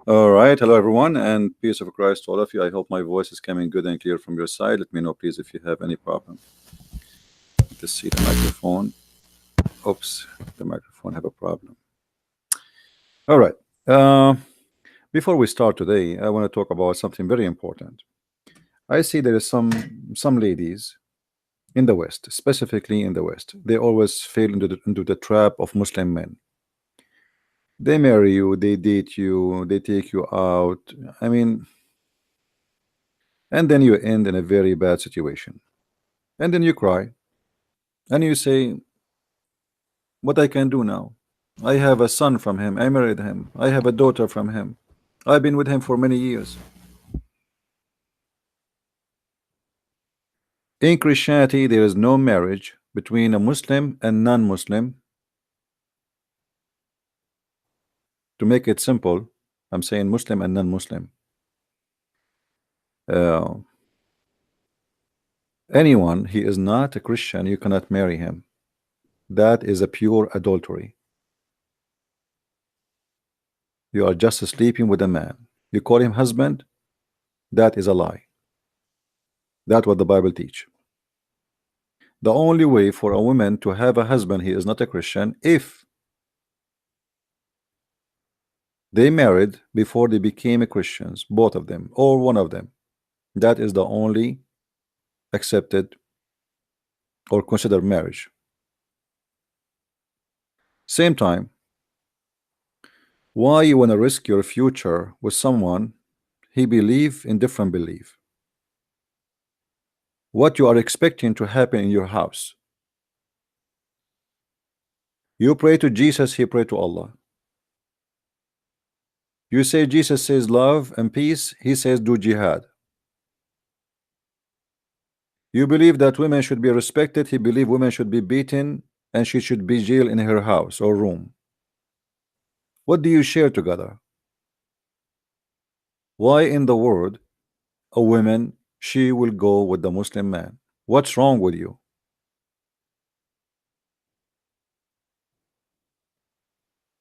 All right, hello everyone, and peace of Christ to all of you. I hope my voice is coming good and clear from your side. Let me know, please, if you have any problem. Let's see the microphone. Oops, the microphone have a problem. All right. Uh, Before we start today, I want to talk about something very important. I see there is some ladies in the West, specifically in the West. They always fall into the trap of Muslim men. They marry you, they date you, they take you out. I mean, and then you end in a very bad situation. And then you cry and you say, what I can do now? I have a son from him. I married him. I have a daughter from him. I've been with him for many years. In Christianity, there is no marriage between a Muslim and non-Muslim. To make it simple, I'm saying Muslim and non-Muslim. Uh, Anyone he is not a Christian, you cannot marry him. That is a pure adultery. You are just sleeping with a man. You call him husband. That is a lie. That's what the Bible teach. The only way for a woman to have a husband he is not a Christian if they married before they became Christians, both of them or one of them. That is the only accepted or considered marriage. Same time, why you want to risk your future with someone he believe in different belief? What you are expecting to happen in your house? You pray to Jesus, he pray to Allah. You say Jesus says love and peace, he says do jihad. You believe that women should be respected, he believe women should be beaten and she should be jailed in her house or room. What do you share together? Why in the world a woman she will go with the Muslim man? What's wrong with you?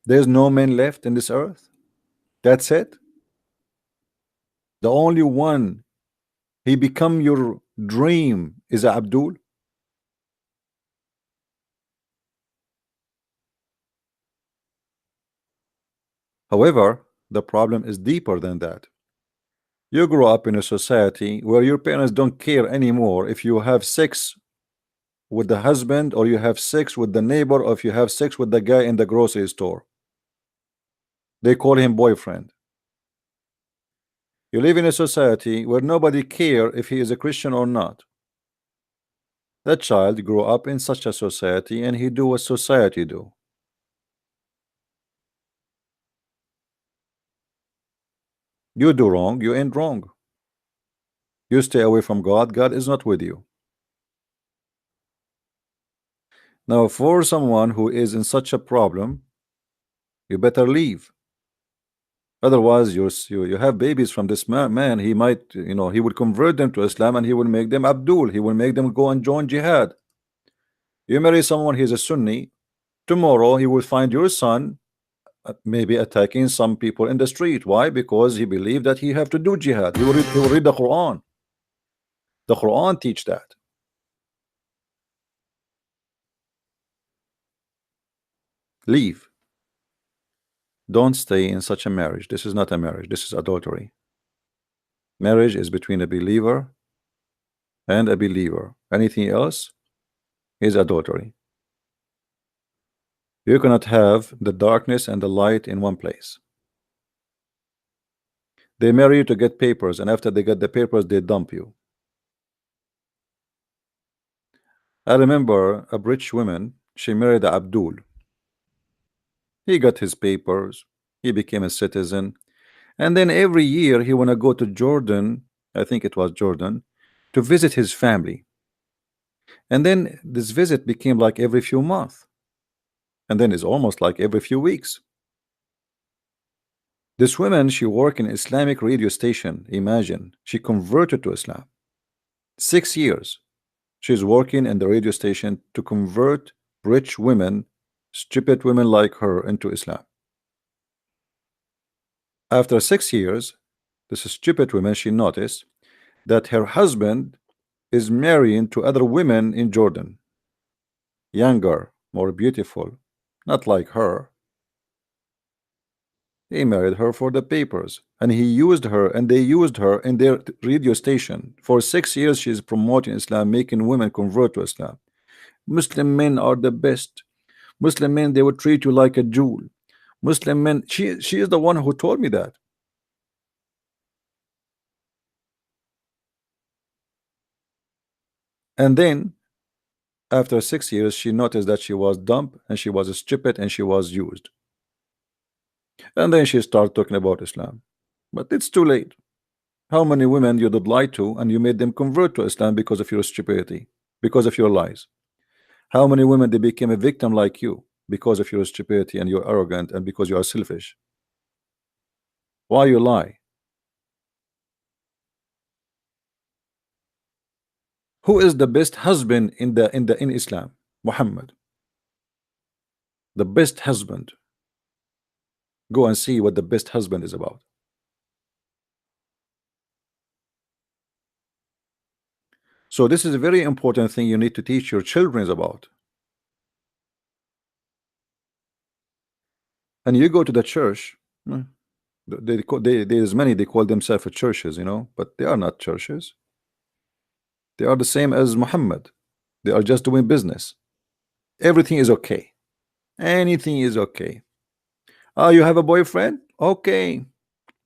There's no man left in this earth. That's it. The only one he become your dream is Abdul. However, the problem is deeper than that. You grow up in a society where your parents don't care anymore if you have sex with the husband or you have sex with the neighbor or if you have sex with the guy in the grocery store. They call him boyfriend. You live in a society where nobody care if he is a Christian or not. That child grew up in such a society and he do what society do. You do wrong, you ain't wrong. You stay away from God, God is not with you. Now for someone who is in such a problem, you better leave. Otherwise you have babies from this man. He might, he would convert them to Islam and he will make them Abdul. He will make them go and join jihad. You marry someone, he's a Sunni. Tomorrow he will find your son maybe attacking some people in the street. Why? Because he believed that he have to do jihad. He will read the Quran. The Quran teach that. Leave. Don't stay in such a marriage. This is not a marriage. This is adultery. Marriage is between a believer and a believer. Anything else is adultery. You cannot have the darkness and the light in one place. They marry you to get papers, and after they get the papers, they dump you. I remember a British woman, she married Abdul. He got his papers, he became a citizen, and then every year he wanna go to Jordan, I think it was Jordan, to visit his family. And then this visit became like every few months, and then it's almost like every few weeks. This woman, she worked in Islamic radio station. Imagine, she converted to Islam. 6 years she's working in the radio station to convert rich women, stupid women like her, into Islam. After 6 years, this stupid woman, she noticed that her husband is marrying to other women in Jordan, younger, more beautiful, not like her. He married her for the papers, and he used her, and they used her in their radio station. For 6 years, she's promoting Islam, making women convert to Islam. Muslim men are the best. Muslim men, they would treat you like a jewel. Muslim men, she is the one who told me that. And then after 6 years, she noticed that she was dumb and she was stupid and she was used. And then she started talking about Islam. But it's too late. How many women you did lie to and you made them convert to Islam because of your stupidity, because of your lies? How many women they became a victim like you because of your stupidity and you're arrogant and because you are selfish? Why you lie? Who is the best husband in Islam? Muhammad. The best husband. Go and see what the best husband is about. So this is a very important thing you need to teach your children about. And you go to the church, there's many, they call themselves churches, but they are not churches. They are the same as Muhammad. They are just doing business. Everything is okay. Anything is okay. You have a boyfriend? Okay.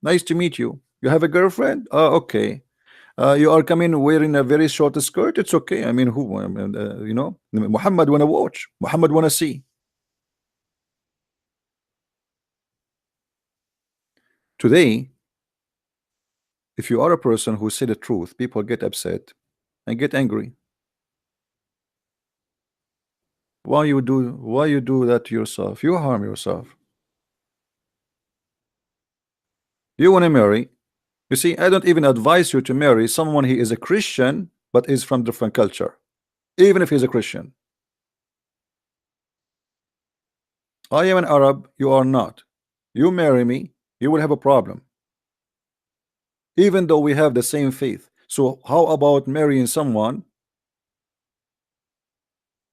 Nice to meet you. You have a girlfriend? Okay. You are coming wearing a very short skirt? It's okay. I mean, Muhammad wanna watch. Muhammad wanna see. Today, if you are a person who say the truth, people get upset and get angry. Why you do that to yourself? You harm yourself. You want to marry. You see, I don't even advise you to marry someone he is a Christian but is from different culture, even if he's a Christian. I am an Arab, you are not. You marry me, you will have a problem, even though we have the same faith. So how about marrying someone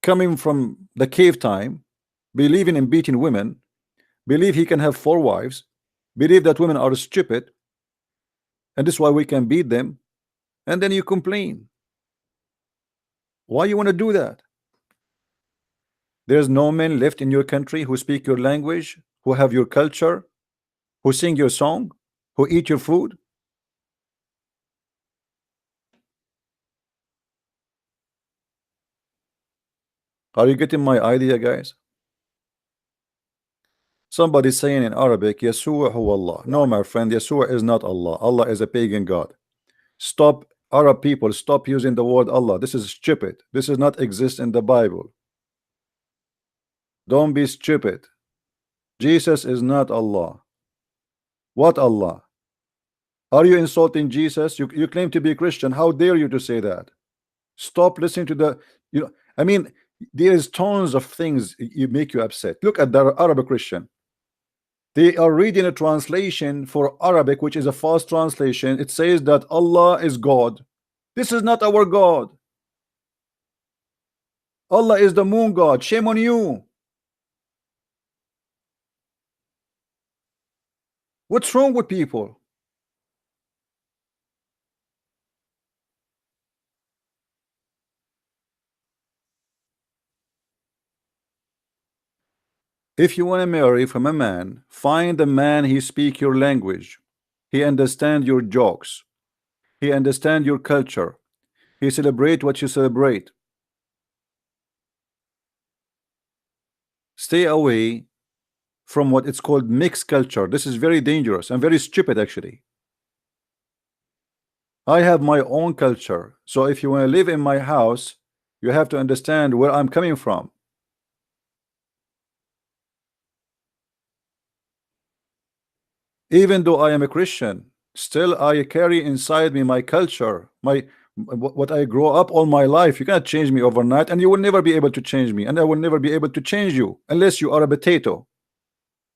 coming from the cave time, believing in beating women, believe he can have 4 wives, believe that women are stupid, and this is why we can beat them, and then you complain. Why you want to do that? There's no men left in your country who speak your language, who have your culture, who sing your song, who eat your food. Are you getting my idea, guys? Somebody saying in Arabic, Yeshua huwa Allah. No, my friend, Yeshua is not Allah. Allah is a pagan god. Stop, Arab people, stop using the word Allah. This is stupid. This does not exist in the Bible. Don't be stupid. Jesus is not Allah. What Allah? Are you insulting Jesus? You claim to be a Christian. How dare you to say that? Stop listening to the, I mean, there is tons of things you make you upset. Look at the Arabic Christian. They are reading a translation for Arabic, which is a false translation. It says that Allah is God. This is not our God. Allah is the moon god. Shame on you. What's wrong with people? If you want to marry from a man, find a man he speak your language. He understand your jokes. He understand your culture. He celebrate what you celebrate. Stay away from what it's called mixed culture. This is very dangerous and very stupid, actually. I have my own culture. So if you want to live in my house, you have to understand where I'm coming from. Even though I am a Christian, still I carry inside me my culture, what I grow up all my life. You cannot change me overnight, and you will never be able to change me, and I will never be able to change you unless you are a potato.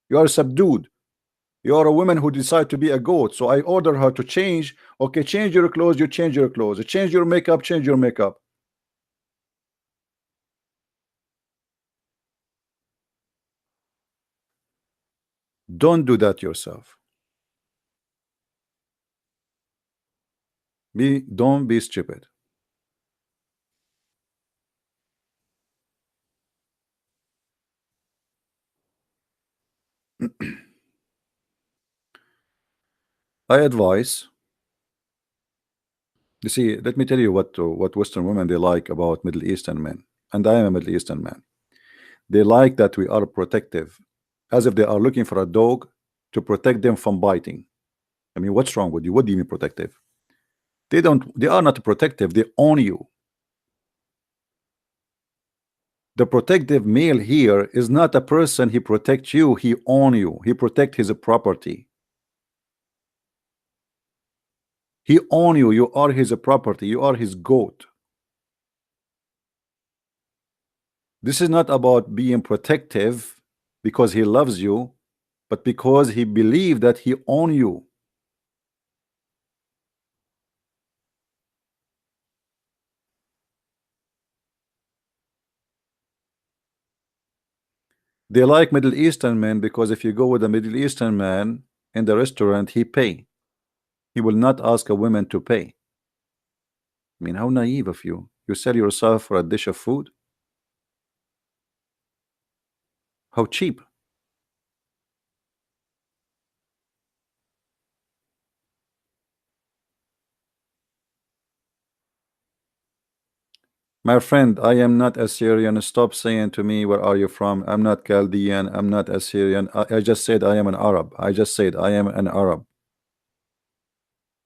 You are subdued. You are a woman who decide to be a goat, so I order her to change. Okay, change your clothes, you change your clothes. Change your makeup, change your makeup. Don't do that yourself. Don't be stupid. I advise. You see, let me tell you what Western women they like about Middle Eastern men, and I am a Middle Eastern man. They like that we are protective, as if they are looking for a dog to protect them from biting. I mean, what's wrong with you? What do you mean protective? They don't. They are not protective. They own you. The protective male here is not a person. He protects you. He own you. He protect his property. He own you. You are his property. You are his goat. This is not about being protective because he loves you, but because he believes that he own you. They like Middle Eastern men because if you go with a Middle Eastern man in the restaurant, he pay. He will not ask a woman to pay. I mean, how naive of you. You sell yourself for a dish of food? How cheap. My friend, I am not Assyrian. Stop saying to me, where are you from? I'm not Chaldean. I'm not Assyrian. I just said I am an Arab. I just said I am an Arab.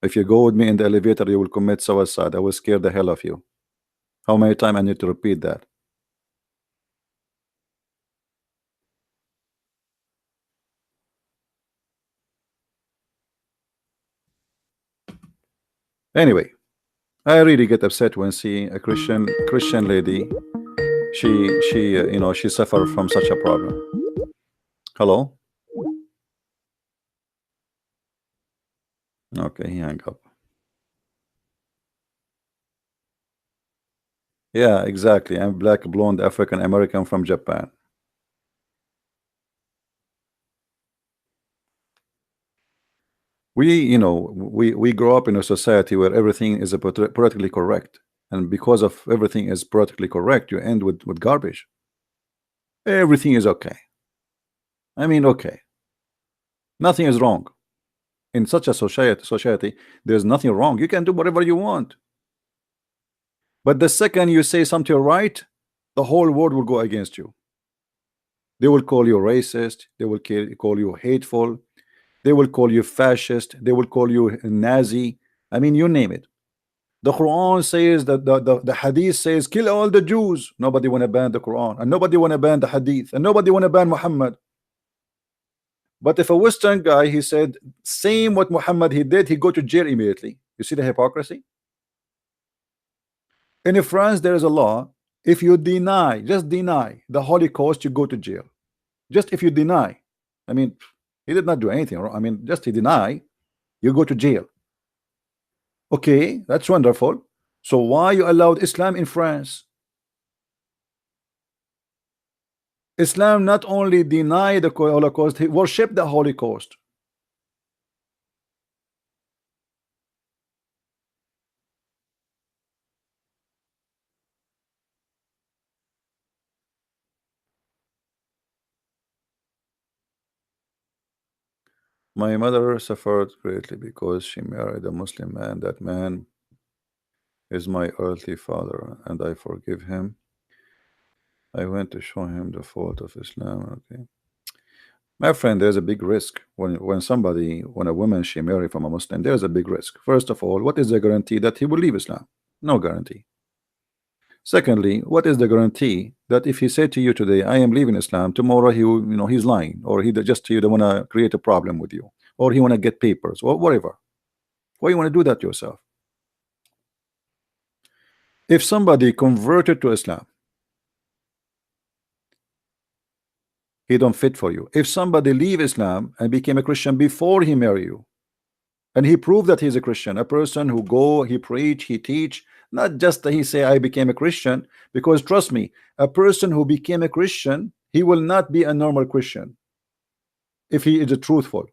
If you go with me in the elevator, you will commit suicide. I will scare the hell of you. How many times I need to repeat that? Anyway, I really get upset when seeing a Christian lady. She suffer from such a problem. Hello? Okay, he hung up. Yeah, exactly. I'm black, blonde, African American from Japan. We grow up in a society where everything is politically correct, and because of everything is politically correct, you end with garbage. Everything is okay. I mean, okay, nothing is wrong in such a society. There's nothing wrong. You can do whatever you want, but the second you say something right, the whole world will go against you. They will call you racist. They will call you hateful. They will call you fascist. They will call you Nazi. I mean, you name it. The Quran says that the Hadith says kill all the Jews. Nobody want to ban the Quran, and nobody want to ban the Hadith, and nobody want to ban Muhammad. But if a Western guy he said same what Muhammad he did, he go to jail immediately. You see the hypocrisy? In France, there is a law. If you deny, just deny the Holocaust, you go to jail. Just if you deny, I mean, he did not do anything wrong. I mean, just he deny, you go to jail. Okay, that's wonderful. So why you allowed Islam in France? Islam not only denied the Holocaust, he worshiped the Holocaust. My mother suffered greatly because she married a Muslim man. That man is my earthly father, and I forgive him. I went to show him the fault of Islam. Okay. My friend, there's a big risk when a woman she marry from a Muslim, there's a big risk. First of all, what is the guarantee that he will leave Islam? No guarantee. Secondly, what is the guarantee that if he said to you today, I am leaving Islam, tomorrow he's lying, or he just don't want to create a problem with you, or he want to get papers, or whatever. Why you want to do that yourself? If somebody converted to Islam He don't fit for you. If somebody leave Islam and became a Christian before he marry you, and he proved that he's a Christian, a person who go, he preach, he teach, not just that he say I became a Christian, because trust me, a person who became a Christian, he will not be a normal Christian if he is truthful.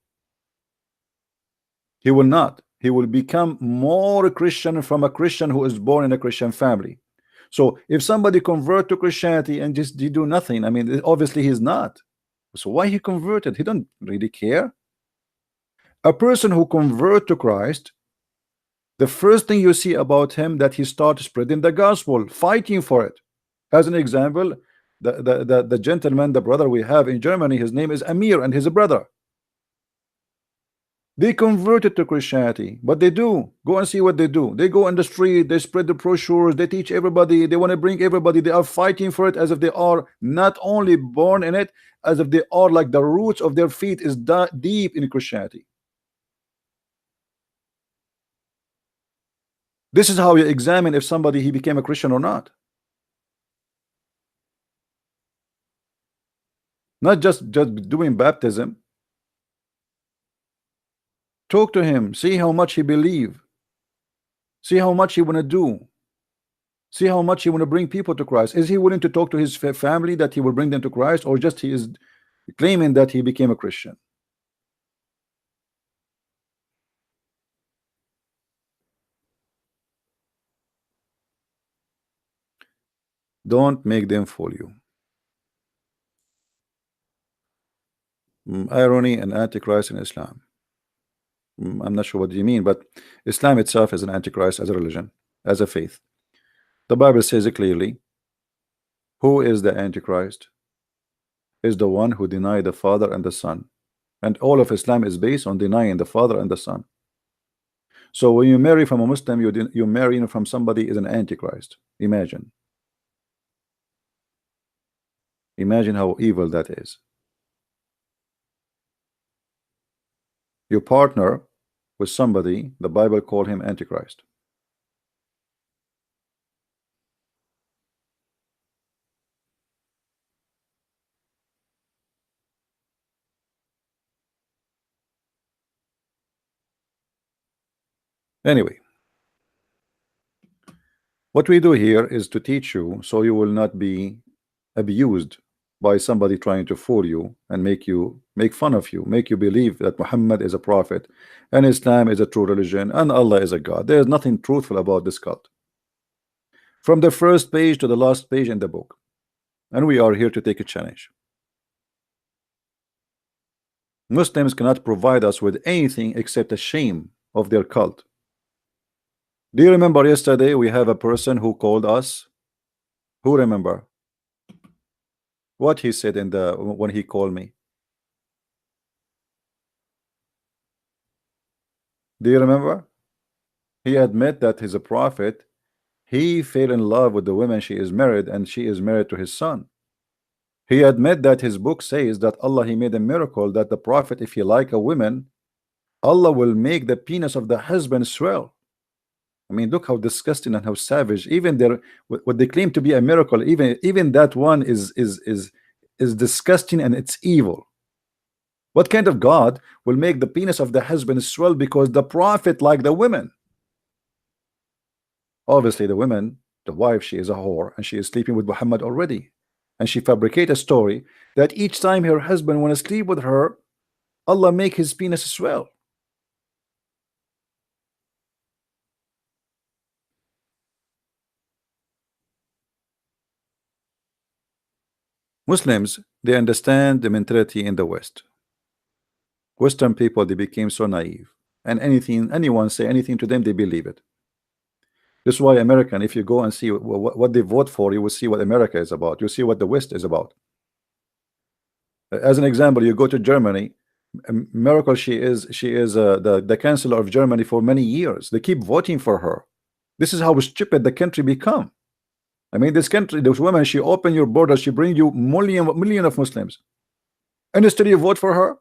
He will not. He will become more Christian from a Christian who is born in a Christian family. So if somebody convert to Christianity and just he do nothing, I mean, obviously he's not. So why he converted? He don't really care. A person who convert to Christ, the first thing you see about him that he starts spreading the gospel, fighting for it. As an example, the gentleman, the brother we have in Germany, his name is Amir, and his brother. They converted to Christianity, but they do. Go and see what they do. They go on the street, they spread the brochures, they teach everybody, they want to bring everybody, they are fighting for it as if they are not only born in it, as if they are like the roots of their feet is deep in Christianity. This is how you examine if somebody he became a Christian or not. Not just doing baptism. Talk to him, see how much he believe, see how much he want to do, see how much he want to bring people to Christ. Is he willing to talk to his family that he will bring them to Christ, or just he is claiming that he became a Christian? Don't make them fool you. Irony and antichrist in Islam. I'm not sure what you mean, but Islam itself is an antichrist as a religion, as a faith. The Bible says it clearly. Who is the antichrist? Is the one who denied the Father and the Son, and all of Islam is based on denying the Father and the Son. So when you marry from a Muslim, you marry from somebody is an antichrist. Imagine how evil that is. You partner with somebody, the Bible called him antichrist. Anyway, what we do here is to teach you so you will not be abused by somebody trying to fool you and make fun of you, make you believe that Muhammad is a prophet and Islam is a true religion and Allah is a God. There is nothing truthful about this cult, from the first page to the last page in the book, and we are here to take a challenge. Muslims cannot provide us with anything except a shame of their cult. Do you remember yesterday we have a person who called us? Who remember what he said in the when he called me? Do you remember? He admit that he's a prophet. He fell in love with the woman she is married, and she is married to his son. He admit that his book says that Allah he made a miracle that the prophet, if he like a woman, Allah will make the penis of the husband swell. I mean, look how disgusting and how savage. Even their what they claim to be a miracle, even that one is disgusting and it's evil. What kind of God will make the penis of the husband swell because the prophet like the women? Obviously, the woman, the wife, she is a whore and she is sleeping with Muhammad already, and she fabricate a story that each time her husband want to sleep with her, Allah make his penis swell. Muslims, they understand the mentality in the West. Western people, they became so naive, and anyone say anything to them, they believe it. This is why American, if you go and see what they vote for, you will see what America is about. You see what the West is about. As an example, you go to Germany. Miracle, she is the chancellor of Germany for many years. They keep voting for her. This is how stupid the country become. I mean, this country, this woman, she open your borders, she bring you million of Muslims, and instead you vote for her.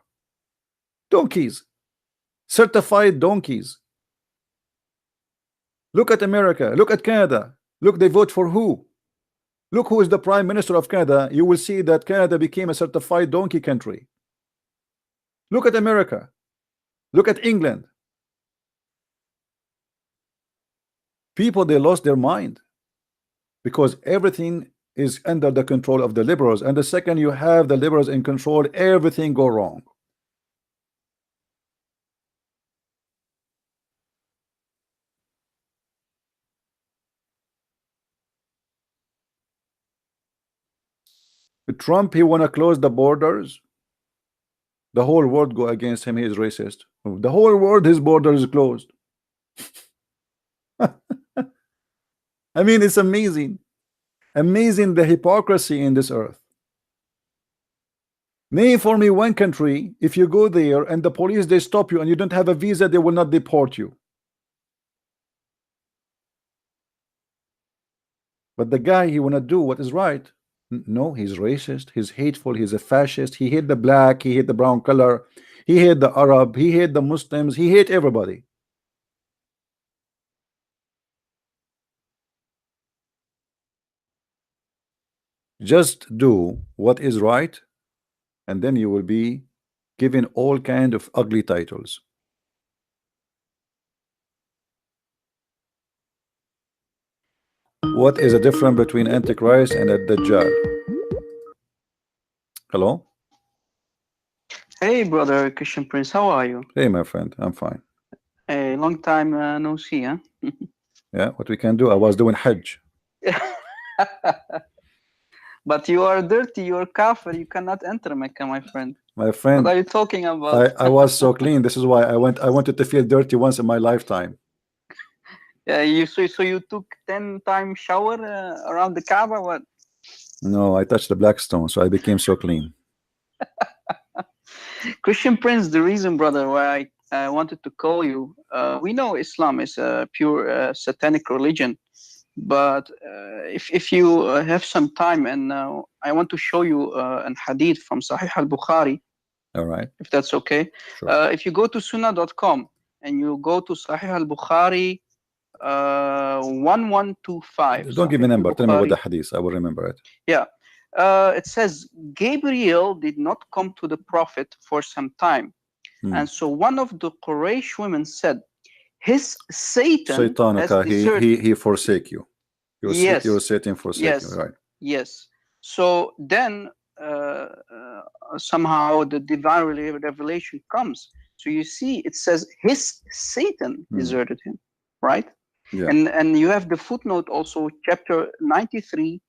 Donkeys, certified donkeys. Look at America, look at Canada, look, they vote for who? Look who is the Prime Minister of Canada. You will see that Canada became a certified donkey country. Look at America. Look at England. People, they lost their mind because everything is under the control of the liberals, and the second you have the liberals in control, everything go wrong. Trump, he want to close the borders. The whole world go against him. He is racist. The whole world, his border is closed. I mean, it's amazing. Amazing the hypocrisy in this earth. Name for me one country, if you go there and the police, they stop you and you don't have a visa, they will not deport you. But the guy, he want to do what is right. No, he's racist, he's hateful, he's a fascist, he hate the black, he hate the brown color, he hate the Arab, he hate the Muslims, he hate everybody. Just do what is right, and then you will be given all kind of ugly titles. What is the difference between Antichrist and a Dajjal? Hello? Hey, brother Christian Prince, how are you? Hey, my friend, I'm fine. A long time no see, huh? Yeah, what we can do? I was doing Hajj. But you are dirty, you are kafir, you cannot enter Mecca, my friend. My friend, what are you talking about? I was so clean. This is why I wanted to feel dirty once in my lifetime. Yeah, so you took 10-time shower around the Kaaba, what? No, I touched the black stone, so I became so clean. Christian Prince, the reason, brother, why I wanted to call you, we know Islam is a pure satanic religion, but if you have some time, and I want to show you an hadith from Sahih al-Bukhari. All right. If that's okay. Sure. If you go to sunnah.com and you go to Sahih al-Bukhari 1125. Don't give me a number. Tell me what the hadith. I will remember it. Yeah. It says, Gabriel did not come to the Prophet for some time. And so one of the Quraysh women said, his Satan has deserted. He forsake you. Yes. Your Satan forsake you. Right. Yes. So then somehow the divine revelation comes. So you see, it says his Satan deserted him, right? Yeah. And you have the footnote also, chapter 93,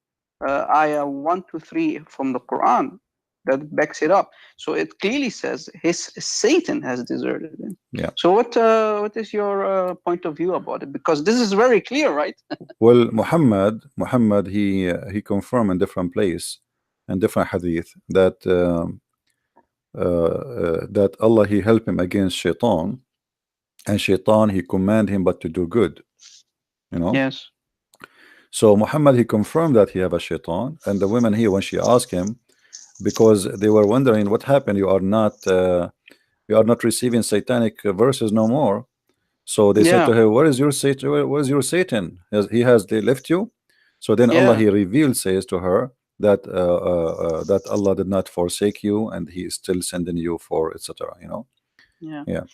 ayah 1 to 3 from the Quran that backs it up. So it clearly says his Satan has deserted him. Yeah. So what is your point of view about it? Because this is very clear, right? Well, Muhammad, he confirmed in different place and different hadith that that Allah, he helped him against shaitan, and shaitan, he command him but to do good. You know. Yes. So Muhammad, he confirmed that he have a shaitan, and the women here, when she asked him, because they were wondering what happened, you are not receiving satanic verses no more. So they said to her, where is your Satan? Where is your Satan? They left you? So then Allah, he revealed, says to her that that Allah did not forsake you, and he is still sending you for etc. You know. Yeah.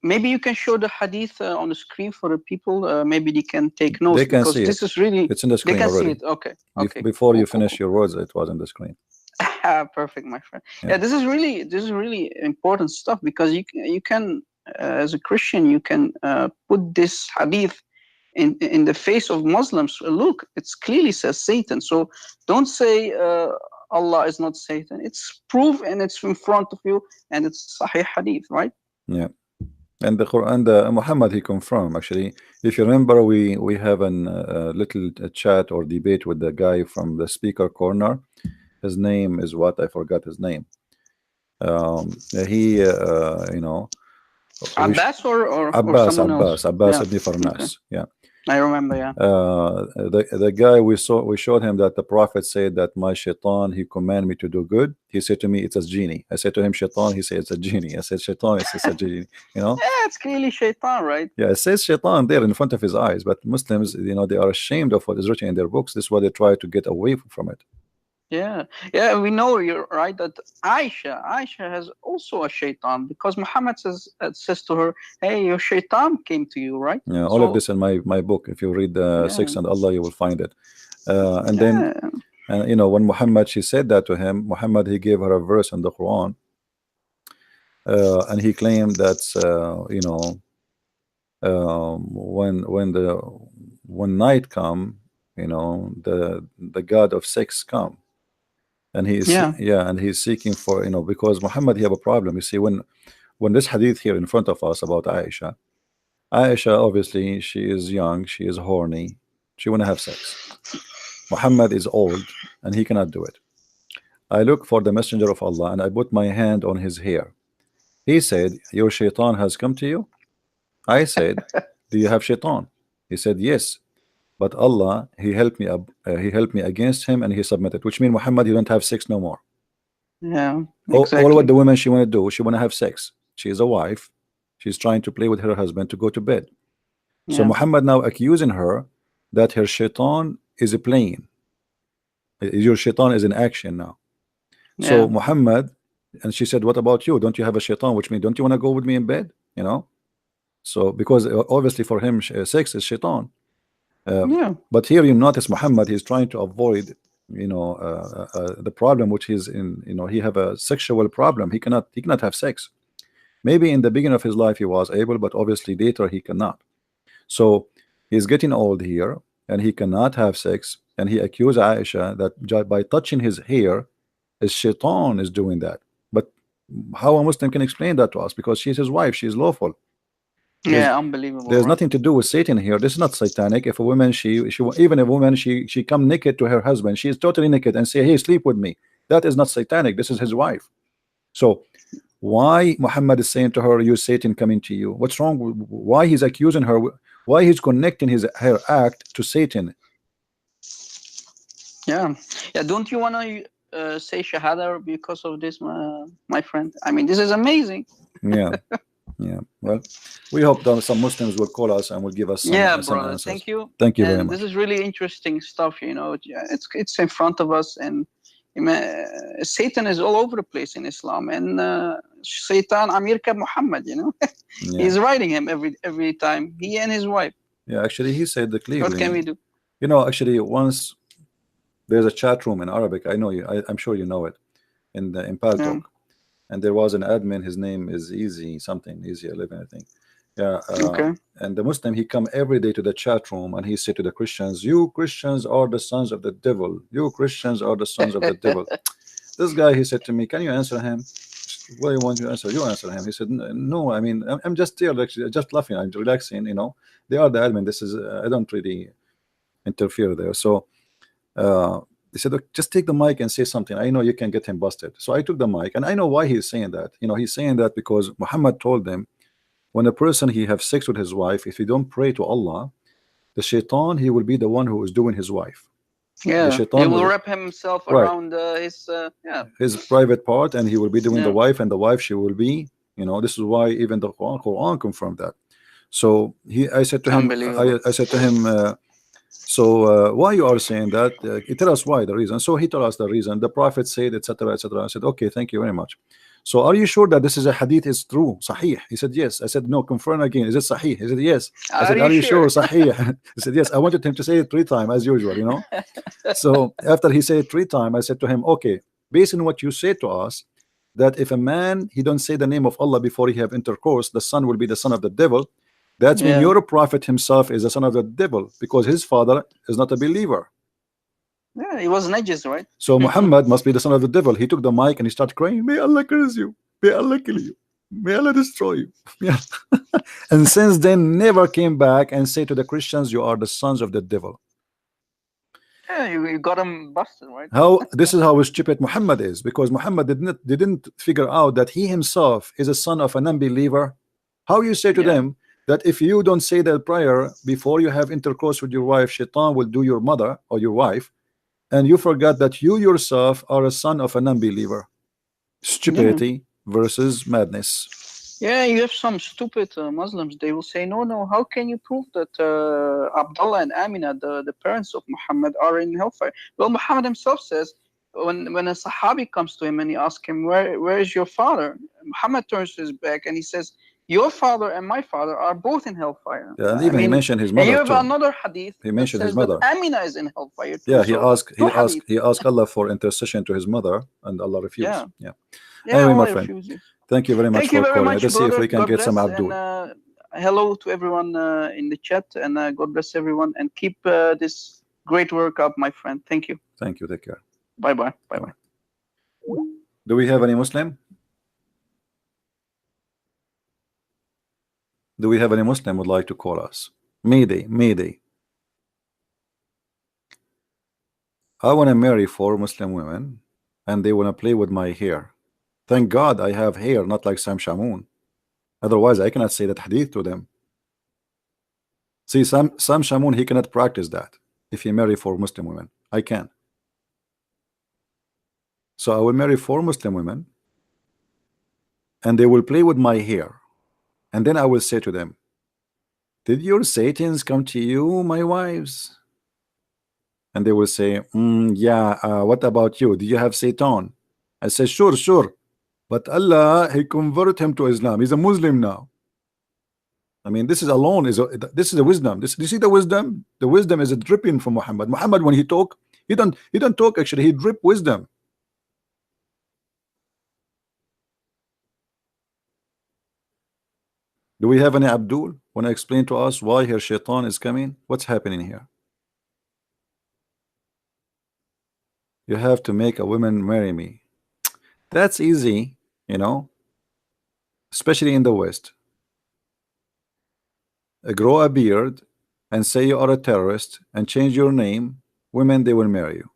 Maybe you can show the hadith on the screen for the people. Maybe they can take notes. They can because see this it. is really. It's in the screen they can already. See it. Okay. Okay. Before you finish your words, it was on the screen. Perfect, my friend. Yeah, this is really important stuff, because you can as a Christian, you can put this hadith in the face of Muslims. Look, it clearly says Satan. So don't say Allah is not Satan. It's proof, and it's in front of you, and it's Sahih hadith, right? Yeah. And the Quran, the Muhammad, he confirmed, actually. If you remember, we have a little chat or debate with the guy from the speaker corner. His name is what? I forgot his name. He, you know, Abbas or Abbas someone else? Abbas ibn Farnas. Okay. Yeah. I remember, yeah. The guy we showed him that the prophet said that my shaitan he command me to do good. He said to me it's a genie. I said to him shaitan. He said it's a genie. I said shaitan. It's a genie. You know. Yeah, it's clearly shaitan, right? Yeah, it says shaitan there in front of his eyes. But Muslims, you know, they are ashamed of what is written in their books. This is why they try to get away from it. Yeah, yeah, we know, you're right, that Aisha has also a shaitan, because Muhammad says to her, "Hey, your shaitan came to you," right? Yeah, all of this in my book. If you read the Yeah, Six and Allah, you will find it. And then, yeah, you know, when Muhammad she said that to him, Muhammad he gave her a verse in the Quran, and he claimed that you know, when night come, you know, the god of sex come, and he's yeah, yeah, and he's seeking for, you know, because Muhammad he have a problem. You see, when this hadith here in front of us about Aisha, obviously she is young, she is horny, she wanna have sex. Muhammad is old and he cannot do it. I look for the messenger of Allah and I put my hand on his hair. He said, your shaitan has come to you. I said, do you have shaitan? He said, yes, but Allah he helped me up, he helped me against him and he submitted, which means Muhammad you don't have sex no more. yeah, All what exactly. the woman she want to do, she want to have sex. She is a wife, she's trying to play with her husband to go to bed. So Yeah, Muhammad now accusing her that her shaitan is playing. Your shaitan is in action now. So yeah, Muhammad, and she said, what about you? Don't you have a shaitan? Which means, don't you want to go with me in bed? You know? So because obviously for him, sex is shaitan. yeah, But here you notice Muhammad, he's trying to avoid, you know, the problem which is in, you know, he have a sexual problem. He cannot have sex. Maybe in the beginning of his life he was able, but obviously later he cannot. So he's getting old here and he cannot have sex, and he accused Aisha that by touching his hair, his shaitan is doing that. But how a Muslim can explain that to us? Because she's his wife, she's lawful. There's yeah, unbelievable, there's right? nothing to do with Satan here. This is not satanic. If a woman even a woman she come naked to her husband, she is totally naked and say, hey, sleep with me. That is not satanic. This is his wife. So why Muhammad is saying to her, you Satan coming to you? What's wrong? Why he's accusing her? Why he's connecting her act to Satan? Yeah, yeah. Don't you want to say shahada because of this, my friend? I mean, this is amazing. Yeah. Yeah, well, we hope that some Muslims will call us and will give us Yeah, some brother. answers. Thank you. Thank you very And much. this is really interesting stuff. You know, it's in front of us, and Satan is all over the place in Islam, and Satan Amir Kab Muhammad. You know, Yeah. he's riding him every time. He and his wife. Yeah, actually, he said What can clearly. we do? You know, actually, once there's a chat room in Arabic. I know you. I'm sure you know it in Pal Yeah. Talk. And there was an admin. His name is Easy something, Easy 11, I think. Yeah. Okay. And the Muslim he come every day to the chat room and he said to the Christians, "You Christians are the sons of the devil. You Christians are the sons of the devil." This guy he said to me, "Can you answer him? What do you want to answer? You answer him." He said, "No, I mean I'm just here, actually, just laughing. I'm relaxing. You know, they are the admin. This is I don't really interfere there." So. They said, look, just take the mic and say something. I know you can get him busted. So I took the mic, and I know why he's saying that. You know, he's saying that because Muhammad told them, when a person he have sex with his wife, if he don't pray to Allah, the shaitan he will be the one who is doing his wife. Yeah, The he shaitan will will, wrap himself right, around his private part, and he will be doing Yeah. the wife, and the wife she will be. You know, this is why even the Quran confirmed that. So I said to him, Unbelievable. I said to him. Why you are saying that? Tell us why, the reason. So he told us the reason. The Prophet said, etc., etc. I said, okay, thank you very much. So are you sure that this is a hadith is true, sahih? He said yes. I said no, confirm again. Is it sahih? He said yes. I said, are you sure, sahih? He said yes. I wanted him to say it 3 times as usual, you know. So after he said it 3 times, I said to him, okay, based on what you said to us, that if a man he don't say the name of Allah before he have intercourse, the son will be the son of the devil. That means your prophet himself is a son of the devil because his father is not a believer. Yeah, he was najis, right? So Muhammad must be the son of the devil. He took the mic and he started crying, may Allah curse you, may Allah kill you, may Allah destroy you. Yeah. And since then never came back and say to the Christians, you are the sons of the devil. Yeah, you got him busted, right? How this is how stupid Muhammad is, because Muhammad didn't figure out that he himself is a son of a non-believer. How you say to them that if you don't say that prayer before you have intercourse with your wife, shaitan will do your mother or your wife, and you forgot that you yourself are a son of a non-believer. Yeah. Stupidity versus madness. Yeah, you have some stupid Muslims. They will say, no, no, how can you prove that Abdullah and Amina, the parents of Muhammad, are in hellfire? Well, Muhammad himself says, when a Sahabi comes to him and he asks him, where is your father? Muhammad turns his back and he says, your father and my father are both in hellfire. Yeah, and I even he mean, mentioned his and you mother have too. another hadith He that mentioned his says that mother. Amina is in hellfire too. Yeah, So two hadith. he asked Allah for intercession to his mother, and Allah refused. Yeah. Yeah. Yeah, Anyway, my Allah friend, refuses. thank you very much Thank you for very calling. much, Let's see if brother. we can God get some bless. And Abdul. hello to everyone in the chat. And God bless everyone. And keep this great work up, my friend. Thank you. Thank you. Take care. Bye bye. Bye bye. Do we have any Muslim? Do we have any Muslim would like to call us? Mayday, Mayday. I want to marry 4 Muslim women, and they want to play with my hair. Thank God I have hair, not like Sam Shamoon. Otherwise, I cannot say that hadith to them. See, Sam Shamoon, he cannot practice that if he marry 4 Muslim women. I can. So I will marry 4 Muslim women, and they will play with my hair. And then I will say to them, did your Satans come to you, my wives? And they will say, yeah, what about you? Do you have Satan? I say, sure, sure. But Allah, he converted him to Islam. He's a Muslim now. I mean, this is alone this is a wisdom. This, you see the wisdom? The wisdom is a dripping from Muhammad. Muhammad, when he talk, he don't talk actually. He drip wisdom. Do we have any Abdul? Want to explain to us why her shaitan is coming? What's happening here? You have to make a woman marry me. That's easy, you know, especially in the West. Grow a beard and say you are a terrorist and change your name. Women, they will marry you.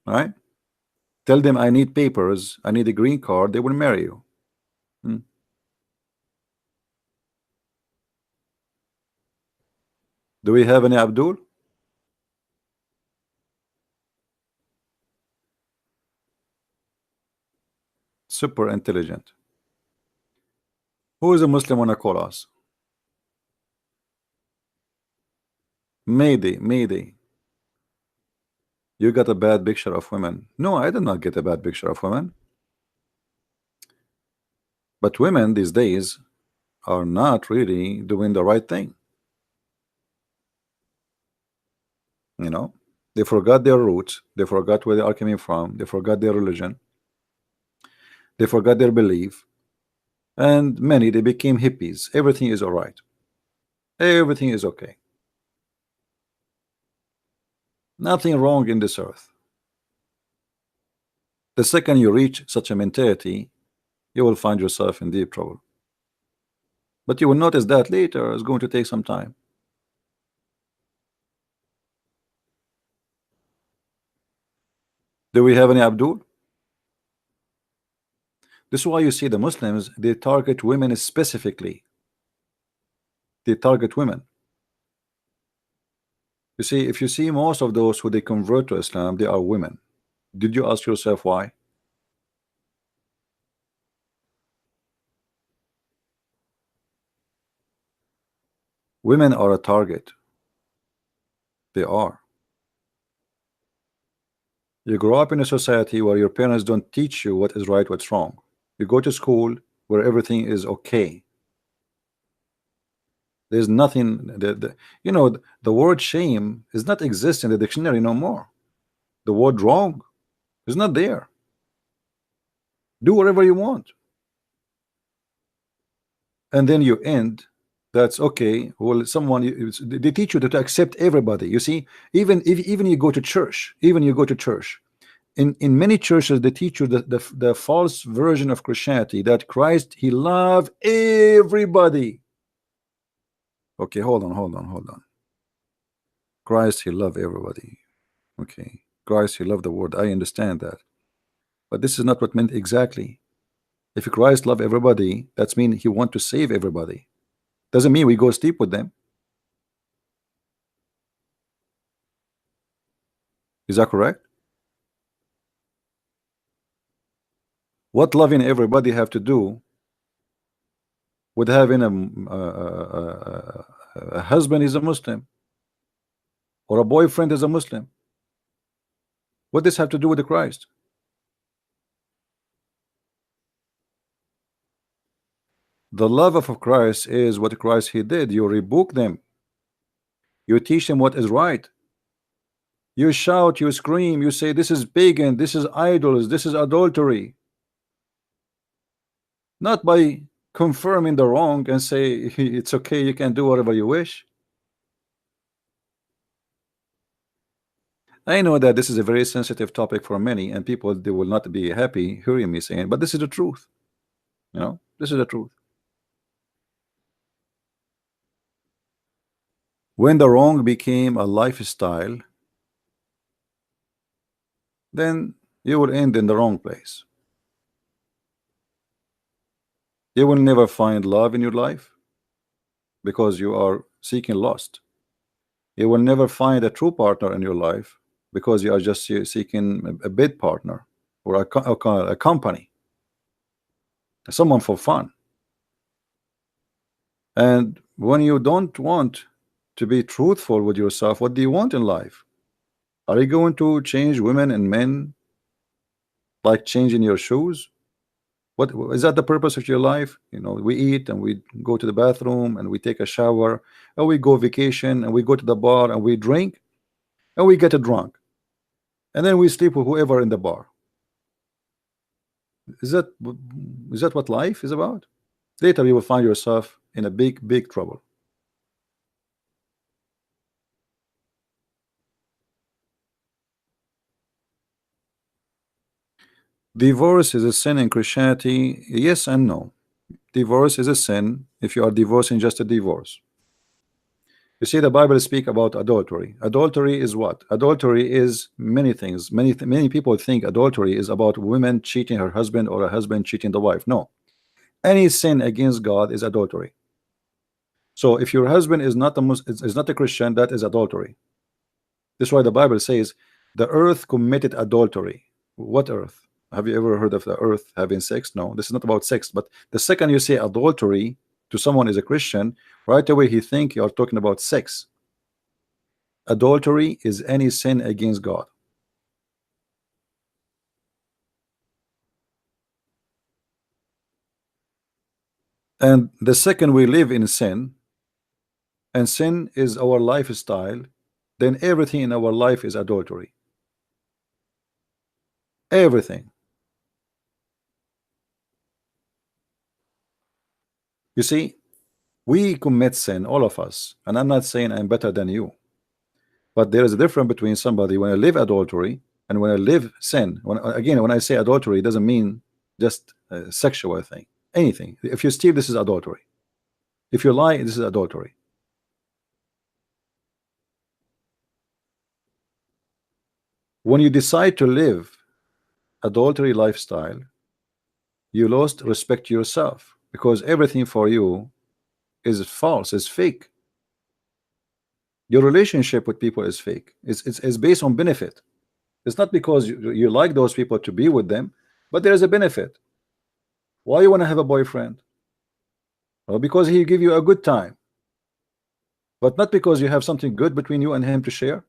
All right? Tell them I need papers, I need a green card, they will marry you. Do we have any Abdul? Super intelligent. Who is a Muslim wanna call us? Mayday, Mayday. You got a bad picture of women. No, I did not get a bad picture of women. But women these days are not really doing the right thing. You know, they forgot their roots, they forgot where they are coming from, they forgot their religion, they forgot their belief, and many they became hippies. Everything is all right, everything is okay, nothing wrong in this earth. The second you reach such a mentality, you will find yourself in deep trouble. But you will notice that later. It's going to take some time. Do we have any Abdul? This is why you see the Muslims, they target women specifically. They target women. You see, if you see most of those who they convert to Islam, they are women. Did you ask yourself why? Women are a target. They are. You grow up in a society where your parents don't teach you what is right, what's wrong. You go to school where everything is okay. There's nothing you know, the word shame is not exist in the dictionary no more. The word wrong is not there. Do whatever you want. And then you end, that's okay. Well, someone they teach you to accept everybody. You see, even if even you go to church, in many churches they teach you the false version of Christianity, that Christ, he loved everybody. Okay, hold on. Christ, he loved everybody. Okay, Christ, he loved the world. I understand that, but this is not what meant exactly. If Christ love everybody, that's mean he want to save everybody. Doesn't mean we go sleep with them. Is that correct? What loving everybody have to do with having a husband is a Muslim or a boyfriend is a Muslim? What does this have to do with the Christ? The love of Christ is what Christ he did. You rebuke them. You teach them what is right. You shout, you scream, you say this is pagan, this is idols, this is adultery. Not by confirming the wrong and say it's okay, you can do whatever you wish. I know that this is a very sensitive topic for many, and people they will not be happy hearing me saying, but this is the truth. You know, this is the truth. When the wrong became a lifestyle, then you will end in the wrong place. You will never find love in your life because you are seeking lust. You will never find a true partner in your life because you are just seeking a bid partner or a company, someone for fun. And when you don't want to be truthful with yourself, what do you want in life? Are you going to change women and men like changing your shoes? What is that the purpose of your life? You know, we eat and we go to the bathroom and we take a shower and we go vacation and we go to the bar and we drink and we get drunk and then we sleep with whoever in the bar. Is that what life is about? Later you will find yourself in a big trouble. Divorce is a sin in Christianity? Yes and no. Divorce is a sin if you are divorcing just a divorce. You see, the Bible speak about adultery. Adultery is what? Adultery is many things. Many people think adultery is about women cheating her husband or a husband cheating the wife. No. Any sin against God is adultery. So if your husband is not a Christian, that is adultery. That's why the Bible says the earth committed adultery. What earth? Have you ever heard of the earth having sex? No, this is not about sex. But the second you say adultery to someone is a Christian, right away he think you are talking about sex. Adultery is any sin against God. And the second we live in sin, and sin is our lifestyle, then everything in our life is adultery. Everything. You see, we commit sin, all of us, and I'm not saying I'm better than you, but there is a difference between somebody when I live adultery and when I live sin. When I say adultery, it doesn't mean just a sexual thing. Anything. If you steal, this is adultery. If you lie, this is adultery. When you decide to live adultery lifestyle, you lost respect to yourself because everything for you is false, is fake. Your relationship with people is fake. It's based on benefit. It's not because you like those people to be with them, but there is a benefit. Why you want to have a boyfriend? Well, because he give you a good time, but not because you have something good between you and him to share.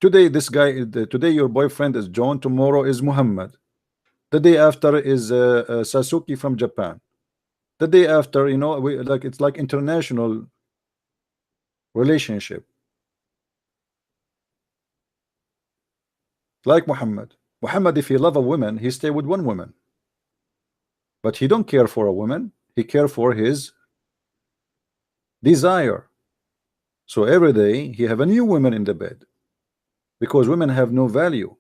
Today today your boyfriend is John, tomorrow is Muhammad, the day after is Sasuke from Japan, the day after, you know, it's like international relationship. Like Muhammad, if he love a woman, he stay with one woman, but he don't care for a woman, he care for his desire. So every day he have a new woman in the bed because women have no value.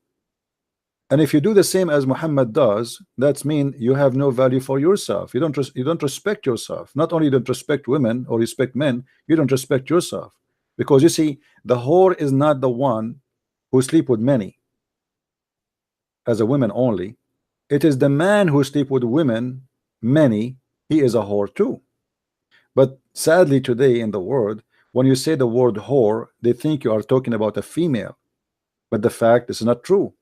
And if you do the same as Muhammad does, that's mean you have no value for yourself. You don't respect yourself. Not only you don't respect women or respect men, you don't respect yourself. Because you see, the whore is not the one who sleep with many as a woman only. It is the man who sleep with women, many, he is a whore too. But sadly today in the world, when you say the word whore, they think you are talking about a female. But the fact is not true.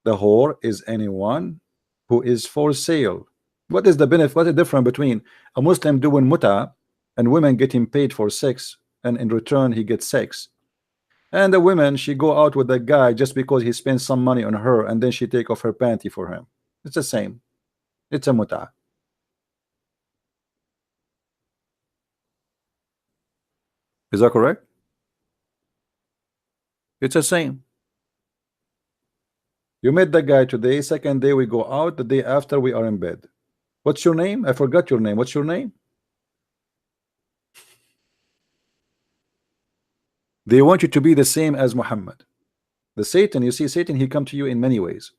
The whore is anyone who is for sale. What is the benefit? What is the difference between a Muslim doing muta and women getting paid for sex, and in return he gets sex, and the woman, she go out with the guy just because he spends some money on her, and then she take off her panty for him? It's the same. It's a muta. Is that correct? It's the same. You met the guy today, second day we go out, the day after we are in bed. What's your name? I forgot your name. What's your name? They want you to be the same as Muhammad. The Satan, you see, Satan, he come to you in many ways.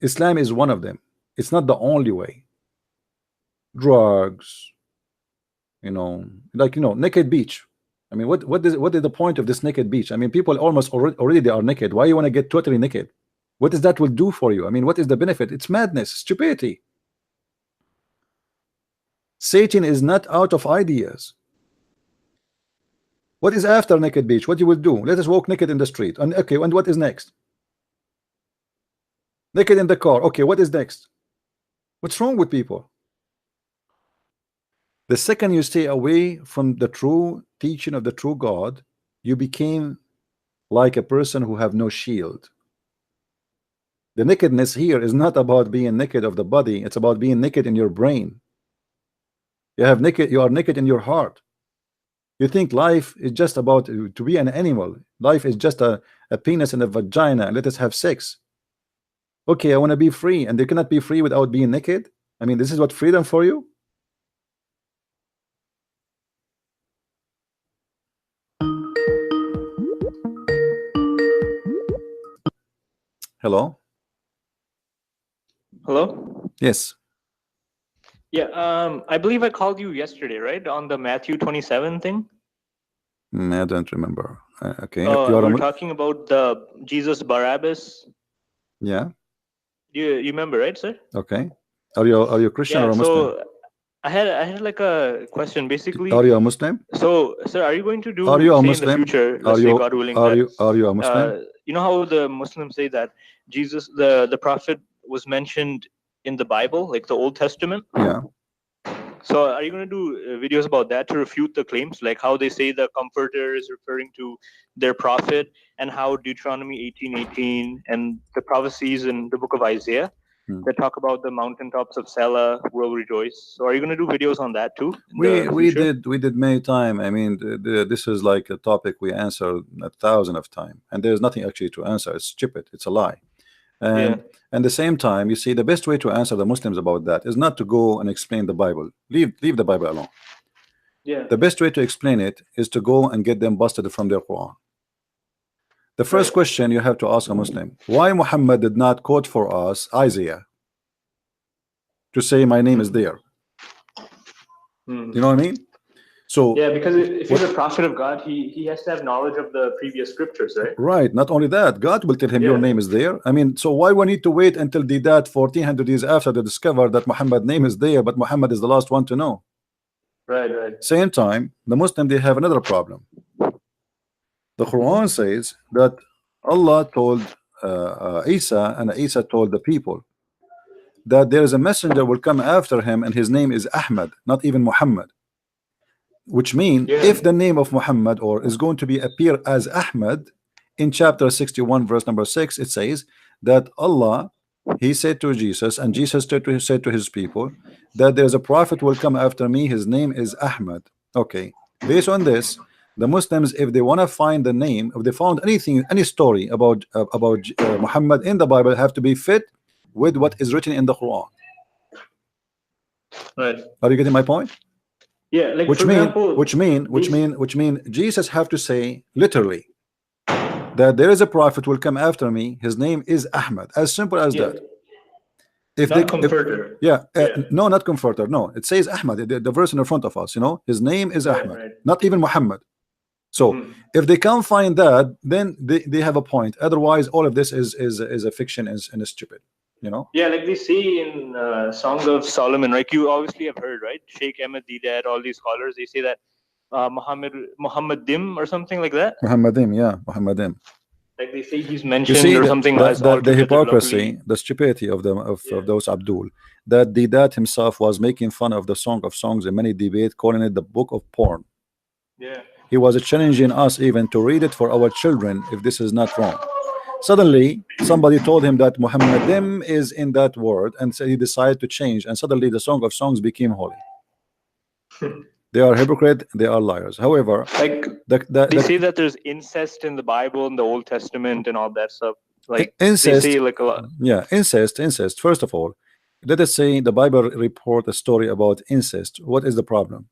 Islam is one of them. It's not the only way. Drugs, like naked beach. I mean, what is the point of this naked beach? I mean, people almost already they are naked. Why you want to get totally naked? What does that will do for you? I mean, what is the benefit? It's madness, stupidity. Satan is not out of ideas. What is after naked beach? What you will do? Let us walk naked in the street. And okay, and what is next? Naked in the car. Okay, what is next? What's wrong with people? The second you stay away from the true teaching of the true God, you became like a person who have no shield. The nakedness here is not about being naked of the body, it's about being naked in your brain. You are naked in your heart. You think life is just about to be an animal. Life is just a penis and a vagina. Let us have sex. Okay, I want to be free, and they cannot be free without being naked. I mean, this is what freedom for you? Hello? Hello? Yes. Yeah, I believe I called you yesterday, right? On the Matthew 27 thing? I don't remember. Okay. We were talking about the Jesus Barabbas. Yeah. You remember, right, sir? Okay. Are you Christian or a Muslim? So I had like a question, basically. Are you a Muslim? So, sir, are you going to do Are you a say Muslim? in the future, let's say God willing, are you a Muslim? you know how the Muslims say that Jesus, the prophet, was mentioned in the Bible, like the Old Testament? Yeah. So are you going to do videos about that to refute the claims, like how they say the Comforter is referring to their prophet, and how Deuteronomy 18:18 and the prophecies in the book of Isaiah that talk about the mountaintops of Selah will rejoice? So are you going to do videos on that too? We did many times. I mean, this is like a topic we answer 1,000 of times, and there's nothing actually to answer. It's stupid. It's a lie. And at the same time, you see, the best way to answer the Muslims about that is not to go and explain the Bible. Leave the Bible alone. Yeah. The best way to explain it is to go and get them busted from their Quran. The first question you have to ask a Muslim: why Muhammad did not quote for us Isaiah to say my name is there? You know what I mean? So yeah, because if he's a prophet of God, he has to have knowledge of the previous scriptures, right? Right. Not only that, God will tell him your name is there. I mean, so why we need to wait until they died 1400 years after they discover that Muhammad's name is there, but Muhammad is the last one to know? Right. Same time, the Muslim, they have another problem. The Quran says that Allah told Isa, and Isa told the people that there is a messenger will come after him, and his name is Ahmad, not even Muhammad. Which means if the name of Muhammad or is going to be appear as Ahmad in chapter 61 verse number 6, it says that Allah, he said to Jesus, and Jesus said to his people that there's a prophet will come after me, his name is Ahmad. Okay, based on this, the Muslims, if they want to find the name, if they found anything, any story about Muhammad in the Bible, have to be fit with what is written in the Quran. Right. Are you getting my point? Yeah, like which mean Jesus have to say literally that there is a prophet will come after me, his name is Ahmad. As simple as that. If not Comforter. No, not Comforter. No, it says Ahmad. The verse in front of us, his name is Ahmad, not even Muhammad. So if they can't find that, then they have a point. Otherwise, all of this is a fiction and is stupid. you know. Yeah, like they say in Song of Solomon, like you obviously have heard, right? Sheikh Ahmed Deedat, all these scholars, they say that Muhammad Dim or something like that. Muhammadim, yeah, Muhammadim. Like they say he's You mentioned see or the something the, as the, the altogether lovely. hypocrisy, the stupidity of them Yeah. of those Abdul, that Didat himself was making fun of the Song of Songs in many debate, calling it the book of porn. Yeah. He was challenging us even to read it for our children if this is not wrong. Suddenly, somebody told him that Muhammadim is in that word, and so he decided to change, and suddenly the Song of Songs became holy. They are hypocrite, they are liars. However, Like they say that there's incest in the Bible in the Old Testament and all that stuff. Like incest, they say like a lot. yeah, incest. First of all, let us say the Bible report a story about incest. What is the problem?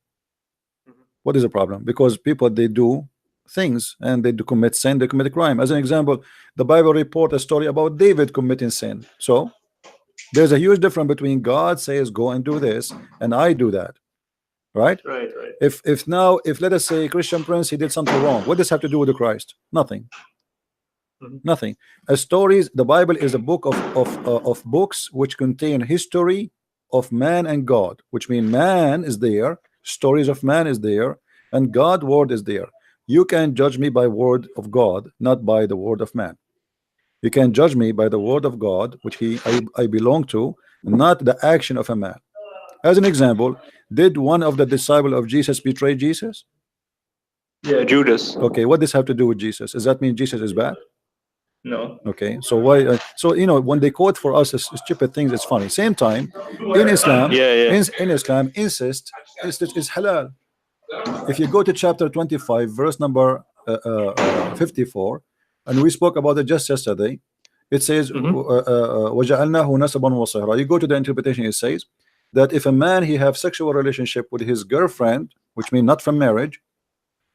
What is the problem? Because people, they do things and they do commit sin, they commit a crime. As an example, the Bible report a story about David committing sin. So there's a huge difference between God says go and do this and I do that, right? Right. If let us say Christian Prince, he did something wrong, what does have to do with the Christ? Nothing. Nothing. Stories, the Bible is a book of books which contain history of man and God, which means man is there, stories of man is there, and God word is there. You can judge me by word of God, not by the word of man. You can judge me by the word of God, which I belong to, not the action of a man. As an example, did one of the disciples of Jesus betray Jesus? Yeah, Judas. Okay, what does have to do with Jesus? Does that mean Jesus is bad? No. Okay, so why? So you know, when they quote for us stupid things, it's funny. Same time, in Islam, in Islam, incest is halal. If you go to chapter 25, verse number 54, and we spoke about it just yesterday, it says, وَجَعَلْنَاهُ نَسَبًا وَصِهْرًا. You go to the interpretation, it says that if a man he have sexual relationship with his girlfriend, which means not from marriage,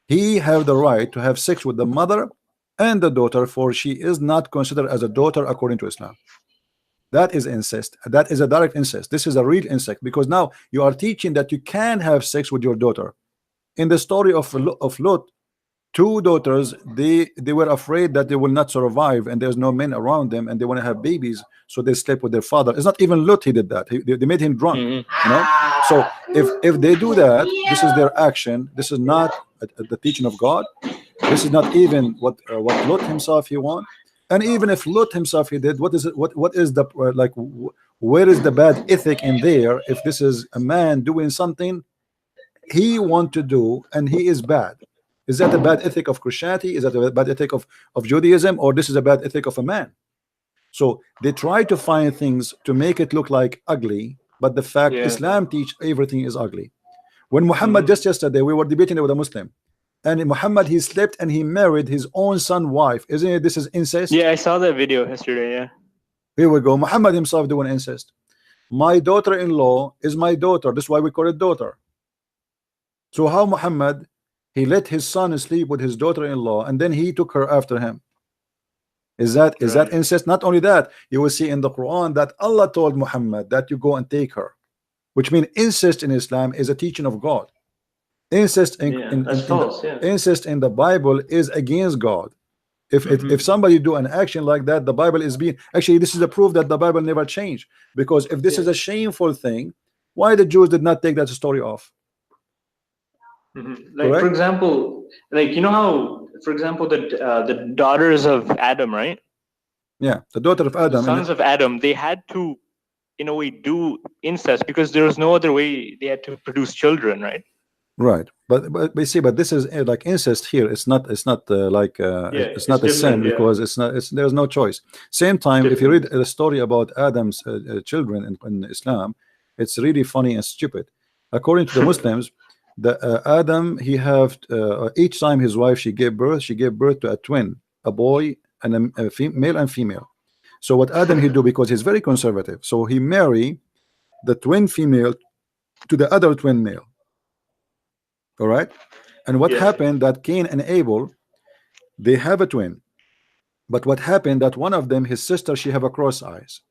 he have the right to have sex with the mother and the daughter, for she is not considered as a daughter according to Islam. That is incest. That is a direct incest. This is a real incest, because now you are teaching that you can have sex with your daughter. In the story of Lot, two daughters, they were afraid that they will not survive and there's no men around them and they want to have babies, so they slept with their father. It's not even Lot, he did that. They made him drunk. You know, so if they do that, this is their action. This is not the teaching of God. This is not even what Lot himself he want. And even if Lot himself he did, what is it? What is the where is the bad ethic in there? If this is a man doing something he want to do and he is bad, is that a bad ethic of Christianity? Is that a bad ethic of Judaism, or this is a bad ethic of a man? So they try to find things to make it look like ugly, but the fact Islam teach everything is ugly. When Muhammad just yesterday we were debating with a Muslim, and Muhammad he slept and he married his own son wife. Isn't it? This is incest. Yeah, I saw that video yesterday. Yeah. Here we go. Muhammad himself doing incest. My daughter-in-law is my daughter. That's why we call it daughter. So how Muhammad he let his son sleep with his daughter-in-law and then he took her after him? Is that incest? Not only that, you will see in the Quran that Allah told Muhammad that you go and take her, which means incest in Islam is a teaching of God. Incest incest in the Bible is against God. If somebody do an action like that, the Bible is being actually, this is a proof that the Bible never changed, because if this is a shameful thing, why the Jews did not take that story off? Like correct? For example, like you know how, for example, the daughters of Adam, right? Yeah, the daughter of Adam, the sons of Adam, they had to, in a way, do incest because there was no other way. They had to produce children, right? Right, but you see, but this is like incest here. It's not it's not a sin, because there's no choice. Same time, if you read the story about Adam's children in Islam, it's really funny and stupid. According to the Muslims, the Adam he have each time his wife she gave birth to a twin, a boy and a male and female. So what Adam he do, because he's very conservative, so he marry the twin female to the other twin male. All right, and what happened that Cain and Abel, they have a twin, but what happened that one of them, his sister, she have a cross eyes.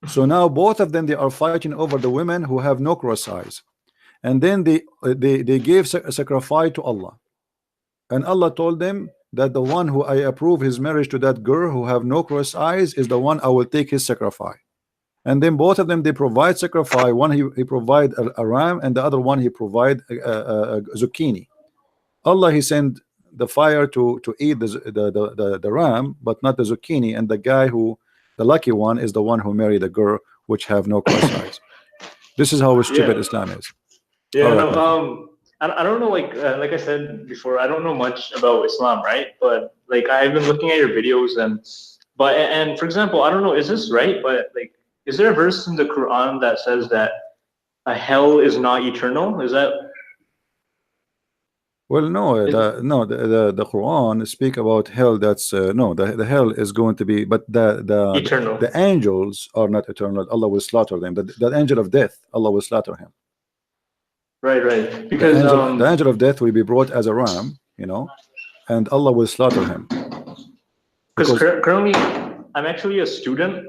So now both of them, they are fighting over the women who have no cross eyes, and then they gave a sacrifice to Allah, and Allah told them that the one who I approve his marriage to that girl who have no cross eyes is the one I will take his sacrifice. And then both of them, they provide sacrifice. One he provide a ram, and the other one he provide a zucchini. Allah, he sent the fire to eat the ram, but not the zucchini. And the guy who, the lucky one, is the one who married the girl which have no cross eyes. This is how stupid Islam is. Yeah, All right, no, I don't know, like I said before, I don't know much about Islam, right? But like I've been looking at your videos, and for example, I don't know, is this right? But like, is there a verse in the Quran that says that a hell is not eternal? Is that? Well, no, the Quran speak about hell. That's no, the hell is going to be, but Eternal. the angels are not eternal. Allah will slaughter them. The angel of death, Allah will slaughter him. Right. Because the angel of death will be brought as a ram, you know, and Allah will slaughter him. Because currently, I'm actually a student.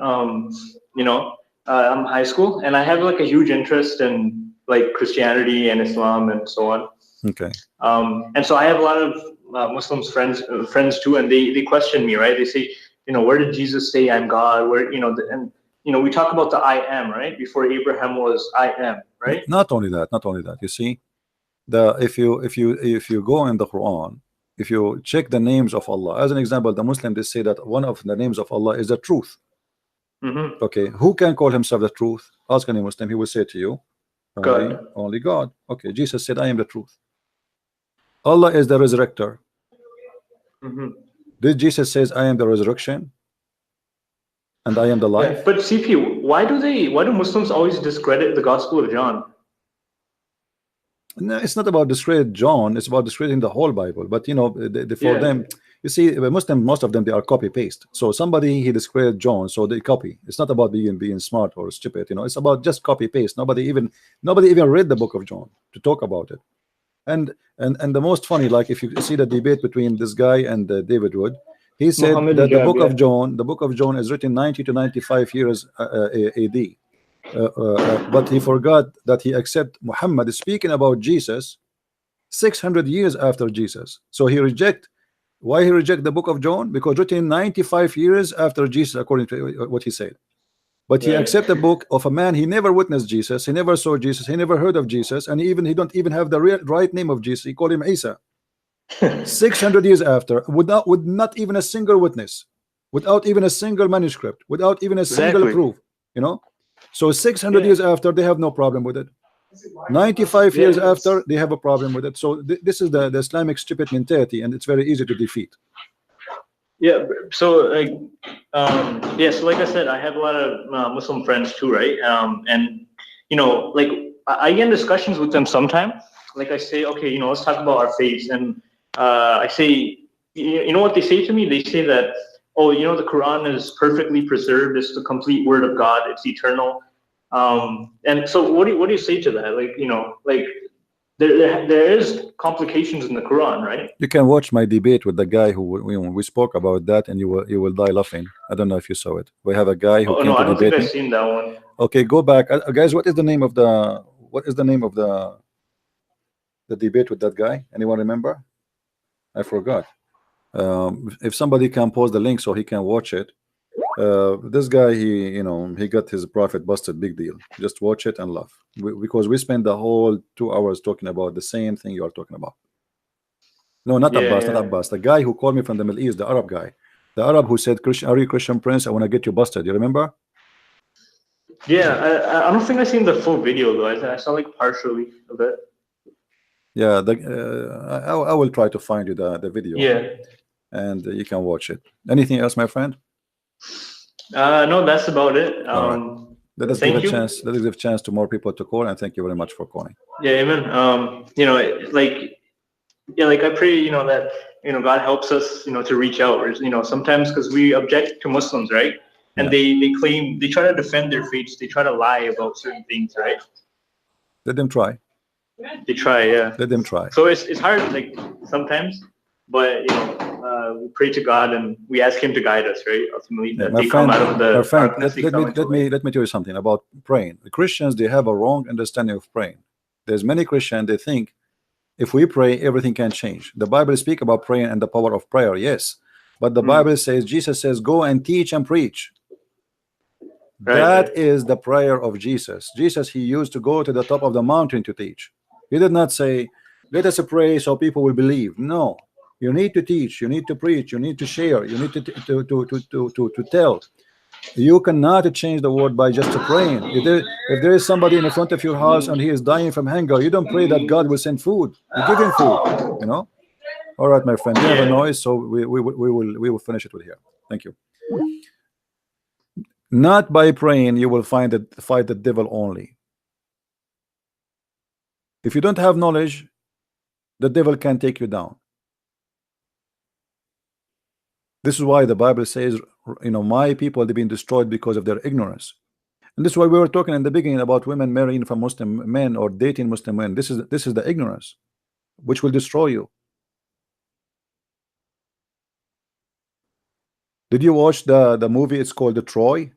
You know, I'm high school, and I have like a huge interest in like Christianity and Islam and so on. Okay. And so I have a lot of Muslims friends too, and they question me, right? They say, you know, where did Jesus say I'm God? Where, you know, and you know, we talk about the I am, right? Before Abraham was I am, right? Not only that. You see, if you go in the Quran, if you check the names of Allah, as an example, the Muslim, they say that one of the names of Allah is the truth. Okay, who can call himself the truth? Ask any Muslim, he will say to you, only God. Okay, Jesus said, I am the truth. Allah is the resurrector. Did Jesus says, I am the resurrection and I am the life? Yeah, but CP, why do Muslims always discredit the Gospel of John? No, it's not about discredit John, it's about discrediting the whole Bible. But you know, for them, you see, Muslim, most of them, they are copy paste. So somebody, he discredited John, so they copy. It's not about being smart or stupid, you know, it's about just copy paste. Nobody even read the book of John to talk about it. And the most funny, like if you see the debate between this guy and David Wood, he said Mohammed that Hijab, the book of John is written 90 to 95 years AD. But he forgot that he accept Muhammad is speaking about Jesus 600 years after Jesus. So why he reject the book of John? Because written 95 years after Jesus, according to what he said. But he accept the book of a man, he never witnessed Jesus, he never saw Jesus, he never heard of Jesus, and he don't even have the right name of Jesus. He called him Isa. 600 years after, without not even a single witness, without even a single manuscript, without even a single proof, you know. So 600 years after, they have no problem with it. 95 years after, they have a problem with it. So this is the Islamic stupid mentality, and it's very easy to defeat. Yeah, so like, so like I said, I have a lot of Muslim friends too, right? And you know, like I get in discussions with them sometimes. Like I say, okay, you know, let's talk about our faith, and I say, you know what they say to me? They say that, oh, you know, the Quran is perfectly preserved. It's the complete word of God. It's eternal. And so, what do you say to that? Like, you know, like there is complications in the Quran, right? You can watch my debate with the guy who we spoke about that, and you will die laughing. I don't know if you saw it. We have a guy who came to I don't debate think me. I've seen that one. Okay, go back, guys. What is the name of the debate with that guy? Anyone remember? I forgot. If somebody can post the link so he can watch it. This guy, he got his prophet busted, big deal. Just watch it and laugh, because we spent the whole 2 hours talking about the same thing you are talking about. No, not Abbas, not Abbas. The guy who called me from the Middle East, the Arab guy, the Arab who said, "Christian, are you Christian Prince? I want to get you busted." You remember? Yeah, I don't think I seen the full video though. I saw like partially of it. Yeah, I will try to find you the video. Yeah, and you can watch it. Anything else, my friend? No, that's about it. Right. Let us give a chance. Let us give a chance to more people to call, and thank you very much for calling. Yeah, amen. You know, like I pray, you know, that, you know, God helps us, you know, to reach out. Or, you know, sometimes because we object to Muslims, right? And they claim, they try to defend their faiths. They try to lie about certain things, right? Let them try. They try, yeah. Let them try. So it's hard, like sometimes, but you know, we pray to God and we ask Him to guide us, right? Ultimately, that they come out of the darkness. Let me tell you something about praying. The Christians, they have a wrong understanding of praying. There's many Christians, they think If we pray, everything can change. The Bible speak about praying and the power of prayer, yes, but the Bible says, Jesus says, go and teach and preach. That is the prayer of Jesus. Jesus, he used to go to the top of the mountain to teach. He did not say, let us pray so people will believe. No, you need to teach, you need to preach, you need to share, you need to tell. You cannot change the world by just praying. If there is somebody in the front of your house and he is dying from hunger, you don't pray that God will send food. You give him food, you know. All right, my friend, you have a noise, so we will finish it with here. Thank you. Not by praying you will fight the devil only. If you don't have knowledge, the devil can take you down. This is why the Bible says, you know, my people, they've been destroyed because of their ignorance. And this is why we were talking in the beginning about women marrying from Muslim men or dating Muslim men. This is the ignorance which will destroy you. Did you watch the movie? It's called the Troy.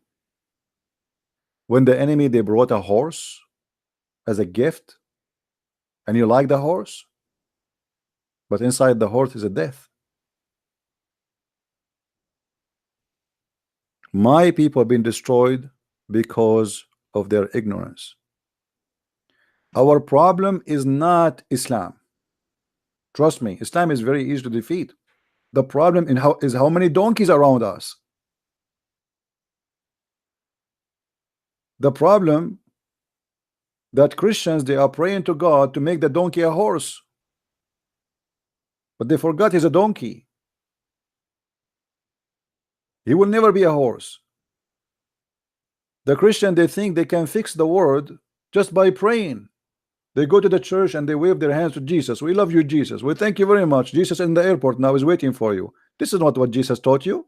When the enemy, they brought a horse as a gift, and you like the horse, but inside the horse is a death. My people have been destroyed because of their ignorance. Our problem is not Islam. Trust me, Islam is very easy to defeat. The problem is how many donkeys around us. The problem that Christians, they are praying to God to make the donkey a horse, but they forgot he's a donkey. He will never be a horse. The Christian, they think they can fix the world just by praying. They go to the church and they wave their hands to Jesus. We love you, Jesus. We thank you very much. Jesus in the airport now is waiting for you. This is not what Jesus taught you.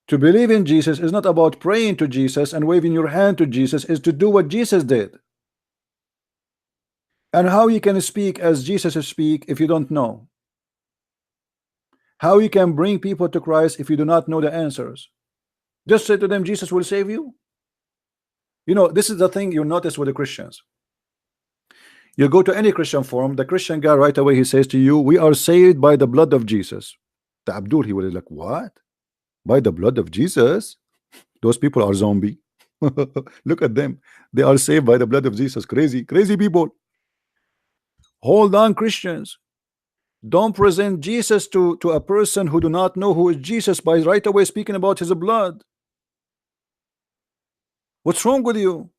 To believe in Jesus is not about praying to Jesus and waving your hand to Jesus, is to do what Jesus did. And how you can speak as Jesus speak if you don't know? How you can bring people to Christ if you do not know the answers? Just say to them, Jesus will save you. You know, this is the thing you notice with the Christians. You go to any Christian forum, the Christian guy right away, he says to you, we are saved by the blood of Jesus. The Abdul, he will like, what? By the blood of Jesus? Those people are zombie. Look at them. They are saved by the blood of Jesus. Crazy people. Hold on, Christians. Don't present Jesus to a person who do not know who is Jesus by right away speaking about his blood. What's wrong with you?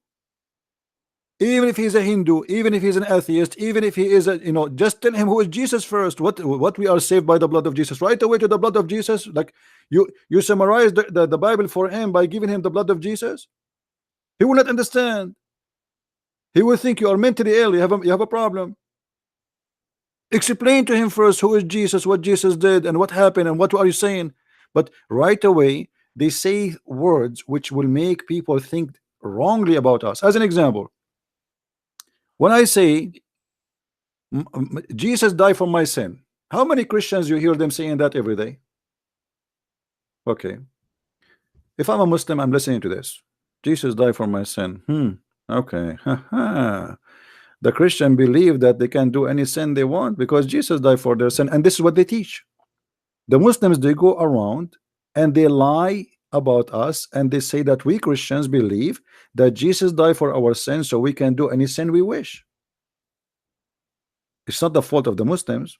Even if he's a Hindu, even if he's an atheist, even if he is a, you know, just tell him who is Jesus first. What we are saved by the blood of Jesus. Right away to the blood of Jesus. Like you summarize the Bible for him by giving him the blood of Jesus. He will not understand. He will think you are mentally ill. You have a problem. Explain to him first who is Jesus, what Jesus did, and what happened, and what are you saying. But right away they say words which will make people think wrongly about us. As an example, when I say Jesus died for my sin, how many Christians you hear them saying that every day? Okay, if I'm a Muslim, I'm listening to this. Jesus died for my sin. Okay. The Christian believe that they can do any sin they want because Jesus died for their sin, and this is what they teach. The Muslims, they go around and they lie about us, and they say that we Christians believe that Jesus died for our sins so we can do any sin we wish. It's not the fault of the Muslims.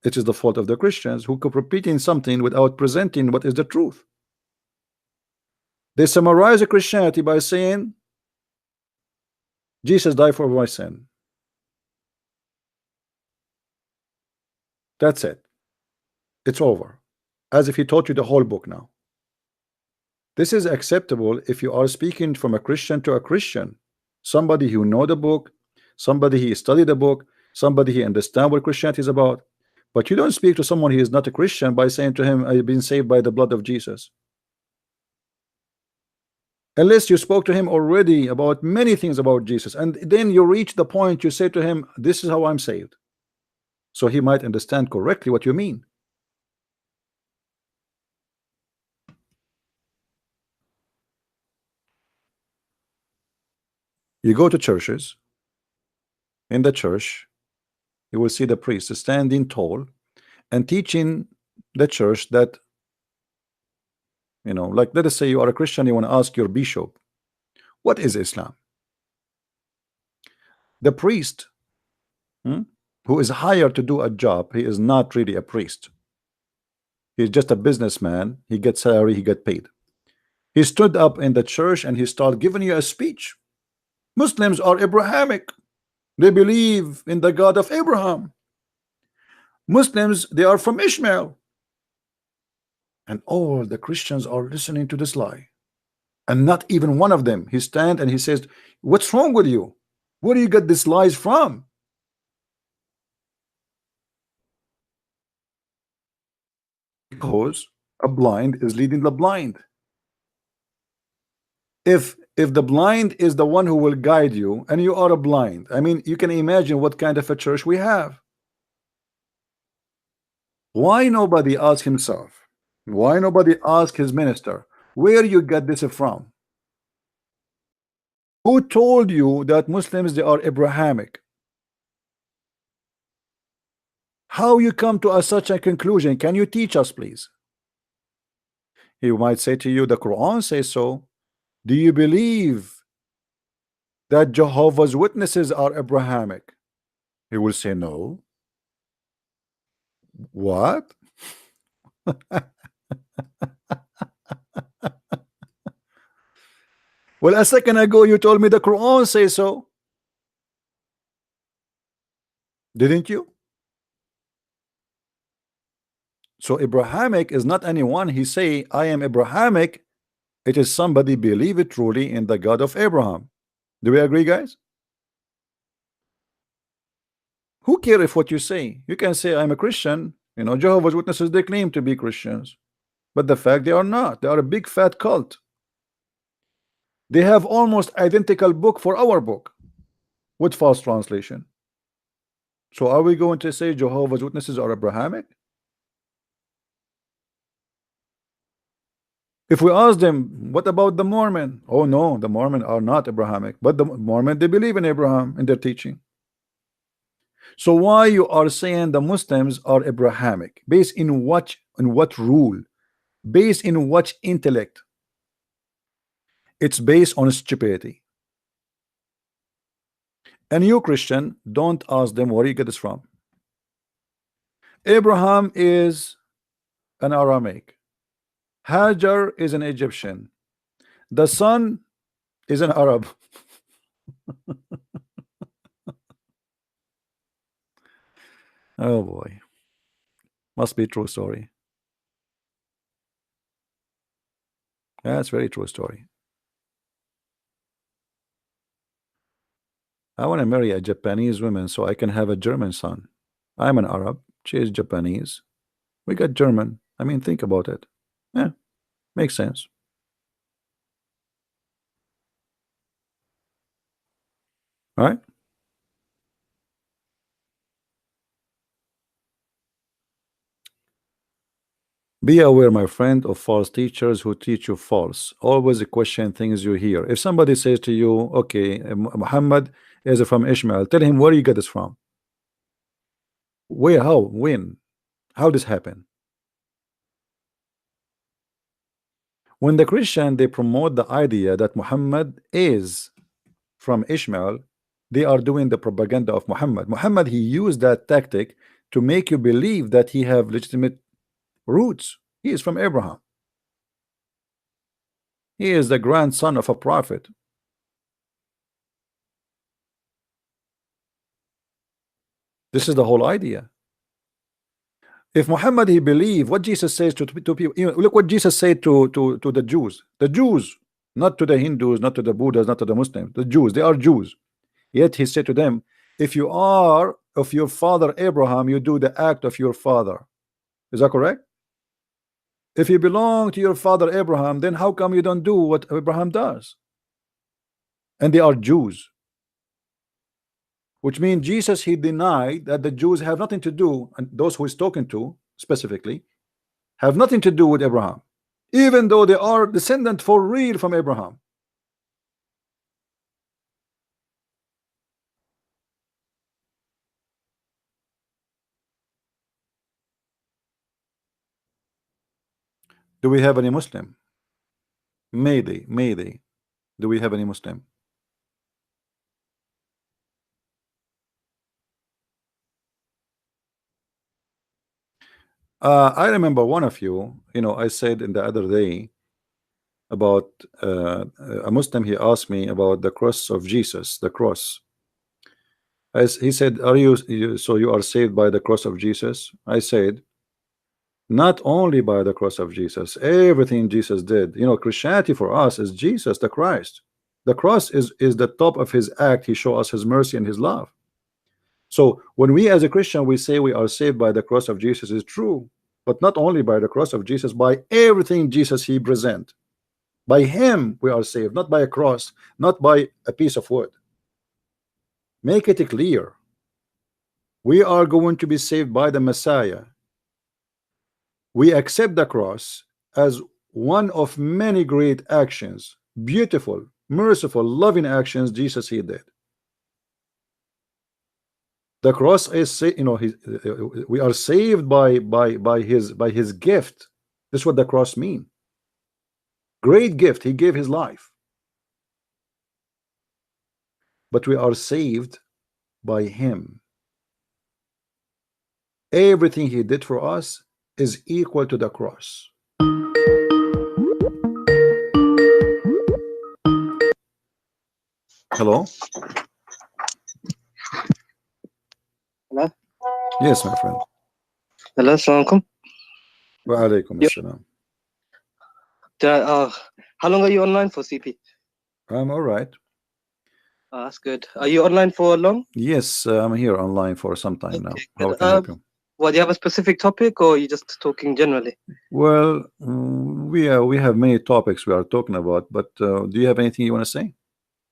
It is the fault of the Christians who keep repeating something without presenting what is the truth. They summarize Christianity by saying Jesus died for my sin. That's it. It's over. As if he taught you the whole book now. This is acceptable if you are speaking from a Christian to a Christian. Somebody who know the book, somebody who studied the book, somebody who understand what Christianity is about. But you don't speak to someone who is not a Christian by saying to him, I've been saved by the blood of Jesus. Unless you spoke to him already about many things about Jesus, and then you reach the point you say to him, this is how I'm saved. So he might understand correctly what you mean. You go to churches. In the church, you will see the priest standing tall and teaching the church that, like, let us say you are a Christian, you want to ask your bishop, what is Islam? The priest, who is hired to do a job, he is not really a priest. He's just a businessman. He gets salary, he get paid. He stood up in the church and he started giving you a speech. Muslims are Abrahamic. They believe in the God of Abraham. Muslims, they are from Ishmael. And all the Christians are listening to this lie. And not even one of them. He stands and he says, what's wrong with you? Where do you get these lies from? Because a blind is leading the blind. If the blind is the one who will guide you and you are a blind, I mean, you can imagine what kind of a church we have. Why nobody asks himself? Why nobody asks his minister, where you get this from? Who told you that Muslims, they are Abrahamic? How you come to such a conclusion? Can you teach us, please? He might say to you, the Quran says so. Do you believe that Jehovah's Witnesses are Abrahamic? He will say no. What? Well, a second ago you told me the Quran says so. Didn't you? So Abrahamic is not anyone. He say, I am Abrahamic. It is somebody believe it truly in the God of Abraham. Do we agree, guys? Who cares if what you say? You can say I'm a Christian. Jehovah's Witnesses, they claim to be Christians, but the fact they are not. They are a big fat cult. They have almost identical book for our book with false translation. So are we going to say Jehovah's Witnesses are Abrahamic? If we ask them, what about the Mormon? Oh no, the Mormon are not Abrahamic, but the Mormon, they believe in Abraham in their teaching. So why you are saying the Muslims are Abrahamic? Based in what rule? Based in what intellect? It's based on stupidity. And you Christian, don't ask them where you get this from. Abraham is an Aramaic. Hajar is an Egyptian. The son is an Arab. Oh boy. Must be a true story. That's very true story. I want to marry a Japanese woman so I can have a German son. I'm an Arab. She is Japanese. We got German. I mean, think about it. Yeah, makes sense. All right. Be aware, my friend, of false teachers who teach you false. Always question things you hear. If somebody says to you, okay, Muhammad is from Ishmael, tell him where you get this from. Where, how, when, how this happened? When the Christian, they promote the idea that Muhammad is from Ishmael, they are doing the propaganda of Muhammad. Muhammad, he used that tactic to make you believe that he have legitimate roots. He is from Abraham. He is the grandson of a prophet. This is the whole idea. If Muhammad, he believed what Jesus says to people, look what Jesus said to the Jews, not to the Hindus, not to the Buddhas, not to the Muslims, the Jews, they are Jews. Yet he said to them, if you are of your father Abraham, you do the act of your father. Is that correct? If you belong to your father Abraham, then how come you don't do what Abraham does? And they are Jews, which means Jesus, he denied that the Jews have nothing to do, and those who he's talking to specifically have nothing to do with Abraham, even though they are descendant for real from Abraham. Do we have any Muslim? Mayday. Do we have any Muslim? I remember one of you, I said in the other day about a Muslim. He asked me about the cross of Jesus, the cross. As he said, so you are saved by the cross of Jesus? I said, not only by the cross of Jesus, everything Jesus did. Christianity for us is Jesus, the Christ. The cross is the top of his act. He showed us his mercy and his love. So when we as a Christian, we say we are saved by the cross of Jesus, is true, but not only by the cross of Jesus, by everything Jesus he present. By him we are saved, not by a cross, not by a piece of wood. Make it clear. We are going to be saved by the Messiah. We accept the cross as one of many great actions, beautiful, merciful, loving actions Jesus he did. The cross is, we are saved by his gift. This is what the cross means. Great gift. He gave his life. But we are saved by him. Everything he did for us is equal to the cross. Hello? Hello? Yes, my friend. Hello, assalamu alaikum. Wa alaikum assalam. How long are you online for, CP? I'm all right. That's good. Are you online for long? Yes, I'm here online for some time now. Okay, How good. can I help you? Well, do you have a specific topic, or are you just talking generally? Well, we have many topics we are talking about, but do you have anything you want to say?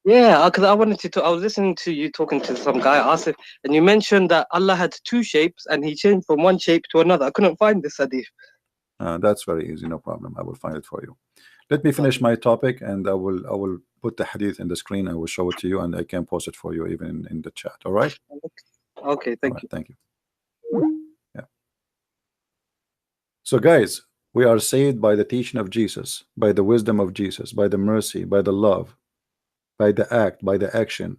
Yeah, because I wanted to. I was listening to you talking to some guy, Asif, and you mentioned that Allah had two shapes, and He changed from one shape to another. I couldn't find this hadith. That's very easy, no problem. I will find it for you. Let me finish my topic, and I will put the hadith in the screen. I will show it to you, and I can post it for you even in the chat. All right? Okay, thank you. Thank you. Yeah. So, guys, we are saved by the teaching of Jesus, by the wisdom of Jesus, by the mercy, by the love, by the act, by the action.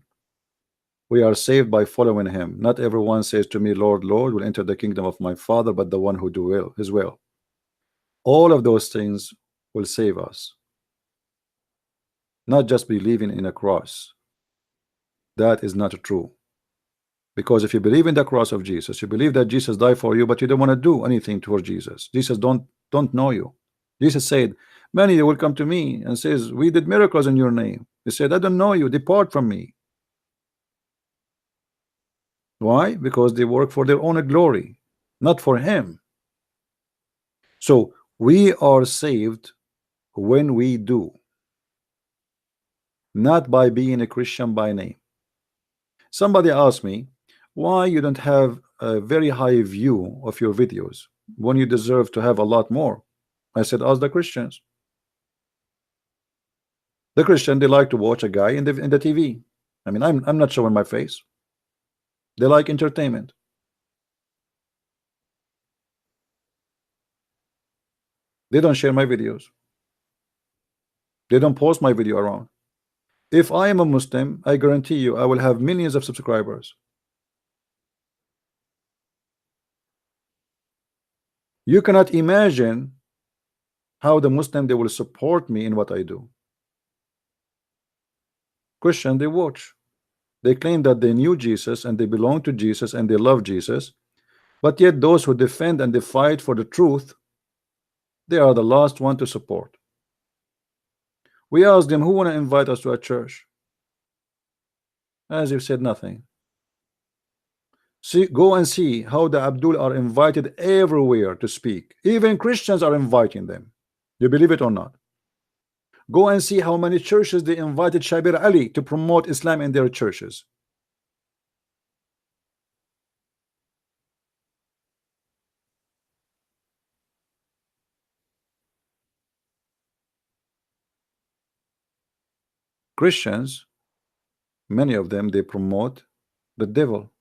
We are saved by following him. Not everyone says to me, Lord, Lord, will enter the kingdom of my Father, but the one who do his will. All of those things will save us. Not just believing in a cross. That is not true. Because if you believe in the cross of Jesus, you believe that Jesus died for you, but you don't want to do anything toward Jesus. Jesus don't know you. Jesus said, many will come to me and says, we did miracles in your name. He said, I don't know you, depart from me. Why? Because they work for their own glory, not for him. So we are saved when we do, not by being a Christian by name. Somebody asked me why you don't have a very high view of your videos when you deserve to have a lot more. I said, ask the Christians. The Christian, they like to watch a guy in the TV. I mean, I'm not showing my face. They like entertainment. They don't share my videos. They don't post my video around. If I am a Muslim, I guarantee you I will have millions of subscribers. You cannot imagine how the Muslim, they will support me in what I do. Christian, they watch. They claim that they knew Jesus and they belong to Jesus and they love Jesus, but yet those who defend and they fight for the truth, they are the last one to support. We asked them, who want to invite us to a church? As you said, nothing. See, go and see how the Abdul are invited everywhere to speak. Even Christians are inviting them. You believe it or not? Go and see how many churches they invited Shabir Ali to promote Islam in their churches. Christians, many of them, they promote the devil.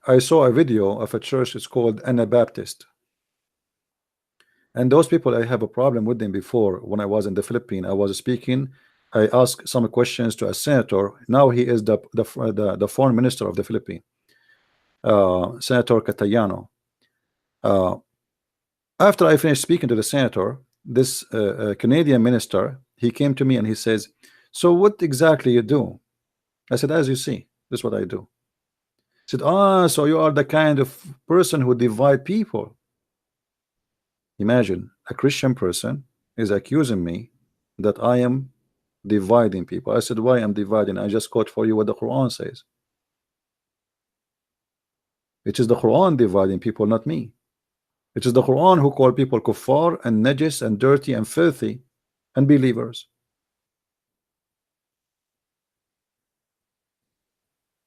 I saw a video of a church. It's called Anabaptist, and those people, I have a problem with them. Before, when I was in the Philippines, I was speaking. I asked some questions to a senator. Now he is the foreign minister of the Philippines, Senator Catayano. After I finished speaking to the senator, this Canadian minister, he came to me and he says, "So what exactly you do?" I said, "As you see, this is what I do." He said, "Ah, so you are the kind of person who divide people." Imagine a Christian person is accusing me that I am dividing people. I said, "Why I'm dividing? I just quote for you what the Quran says. It is the Quran dividing people, not me. It is the Quran who called people kuffar and najis and dirty and filthy and believers."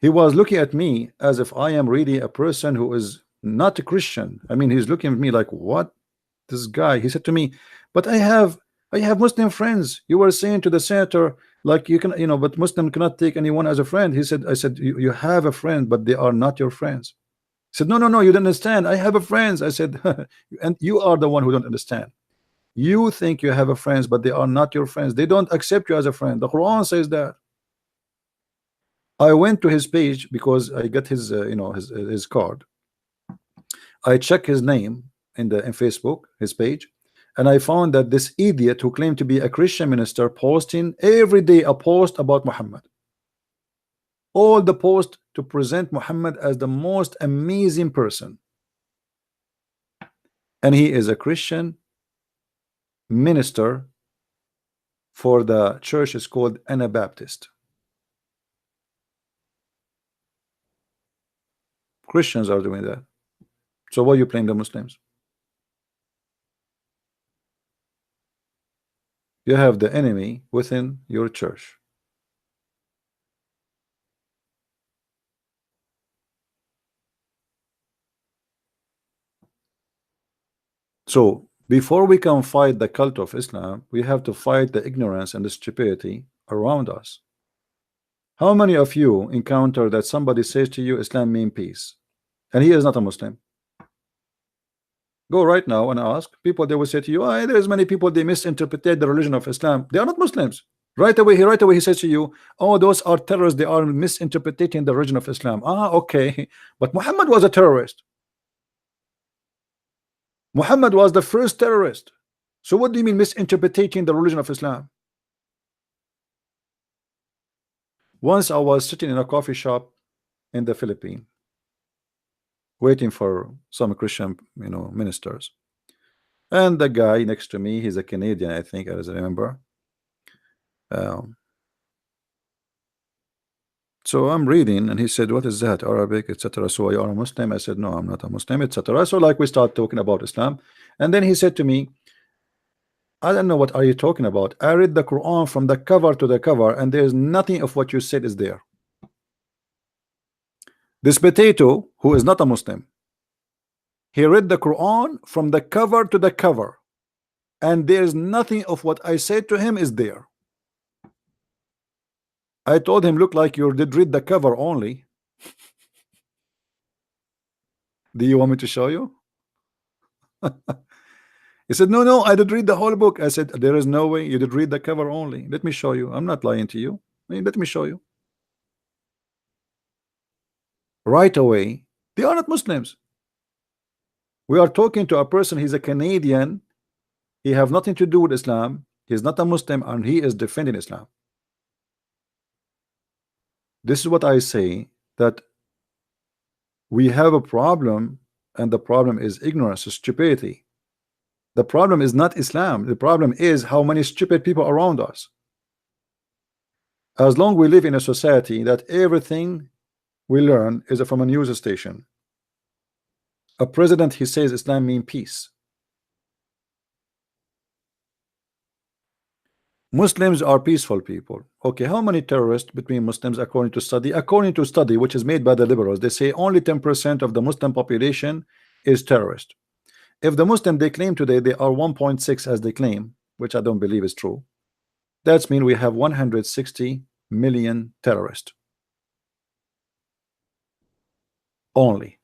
He was looking at me as if I am really a person who is not a Christian. I mean, he's looking at me like, what? This guy. He said to me, "But I have Muslim friends. You were saying to the senator, like, you can, but Muslim cannot take anyone as a friend." He said, I said, you have a friend, but they are not your friends." He said, no, you don't understand. I have a friends. I said, and you are the one who don't understand. You think you have a friends, but they are not your friends. They don't accept you as a friend. The Quran says that. I went to his page because I got his his card. I checked his name in Facebook, his page, and I found that this idiot who claimed to be a Christian minister posting every day a post about Muhammad. All the post to present Muhammad as the most amazing person. And he is a Christian minister for the church is called Anabaptist. Christians are doing that. So why you blame the Muslims? You have the enemy within your church. So before we can fight the cult of Islam, we have to fight the ignorance and the stupidity around us. How many of you encounter that somebody says to you Islam means peace, and he is not a Muslim? Go right now and ask people. They will say to you, "Oh, there's many people, they misinterpreted the religion of Islam. They are not Muslims." Right away he says to you, "Oh, those are terrorists. They are misinterpreting the religion of Islam." Ah, okay, but Muhammad was a terrorist. Muhammad was the first terrorist. So what do you mean misinterpreting the religion of Islam? Once I was sitting in a coffee shop in the Philippines, waiting for some Christian, ministers, and the guy next to me, he's a Canadian, I think, as I remember. So I'm reading, and he said, "What is that? Arabic, etc. So you are a Muslim?" I said, "No, I'm not a Muslim, etc." So like we start talking about Islam, and then he said to me, "I don't know what are you talking about. I read the Quran from the cover to the cover, and there's nothing of what you said is there." This potato, who is not a Muslim, he read the Quran from the cover to the cover, and there's nothing of what I said to him is there. I told him, "Look like you did read the cover only." Do you want me to show you? He said, no, I did read the whole book. I said, there is no way you did read the cover only. Let me show you. I'm not lying to you. Let me show you. Right away, they are not Muslims. We are talking to a person, he's a Canadian. He have nothing to do with Islam. He's not a Muslim, and he is defending Islam. This is what I say, that we have a problem, and the problem is ignorance, stupidity. The problem is not Islam. The problem is how many stupid people around us. As long we live in a society that everything we learn is from a news station. A president, he says Islam means peace. Muslims are peaceful people. Okay, how many terrorists between Muslims according to study? According to study which is made by the liberals, they say only 10% of the Muslim population is terrorist. If the Muslim they claim today they are 1.6 as they claim, which I don't believe is true, that's mean we have 160 million terrorists. Only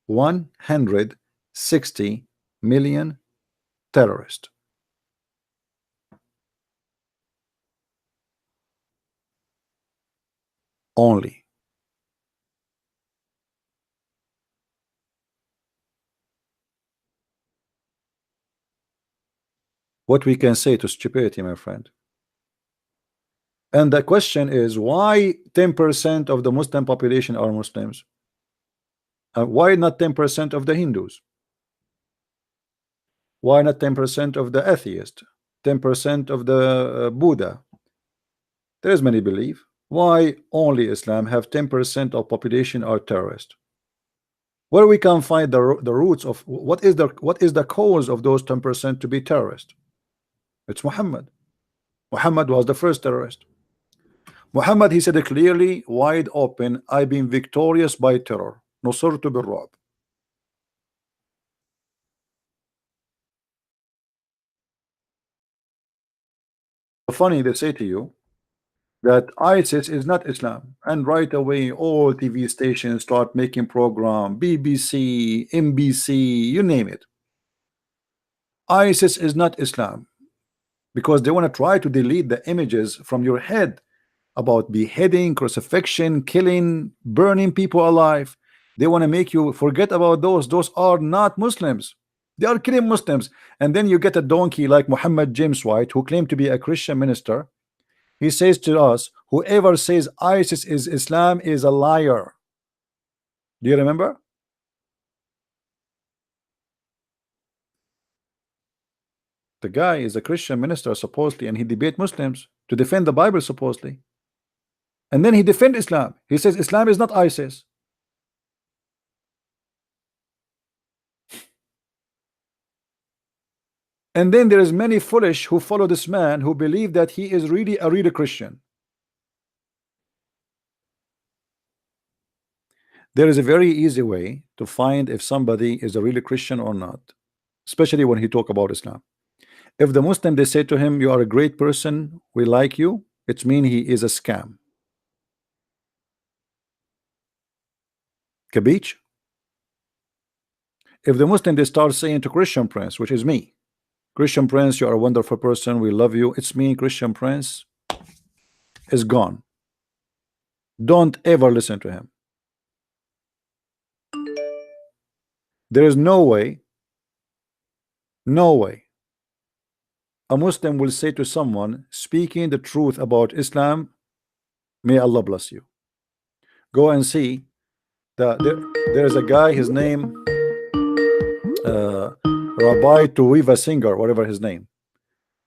160 million terrorists. Only. What we can say to stupidity, my friend. And the question is, why 10% of the Muslim population are Muslims? Why not 10% of the Hindus? Why not 10% of the atheists? 10% of the Buddha? There is many belief. Why only Islam have 10% of population are terrorists? Where we can find the roots of what is the cause of those 10% to be terrorists? It's Muhammad. Muhammad was the first terrorist. Muhammad, he said it clearly, wide open, I've been victorious by terror. نصرت بالرعب. Funny they say to you that ISIS is not Islam, and right away all TV stations start making program, BBC, NBC, you name it. ISIS is not Islam, because they want to try to delete the images from your head about beheading, crucifixion, killing, burning people alive. They want to make you forget about those. Those are not Muslims. They are killing Muslims. And then you get a donkey like Muhammad James White, who claimed to be a Christian minister. He says to us, whoever says ISIS is Islam is a liar. Do you remember? The guy is a Christian minister supposedly, and he debate Muslims to defend the Bible supposedly. And then he defend Islam. He says Islam is not ISIS. And then there is many foolish who follow this man, who believe that he is really a real Christian. There is a very easy way to find if somebody is a really Christian or not, especially when he talk about Islam. If the Muslim, they say to him, you are a great person, we like you, it means he is a scam. Kabich? If the Muslim, they start saying to Christian Prince, which is me, Christian Prince, you are a wonderful person, we love you, it's me, Christian Prince is gone. Don't ever listen to him. There is no way a Muslim will say to someone speaking the truth about Islam, may Allah bless you. Go and see that there is a guy, his name Rabbi Tuiva Singer, whatever his name.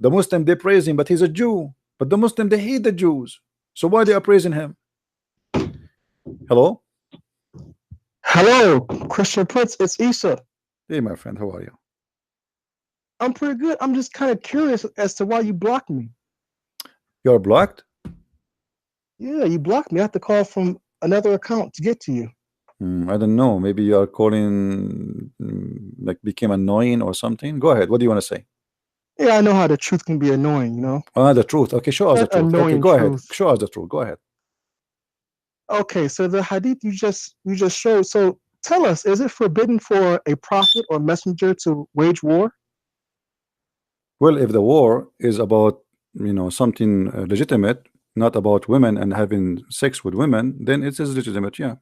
The Muslim, they praise him, but he's a Jew. But the Muslim, they hate the Jews. So why they are praising him? Hello? Hello, Christian Prince. It's Issa. Hey, my friend, how are you? I'm pretty good. I'm just kind of curious as to why you blocked me. You're blocked? Yeah, you blocked me. I have to call from another account to get to you. I don't know. Maybe you are calling, like became annoying or something. Go ahead. What do you want to say? Yeah, I know how the truth can be annoying, you know. The truth. Okay, show us the That truth. Okay, annoying go ahead. truth. Show us the truth. Go ahead. Okay, so the hadith you just showed. So tell us, is it forbidden for a prophet or messenger to wage war? Well, if the war is about, something legitimate, not about women and having sex with women, then it is legitimate, yeah.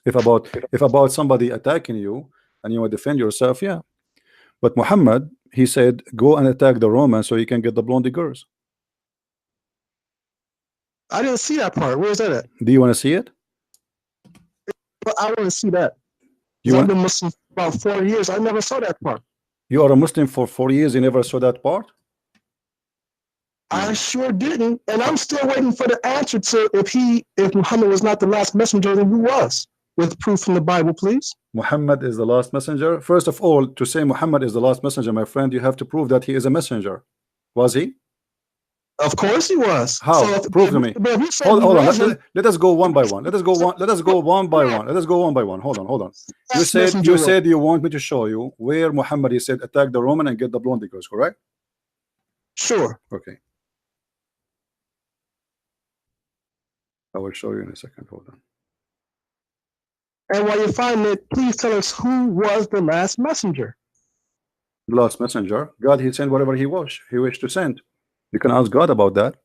If about somebody attacking you and you want to defend yourself, yeah. But Muhammad, he said, go and attack the Romans so you can get the blondie girls. I didn't see that part. Where's that at? Do you want to see it? Well, I want to see that. You I've want? been Muslim for about 4 years. I never saw that part. You are a Muslim for 4 years. You never saw that part? I sure didn't, and I'm still waiting for the answer to if Muhammad was not the last messenger, then who was? With proof from the Bible, please. Muhammad is the last messenger. First of all, to say Muhammad is the last messenger, my friend, you have to prove that he is a messenger. Was he? Of course he was. How? So Prove to me. Hold on. Let us go one by one. Let us go one by one. Hold on. You said you want me to show you where Muhammad, he said, attack the Roman and get the blondie girls, correct? Sure. Okay. I will show you in a second. Hold on. And while you're finding it, please tell us who was the last messenger. The last messenger, God, he sent whatever he wished to send. You can ask God about that.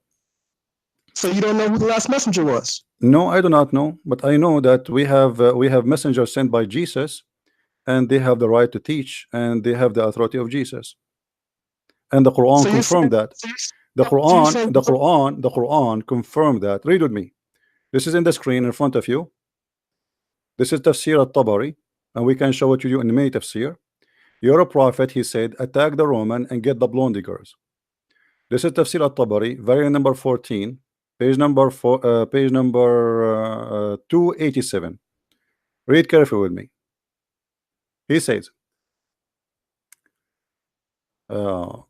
So you don't know who the last messenger was? No, I do not know, but I know that we have messengers sent by Jesus, and they have the right to teach, and they have the authority of Jesus. And the Quran So confirmed that. The Quran confirmed that. Read with me. This is in the screen in front of you. This is Tafsir al-Tabari, and we can show it to you in many tafsir. You're a prophet, he said, attack the Roman and get the blondie girls. This is Tafsir al-Tabari, variant number 14, page number 287. Read carefully with me. He says, do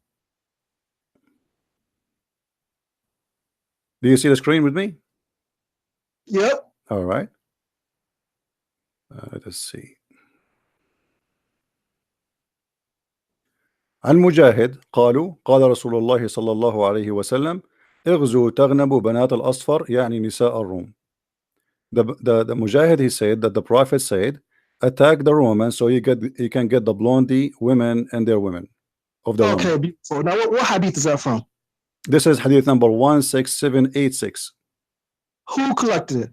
you see the screen with me? Yep. All right. Let's see. عن مجاهد قالوا قال رسول الله صلى الله عليه وسلم اغزوا تغنموا بنات الأصفر يعني نساء الروم. The Mujahid, he said that the Prophet said, attack the Romans so you can get the blondie women and their women of the Okay, Roman. beautiful. Now what hadith is that from? This is hadith number 16786. Who collected it?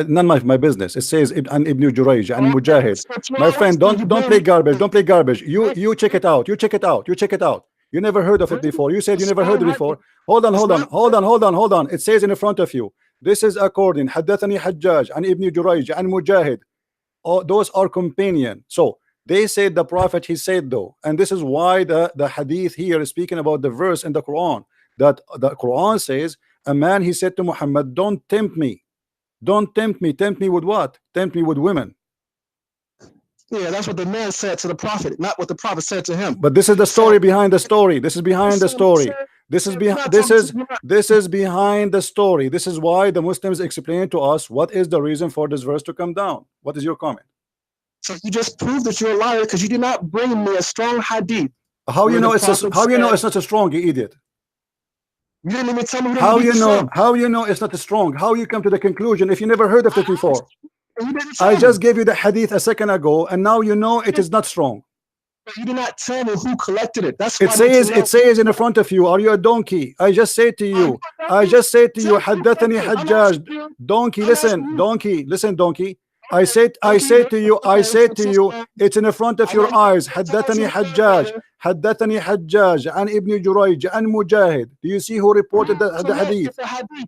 None of my business. It says Ibn Jurayj and Mujahid. My friend, don't play garbage. Don't play garbage. You check it out. You check it out. You check it out. You never heard of it before. You said you never heard it before. Hold on. It says in front of you. This is according حدثني حجاج عن ابن جريج عن مجاهد. Oh, those are companion. So they said the Prophet, he said though, and this is why the hadith here is speaking about the verse in the Quran, that the Quran says a man, he said to Muhammad, don't tempt me. Don't tempt me. Tempt me with what? Tempt me with women. Yeah, that's what the man said to the Prophet, not what the Prophet said to him. But this is the story behind the story. This is behind the story. This is behind the story. This is why the Muslims explain to us what is the reason for this verse to come down. What is your comment? So you just proved that you're a liar because you did not bring me a strong hadith. How you know it's not so strong, you idiot? You didn't even tell me how you know it's not strong. How you come to the conclusion if you never heard of it before? I just gave you the hadith a second ago, and now you know it is not strong. But you did not tell me who collected it. That's it says in front of you. Are you a donkey? I just say to you. حدثني حجاج. Donkey, listen, donkey. I said to you, it's in front of your eyes. حدثني حجاج عن ابن جريج عن مجاهد. Do you see who reported the hadith?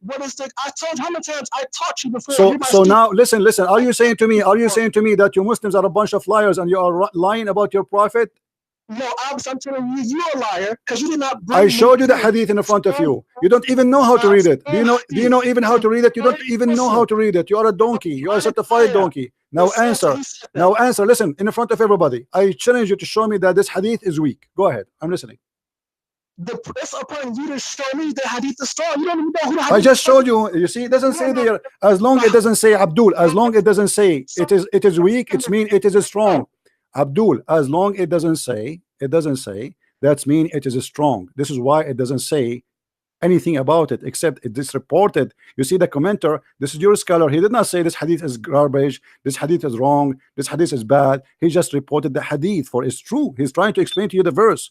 What is the, I told you how many times I taught you before. So now listen. Are you saying to me that you Muslims are a bunch of liars and you are lying about your Prophet? No, I'm telling you, you're a liar because you did not bring I showed you the hadith in front of you. You don't even know how to read it. Do you know even how to read it? You don't even know how to read it. You are a donkey. You are a certified donkey. Now answer. Listen, in front of everybody. I challenge you to show me that this hadith is weak. Go ahead. I'm listening. It's upon you to show me the hadith is strong. You don't even know who the hadith I just showed you. You see, it doesn't say there. As long it doesn't say Abdul, as long it doesn't say it is weak, it means it is strong. Abdul, as long it doesn't say, that's mean it is strong. This is why it doesn't say anything about it except it is reported. You see the commenter, this is your scholar, he did not say this hadith is garbage, this hadith is wrong, this hadith is bad. He just reported the hadith for it's true. He's trying to explain to you the verse.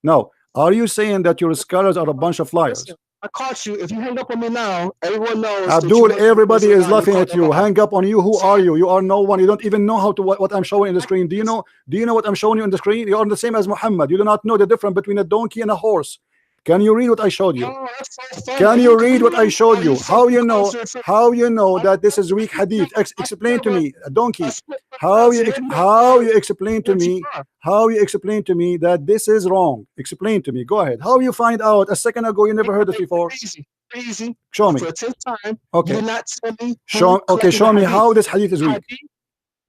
Now, are you saying that your scholars are a bunch of liars? I caught you. If you hang up on me now, everyone knows. Abdul, everybody is laughing at you. Hang up on you. Who are you? You are no one. You don't even know how to what I'm showing in the screen. Do you know what I'm showing you in the screen? You are the same as Muhammad. You do not know the difference between a donkey and a horse. Can you read what I showed you? Can you read what I showed you? How you know that this is weak hadith? Explain to me, a donkey. How you explain to me that this is wrong? Explain to me. Go ahead. How you find out a second ago you never heard it before? Easy. Show me. For 10th time. Okay. You did not tell me. Show me how this hadith is weak.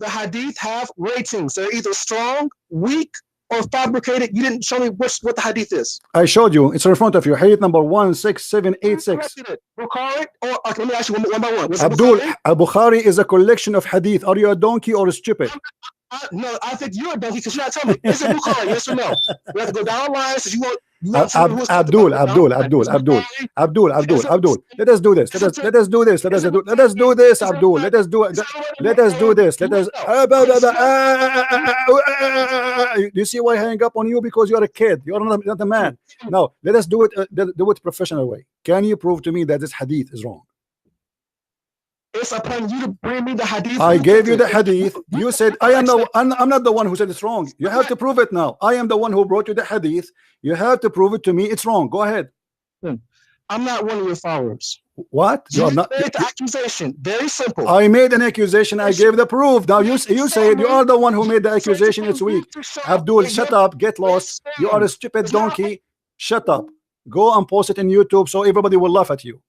The hadith have ratings. They're either strong, weak, or fabricated. You didn't show me what the hadith is. I showed you. It's in front of you. Hadith number 16786. Bukhari, or let me ask you one by one. Abdul, Bukhari is a collection of hadith. Are you a donkey or stupid? No, I think you're a donkey because you're not telling me. Is it Bukhari? Yes or no? We have to go down lines. So you want tell me who's Abdul. Let us do this. Let us do this. Let us do this, Abdul. Let us do this. You see why I hang up on you? Because you're a kid. You're not a man. No, let us do it. Do it professional way. Can you prove to me that this hadith is wrong? It's upon you to bring me the hadith. I gave you the hadith. You said I'm not the one who said it's wrong. You have to prove it now. I am the one who brought you the hadith. You have to prove it to me. It's wrong. Go ahead. I'm not one of your followers. What? You made the accusation. Very simple. I made an accusation. I gave the proof. Now you say you are the one who made the accusation. It's weak. Abdul, shut up. Get lost. You are a stupid donkey. Shut up. Go and post it in YouTube so everybody will laugh at you.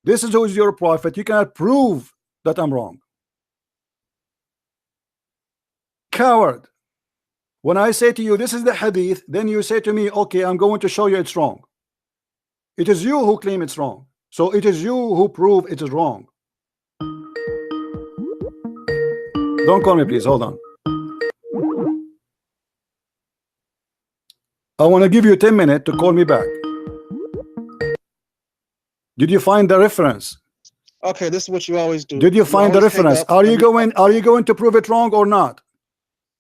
This is who is your prophet. You cannot prove that I'm wrong. Coward. When I say to you, this is the hadith, then you say to me, okay, I'm going to show you it's wrong. It is you who claim it's wrong. So it is you who prove it is wrong. Don't call me, please. Hold on. I want to give you 10 minutes to call me back. Did you find the reference? Okay, this is what you always do. Did you find the reference? Are you going to prove it wrong or not?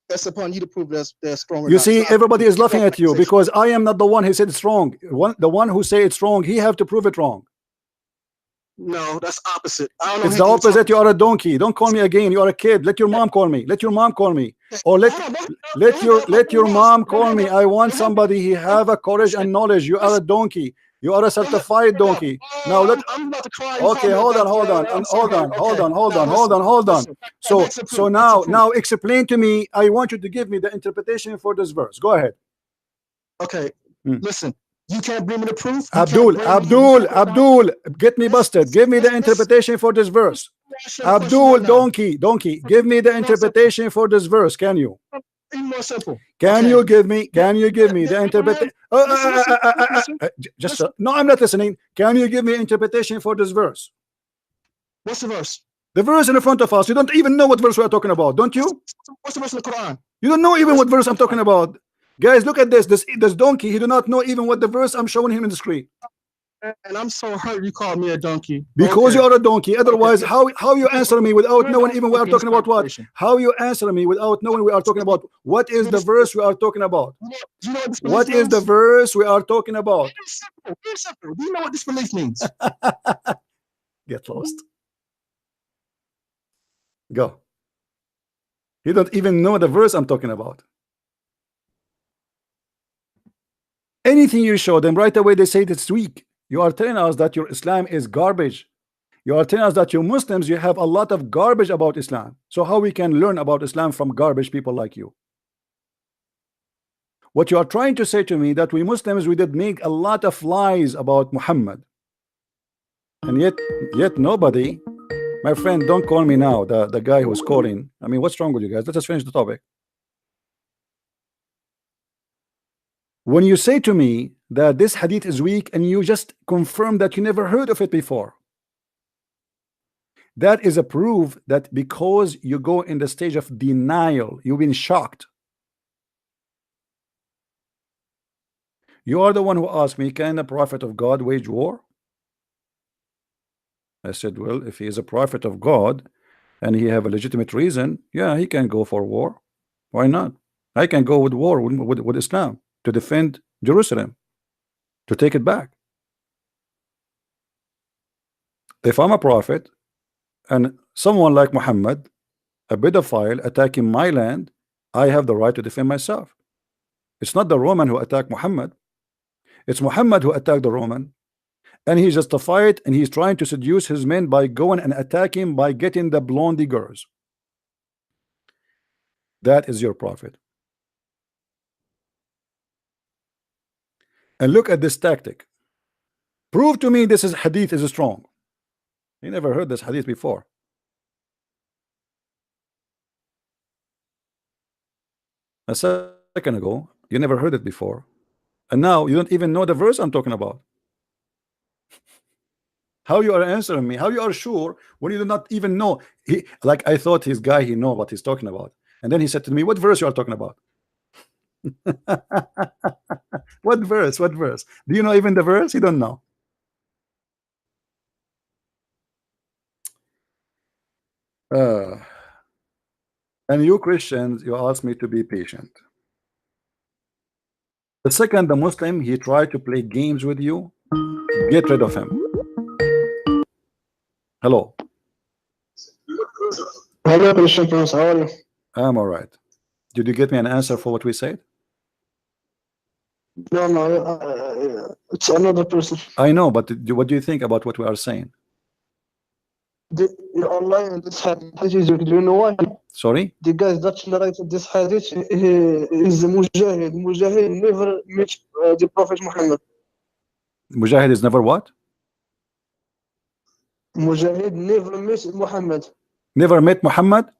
That's upon you to prove they're strong. You see, everybody is laughing at you because I am not the one who said it's wrong. The one who say it's wrong, he have to prove it wrong. No, that's opposite. I don't know. It's the opposite. You are a donkey. Don't call me again. You are a kid. Let your mom call me. Let your mom call me. Or let your mom call me. I want somebody who have a courage and knowledge. You are a donkey. You are a certified donkey. Now I'm about to cry. Okay, hold on. So now explain to me. I want you to give me the interpretation for this verse. Go ahead. Okay. Listen. You can't bring me the proof. Abdul, get me busted. Give me the interpretation for this verse. Abdul, donkey, give me the interpretation for this verse. Can you? Even more simple. Can you give me the interpretation? No, I'm not listening. Can you give me interpretation for this verse? What's the verse? The verse in front of us. You don't even know what verse we are talking about, don't you? What's the verse in the Quran? You don't know even what verse I'm talking about. Guys, look at this donkey. He do not know even what the verse I'm showing him in the screen. And I'm so hurt you called me a donkey. Because you are a donkey. Otherwise, how you answer me without knowing even we are talking about what? How you answer me without knowing we are talking about? What is the verse we are talking about? What is the verse we are talking about? Very simple. Do you know what this belief means? Get lost. Go. You don't even know the verse I'm talking about. Anything you show them right away, they say it's weak. You are telling us that your Islam is garbage. You are telling us that you Muslims, you have a lot of garbage about Islam. So how we can learn about Islam from garbage people like you? What you are trying to say to me that we Muslims, we did make a lot of lies about Muhammad. And yet nobody, my friend, don't call me now, the guy who's calling. I mean, what's wrong with you guys? Let us finish the topic. When you say to me that this hadith is weak and you just confirm that you never heard of it before, that is a proof that because you go in the stage of denial, you've been shocked. You are the one who asked me, can a prophet of God wage war? I said, well, if he is a prophet of God and he have a legitimate reason, yeah, he can go for war. Why not? I can go with war with Islam to defend Jerusalem, to take it back. If I'm a prophet and someone like Muhammad, a pedophile, attacking my land, I have the right to defend myself. It's not the Roman who attacked Muhammad. It's Muhammad who attacked the Roman, and he justified, and he's trying to seduce his men by going and attacking by getting the blondie girls. That is your prophet. And look at this tactic. Prove to me this is hadith is strong. You never heard this hadith before. A second ago, you never heard it before. And now you don't even know the verse I'm talking about. How you are answering me? How you are sure when you do not even know? Like I thought his guy, he know what he's talking about. And then he said to me, what verse you are talking about? What verse? What verse? Do you know even the verse? You don't know. And you Christians, you ask me to be patient. The second the Muslim he tried to play games with you, get rid of him. Hello. Hello, Christian Prince. How are you? I'm all right. Did you get me an answer for what we said? No, it's another person. I know, but what do you think about what we are saying? You're online in this hadith. Do you know why? Sorry? The guys that narrated this hadith is Mujahid. Mujahid never met the Prophet Muhammad. Mujahid is never what? Mujahid never met Muhammad. Never met Muhammad?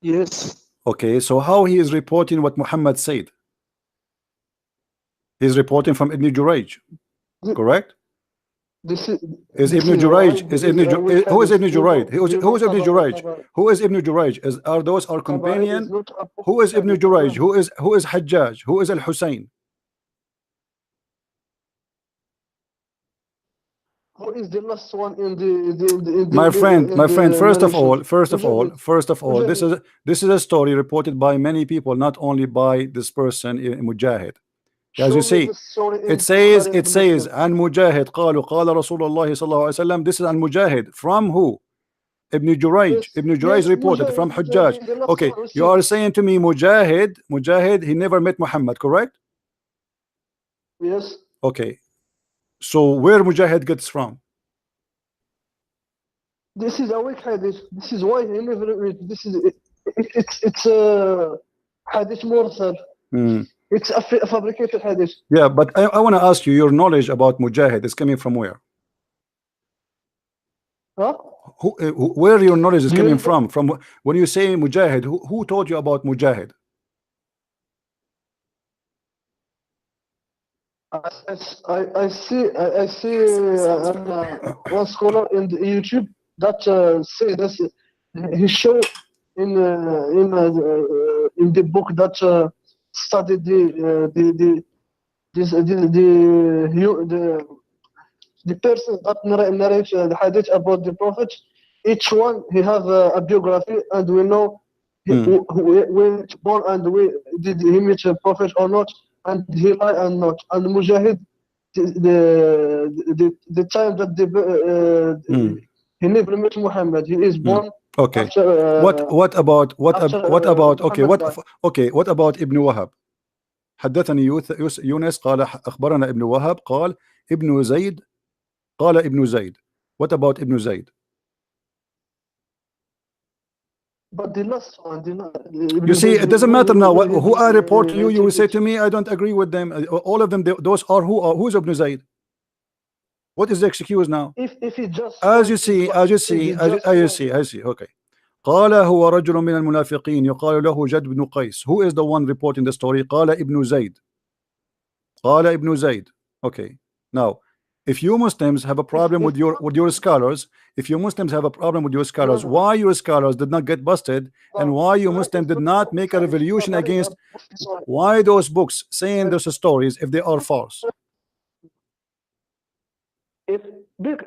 Yes. Okay, so how he is reporting what Muhammad said? He's reporting from Ibn Jurayj, correct? This Is Ibn Jurayj? Who is Ibn Jurayj? Who is Ibn Jurayj? Who is Ibn Jurayj? Are those our companion? Who is Ibn Jurayj? Who is Hajjaj? Who is Al Hussein? Who is the last one in the My friend. First of all, Mujahid. this is a story reported by many people, not only by this person Mujahid. As you see, it says an Mujahid قالوا قال رسول الله صلى الله عليه وسلم. This is an Mujahid from who? Ibn Jurayj. Ibn Jurayj reported from Hajjaj. Okay, you are saying to me Mujahid he never met Muhammad, correct? Yes. Okay, so where Mujahid gets from? This is a weak hadith. This is why he never read. This is it's a hadith mursal. It's a fabricated hadith. Yeah, but I want to ask you, your knowledge about Mujahid is coming from where? Huh? Where your knowledge is coming from? From when you say Mujahid, who told you about Mujahid? I see one scholar in the YouTube that say this. He showed in the book that studied the person that narrates the hadith about the Prophet. Each one he have a biography, and we know when born and did he meet a Prophet or not, and he lie or not. And Mujahid, the time that he never met Muhammad. He is born. Okay. After, what about ابن وهب؟ حدثني يونس قال أخبرنا ابن وهب قال ابن زيد قال ابن زيد. What about ابن زيد? But the last one, you see, it doesn't matter now who I report to you. You will say to me, I don't agree with them. All of them, those are who's Ibn Zayd? What is the excuse now? If he just as you see. Okay. قال هو رجل من المنافقين يقال له جد بن قيس. Who is the one reporting the story? قال ابن زيد. قال ابن زيد. Okay. Now, if you Muslims have a problem with your scholars, why your scholars did not get busted, and why you Muslims did not make a revolution against why those books saying those stories if they are false? Do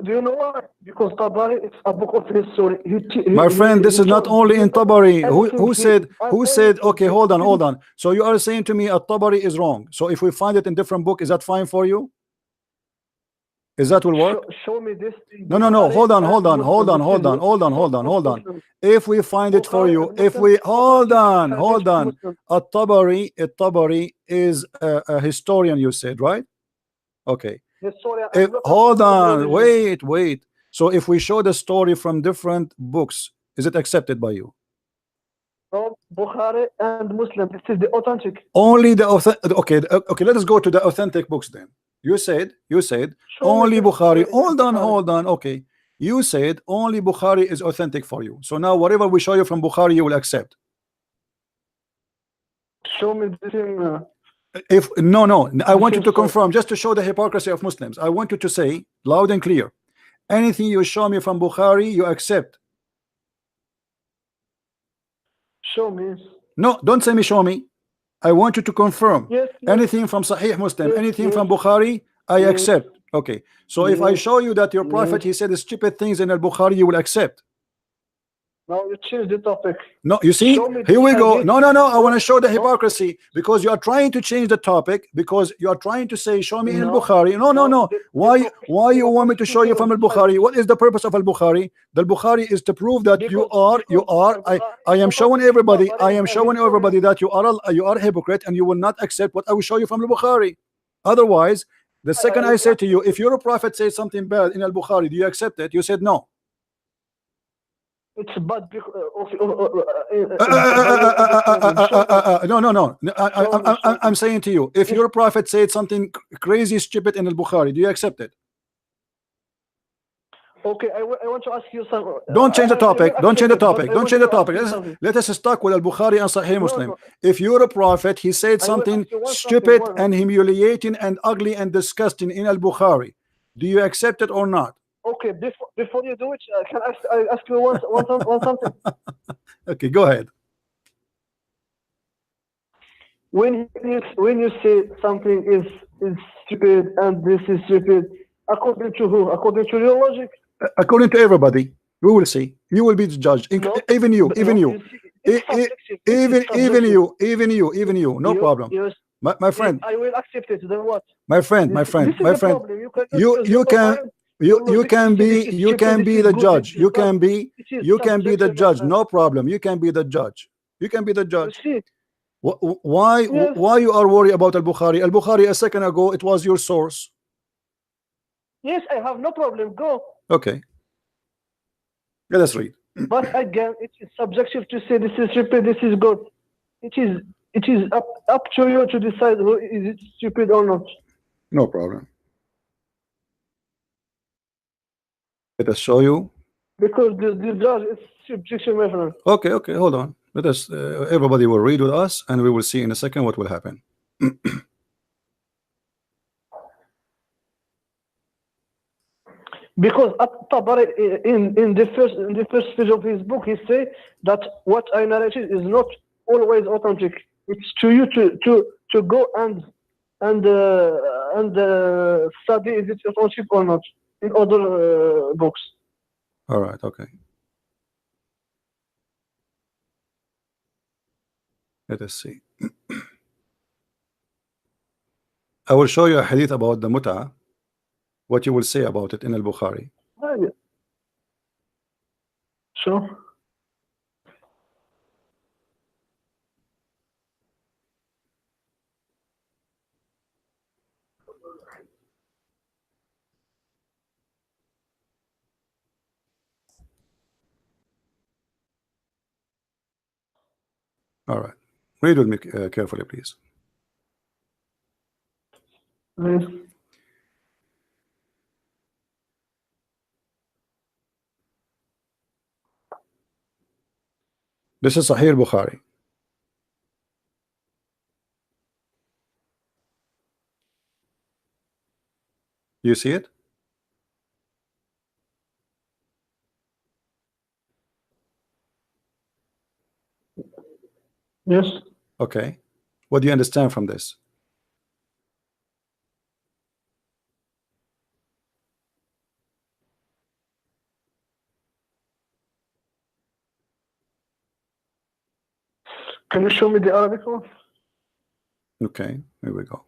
you know why? Because Tabari is a book of history. My friend, this is not only in Tabari. Who said? Okay, hold on. So you are saying to me At-Tabari is wrong. So if we find it in different book, is that fine for you? Is that will work? Show me this. No. Hold on. If we find it for you, hold on. At-Tabari is a historian. You said, right? Okay. Hold on. Wait. So if we show the story from different books, is it accepted by you? Bukhari and Muslim. This is the authentic. Only the authentic. Okay. Let us go to the authentic books then. You said only Bukhari. Hold on. Okay. You said only Bukhari is authentic for you. So now whatever we show you from Bukhari, you will accept. Show me the thing. No. I want you to confirm, just to show the hypocrisy of Muslims. I want you to say loud and clear, anything you show me from Bukhari, you accept. Show me. No, don't say me show me. I want you to confirm. Yes. Anything from Sahih Muslim, Yes, anything yes. from Bukhari, I Yes. accept. Okay. So if I Yes. show you that your prophet, he said stupid things in al-Bukhari, you will accept. Now you change the topic. No, you see, Show me here we go. hadith. No, I want to No, show the no. hypocrisy, because you are trying to change the topic, because you are trying to say show me in No, al-Bukhari. No. the Why topic you want me to show you from al-Bukhari? What is the purpose of al-Bukhari? The al-Bukhari is to prove that you are I am showing everybody that you are a hypocrite, and you will not accept what I will show you from al-Bukhari. Otherwise, the second I say to you, if your prophet says something bad in al-Bukhari, do you accept it? You said no. It's bad because No. I'm saying to you, if your prophet said something crazy, stupid in al-Bukhari, do you accept it? okay, I want to ask you some. Don't change the topic. Don't change the topic. I Don't want change the to ask topic. you something. Let us stuck with al-Bukhari and Sahih Muslim. no. If you're a prophet, he said I will something ask you one stupid something, and humiliating and ugly and disgusting in al-Bukhari, do you accept it or not? Okay, before you do it, can I ask you one something? Okay, go ahead. When you say something is stupid and this is stupid, according to who? According to your logic? According to everybody, we will see. You will be the judge. No, Even you. see, it's subjective. Even you. No problem. Yes, My friend. I will accept it. Then what? My friend. This is the problem. You can be the judge. You can be the judge. No problem. You can be the judge. You see, Why Yes. why you are worried about al-Bukhari? Al-Bukhari a second ago it was your source. yes, I have no problem. Go. Okay. Let us read. But again, it is subjective to say this is stupid, this is good. It is up to you to decide who is it stupid or not. No problem. Let us show you. Because the judge is subjection, my friend. Okay, hold on. Let us everybody will read with us, and we will see in a second what will happen. Because At-Tabari in the first page of his book, he say that what I narrated is not always authentic. It's to you to go and study is it authentic or not in other books. All right, okay. Let us see. I will show you a hadith about the mut'ah, what you will say about it in al-Bukhari. Yeah. Sure. All right. Read with me carefully, please. Yes. This is Sahih Bukhari. You see it? Yes. Okay. What do you understand from this? Can you show me the Arabic one? Okay, here we go.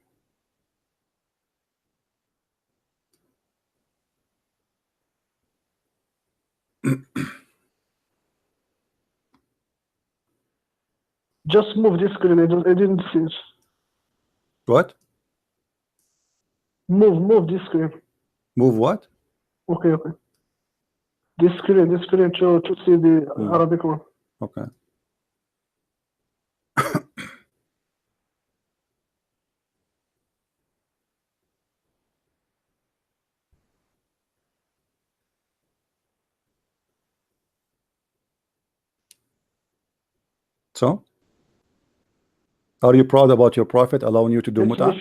Just move this screen. I didn't see it. What? Move this screen. Move what? Okay. This screen to see the Arabic one. Okay. So, are you proud about your prophet allowing you to do mut'ah?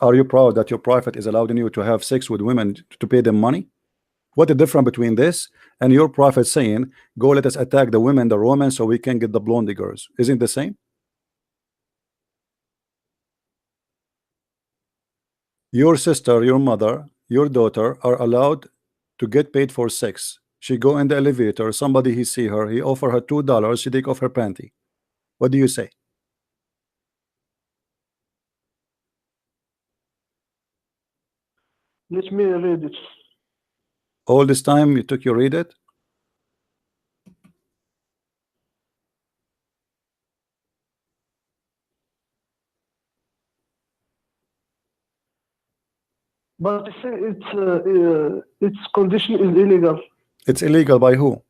Are you proud that your prophet is allowing you to have sex with women to pay them money? What the difference between this and your prophet saying, go let us attack the women, the Romans, so we can get the blonde girls? Isn't the same? Your sister, your mother, your daughter are allowed to get paid for sex. She go in the elevator, somebody he see her, he offer her $2, she take off her panty. What do you say? Let me read it. All this time you took, you read it? But they say its condition is illegal. It's illegal by who?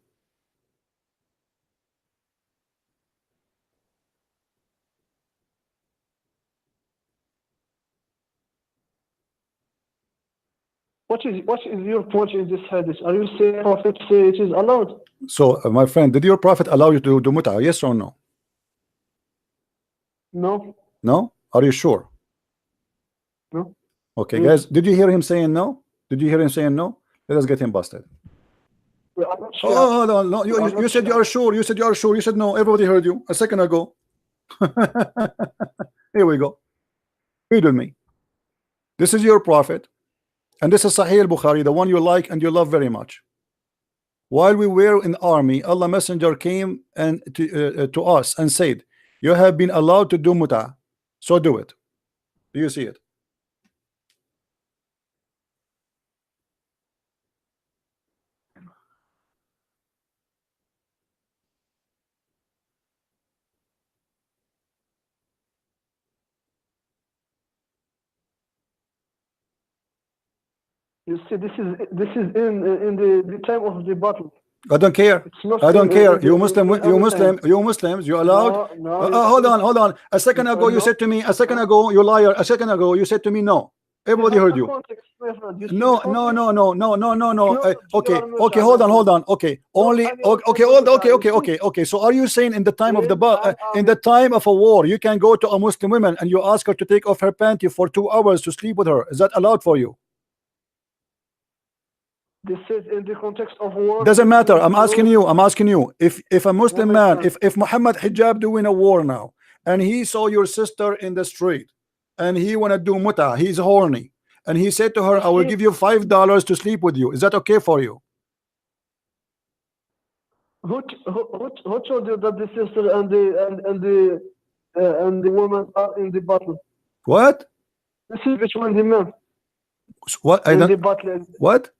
What is your point in this hadith? Are you saying Prophet say it is allowed? So my friend, did your prophet allow you to do mut'a? Yes or no? No. No? Are you sure? No. Okay, Yes. guys, did you hear him saying no? Did you hear him saying no? Let us get him busted. Well, I'm not sure. Oh, hold on. No, I'm you not said you sure. are sure. You said you are sure. You said no. Everybody heard you a second ago. Here we go. Read with me. This is your prophet, and this is Sahih al-Bukhari, the one you like and you love very much. While we were in the army, Allah Messenger came and to us and said, "You have been allowed to do mut'a, so do it." Do you see it? You see, this is in the time of the battle. I don't care. It's not. I don't care. You in Muslim, other you Muslim, time. you Muslims, you allowed. No, Hold on, hold on. A second ago you said to me, a second ago, you liar. A second ago you said to me no. Everybody heard you. No, no, no, no, no, no, no, no. Okay, okay, hold on, hold on. Okay, only okay, hold, okay, okay, okay, okay. So are you saying in the time of the in the time of a war, you can go to a Muslim woman and you ask her to take off her panty for 2 hours to sleep with her? Is that allowed for you? This is in the context of war. Doesn't matter. I'm asking you. I'm asking you. If a Muslim man, if Muhammad Hijab doing a war now, and he saw your sister in the street, and he wanna do muta, he's horny, and he said to her, "I will give you $5 to sleep with you." Is that okay for you? Who told you that the sister and the woman are in the battle? What? This is between the men What? I in the don't. battle. What?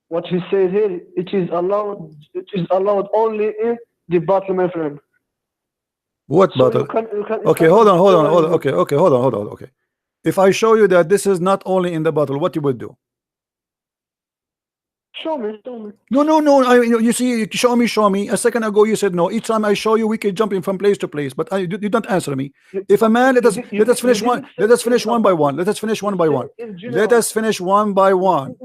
What he says here, it is allowed. It is allowed only in the battle, my friend. What So battle? you can Okay, hold on, hold on, hold on. Okay, okay, hold on, hold on. Okay. If I show you that this is not only in the battle, what you would do? Show me, show me. No, no, no. You see, you show me, show me. A second ago, you said no. Each time I show you, we can jump in from place to place. But you don't answer me. If a man, let us finish one. Let us finish one by one. Let us finish one by one. Let us finish one by one.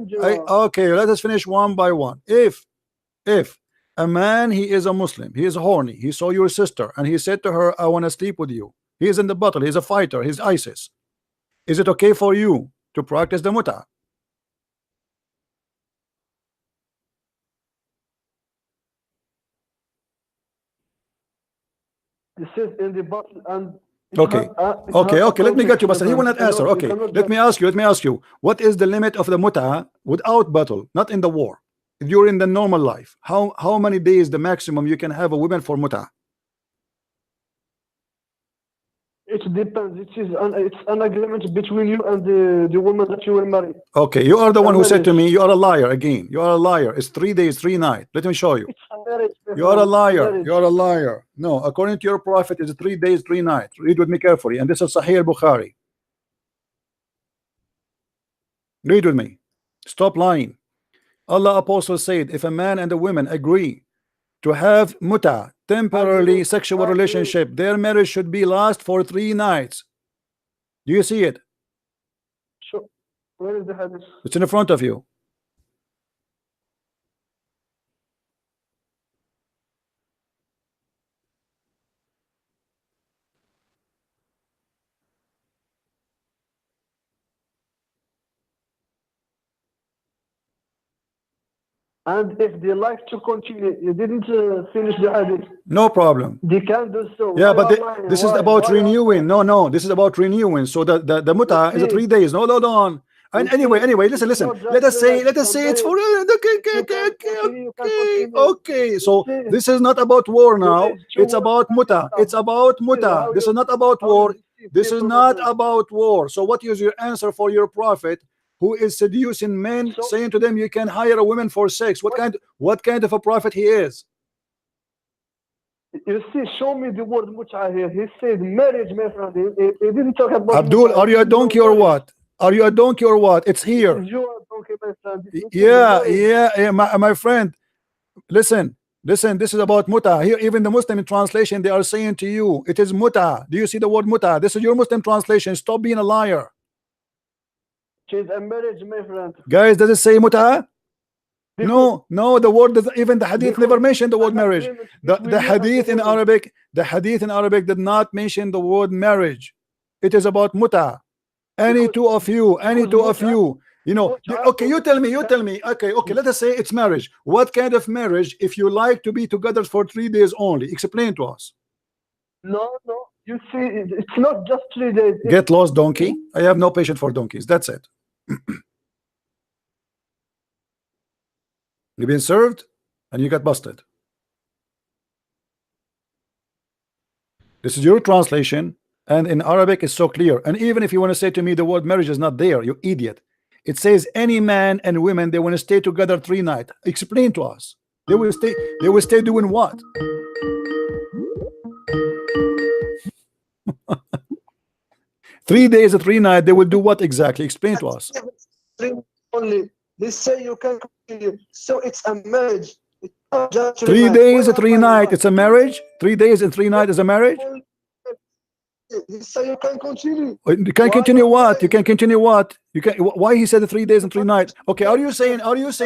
Okay, let us finish one by one. If a man, he is a Muslim, he is horny, he saw your sister, and he said to her, "I want to sleep with you." He is in the battle. He's a fighter. He's ISIS. Is it okay for you to practice the muta? This is in the battle and. Okay. Okay. Let me get you, but he will not answer. Okay. Let me ask you. What is the limit of the muta without battle, not in the war? If you're in the normal life, how many days the maximum you can have a woman for muta? It depends. It's an agreement between you and the woman that you will marry. Okay, you are the one who said to me, you are a liar again. You are a liar. It's 3 days, 3 nights. Let me show you. It's a marriage. You are a liar. You are a liar. No, according to your prophet, it's 3 days, 3 nights. Read with me carefully. And this is Sahih Bukhari. Read with me. Stop lying. Allah Apostle said, if a man and a woman agree to have muta, temporarily sexual relationship, their marriage should be last for 3 nights. Do you see it? Sure. Where is the hadith? It's in front of you. And if they like to continue, you didn't finish the hadith. No problem. They can do so. Yeah, Why but you are lying? this is Why? about Why you are renewing. lying? No, this is about renewing. So the muta is a 3 days. No, hold on. And You see, anyway, listen. it's not Let us just say it's someday for you can continue, you can continue. okay. So You see, this is not about war you now. raise two It's about muta. It's about muta. how This you is not about how war. you deceive This is people not with this. about war. So what is your answer for your prophet who is seducing men, So saying to them you can hire a woman for sex? What kind of a prophet he is? you see, show me the word mut'a here. He said marriage, my friend. He didn't talk about Abdul, mut'a. are He you a said no donkey or marriage. what? Are you a donkey or what? It's here. This is your donkey, my friend. This is Yeah, marriage. my friend. Listen. This is about muta. Here, even the Muslim translation, they are saying to you, it is muta. Do you see the word muta? This is your Muslim translation. Stop being a liar. She's a marriage, my friend. Guys, does it say muta? Because, No, the word doesn't, even the hadith never mentioned the word an marriage. agreement The between you and the hadith in woman. Arabic, did not mention the word marriage. It is about muta. Any Because- two of you, you know, mut'a okay, you tell me, okay, let us say it's marriage. What kind of marriage if you like to be together for 3 days only? Explain to us. No. You see, it's not just 3 days. Get lost, donkey. I have no patience for donkeys. That's it. You've been served and you got busted. This is your translation, and in Arabic it's so clear. And even if you want to say to me the word marriage is not there, you idiot. It says any man and women, they want to stay together 3 nights. Explain to us. They will stay doing what? Three days or 3 nights, they will do what exactly? Explain to us. Only they say you can continue. So it's a marriage. It's not just 3 nights. days Why or 3 am I nights, right? it's a marriage. 3 days and 3 nights is a marriage. They say you can continue. You can Why continue you what? You lying? can continue what? You can. Why he said 3 days and 3 nights? Okay, are you saying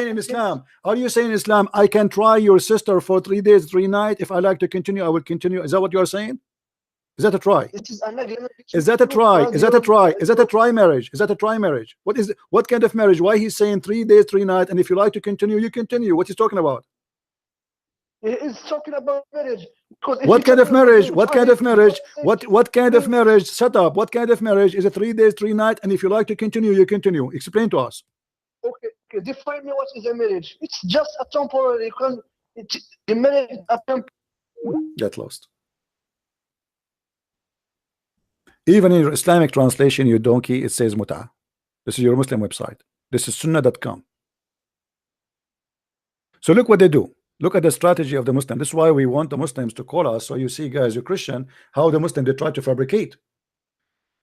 in Islam? Are you saying in Islam I can try your sister for 3 days 3 nights? If I like to continue, I will continue. Is that what you are saying? Is that a try? It is an agreement. Is that a try? Is that a try? Is that a try marriage? Is that a try marriage? What kind of marriage? Why he's saying 3 days 3 nights, and if you like to continue, you continue? What he's talking about? He is talking about marriage. Because if What he's kind of talking about marriage? marriage, What why kind he of marriage? say What kind of marriage? Shut up. What kind of marriage is a 3 days 3 nights, and if you like to continue, you continue? Explain to us. Okay, define me what is a marriage. It's just a temporary. The marriage is a temporary. Get lost. Even in your Islamic translation, you donkey, it says muta. This is your Muslim website. This is sunnah.com. So look what they do. Look at the strategy of the Muslim. This is why we want the Muslims to call us. So you see, guys, you're Christian, how the Muslim they try to fabricate.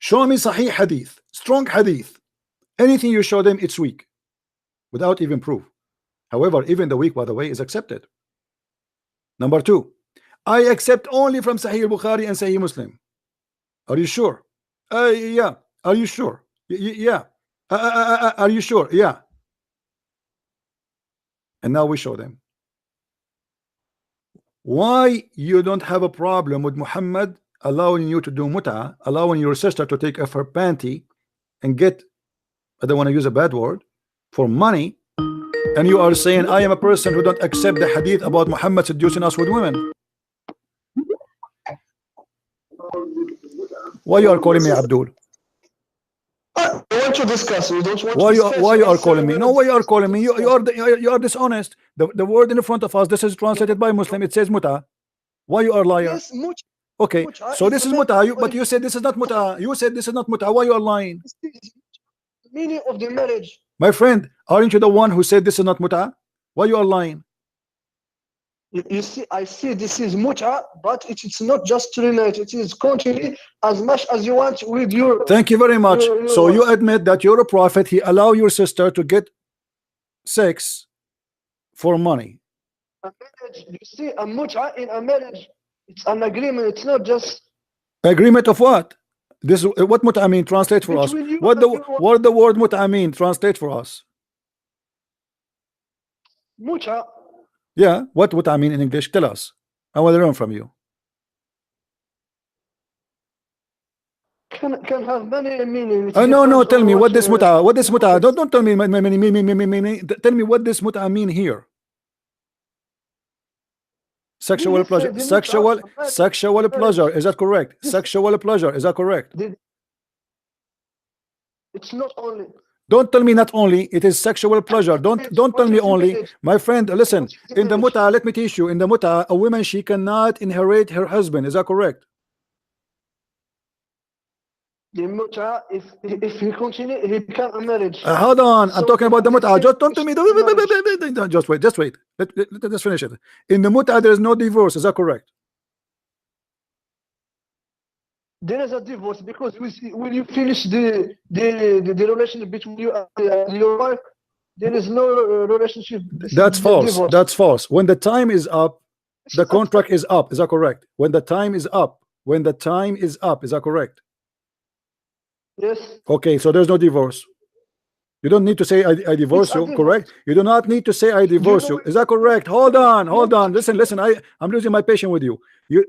Show me Sahih hadith, strong hadith. Anything you show them, it's weak, without even proof. However, even the weak, by the way, is accepted. Number 2, I accept only from Sahih Bukhari and Sahih Muslim. Are you sure? Yeah. Are you sure? Yeah. Are you sure? Yeah. And now we show them. Why you don't have a problem with Muhammad allowing you to do muta, allowing your sister to take off her panty and get, I don't want to use a bad word, for money, and you are saying I am a person who don't accept the hadith about Muhammad seducing us with women? Why you are calling me Abdul? I want to discuss. We don't want Why to discuss. you are calling me? No, why you are calling me? You are dishonest. The word in front of us, this is translated by Muslim. It says muta. Why you are liar? Yes, much. Okay, Muta so is this a is marriage, muta. but But you said this is not muta. You said this is not muta. Why you are lying? Meaning of the marriage. My friend, aren't you the one who said this is not muta? Why you are lying? You see, I see this is muta, but it's not just 3 nights. It is continue as much as you want with your. Thank you very much. your So you admit that you're a prophet. He allowed your sister to get sex for money. a marriage. You see, a muta in a marriage, it's an agreement. It's not just Agreement of what? This what muta mean? Translate for us. between you What and your the word muta mean? Translate for us. muta. Yeah, what I mean in English? Tell us. I want to learn from you. Can have many meanings. No. Tell me what this muta. What this muta? Don't Don't tell me. Tell me what this muta mean here. Sexual This pleasure. the Sexual pleasure. Is that correct? This- Sexual pleasure. Is that correct? It's not only. Don't tell me not only. It is sexual pleasure. Don't tell me only. My friend, listen. In the muta, let me teach you. In the muta, a woman, she cannot inherit her husband. Is that correct? The muta, if he continue, he become a marriage. Hold on. I'm So talking about the this muta. is Just don't tell me. Just wait. Just wait. Let's finish it. In the muta, there is no divorce. Is that correct? There is a divorce because when you finish the relationship between you and your wife, there is no relationship. That's false. Divorce. That's false. When the time is up, the contract is up. Is that correct? When the time is up. When the time is up. Is that correct? Yes. Okay, so there's no divorce. You don't need to say I divorce you, correct? You do not need to say I divorce you. Is that correct? Hold on. Listen. I'm losing my patience with you.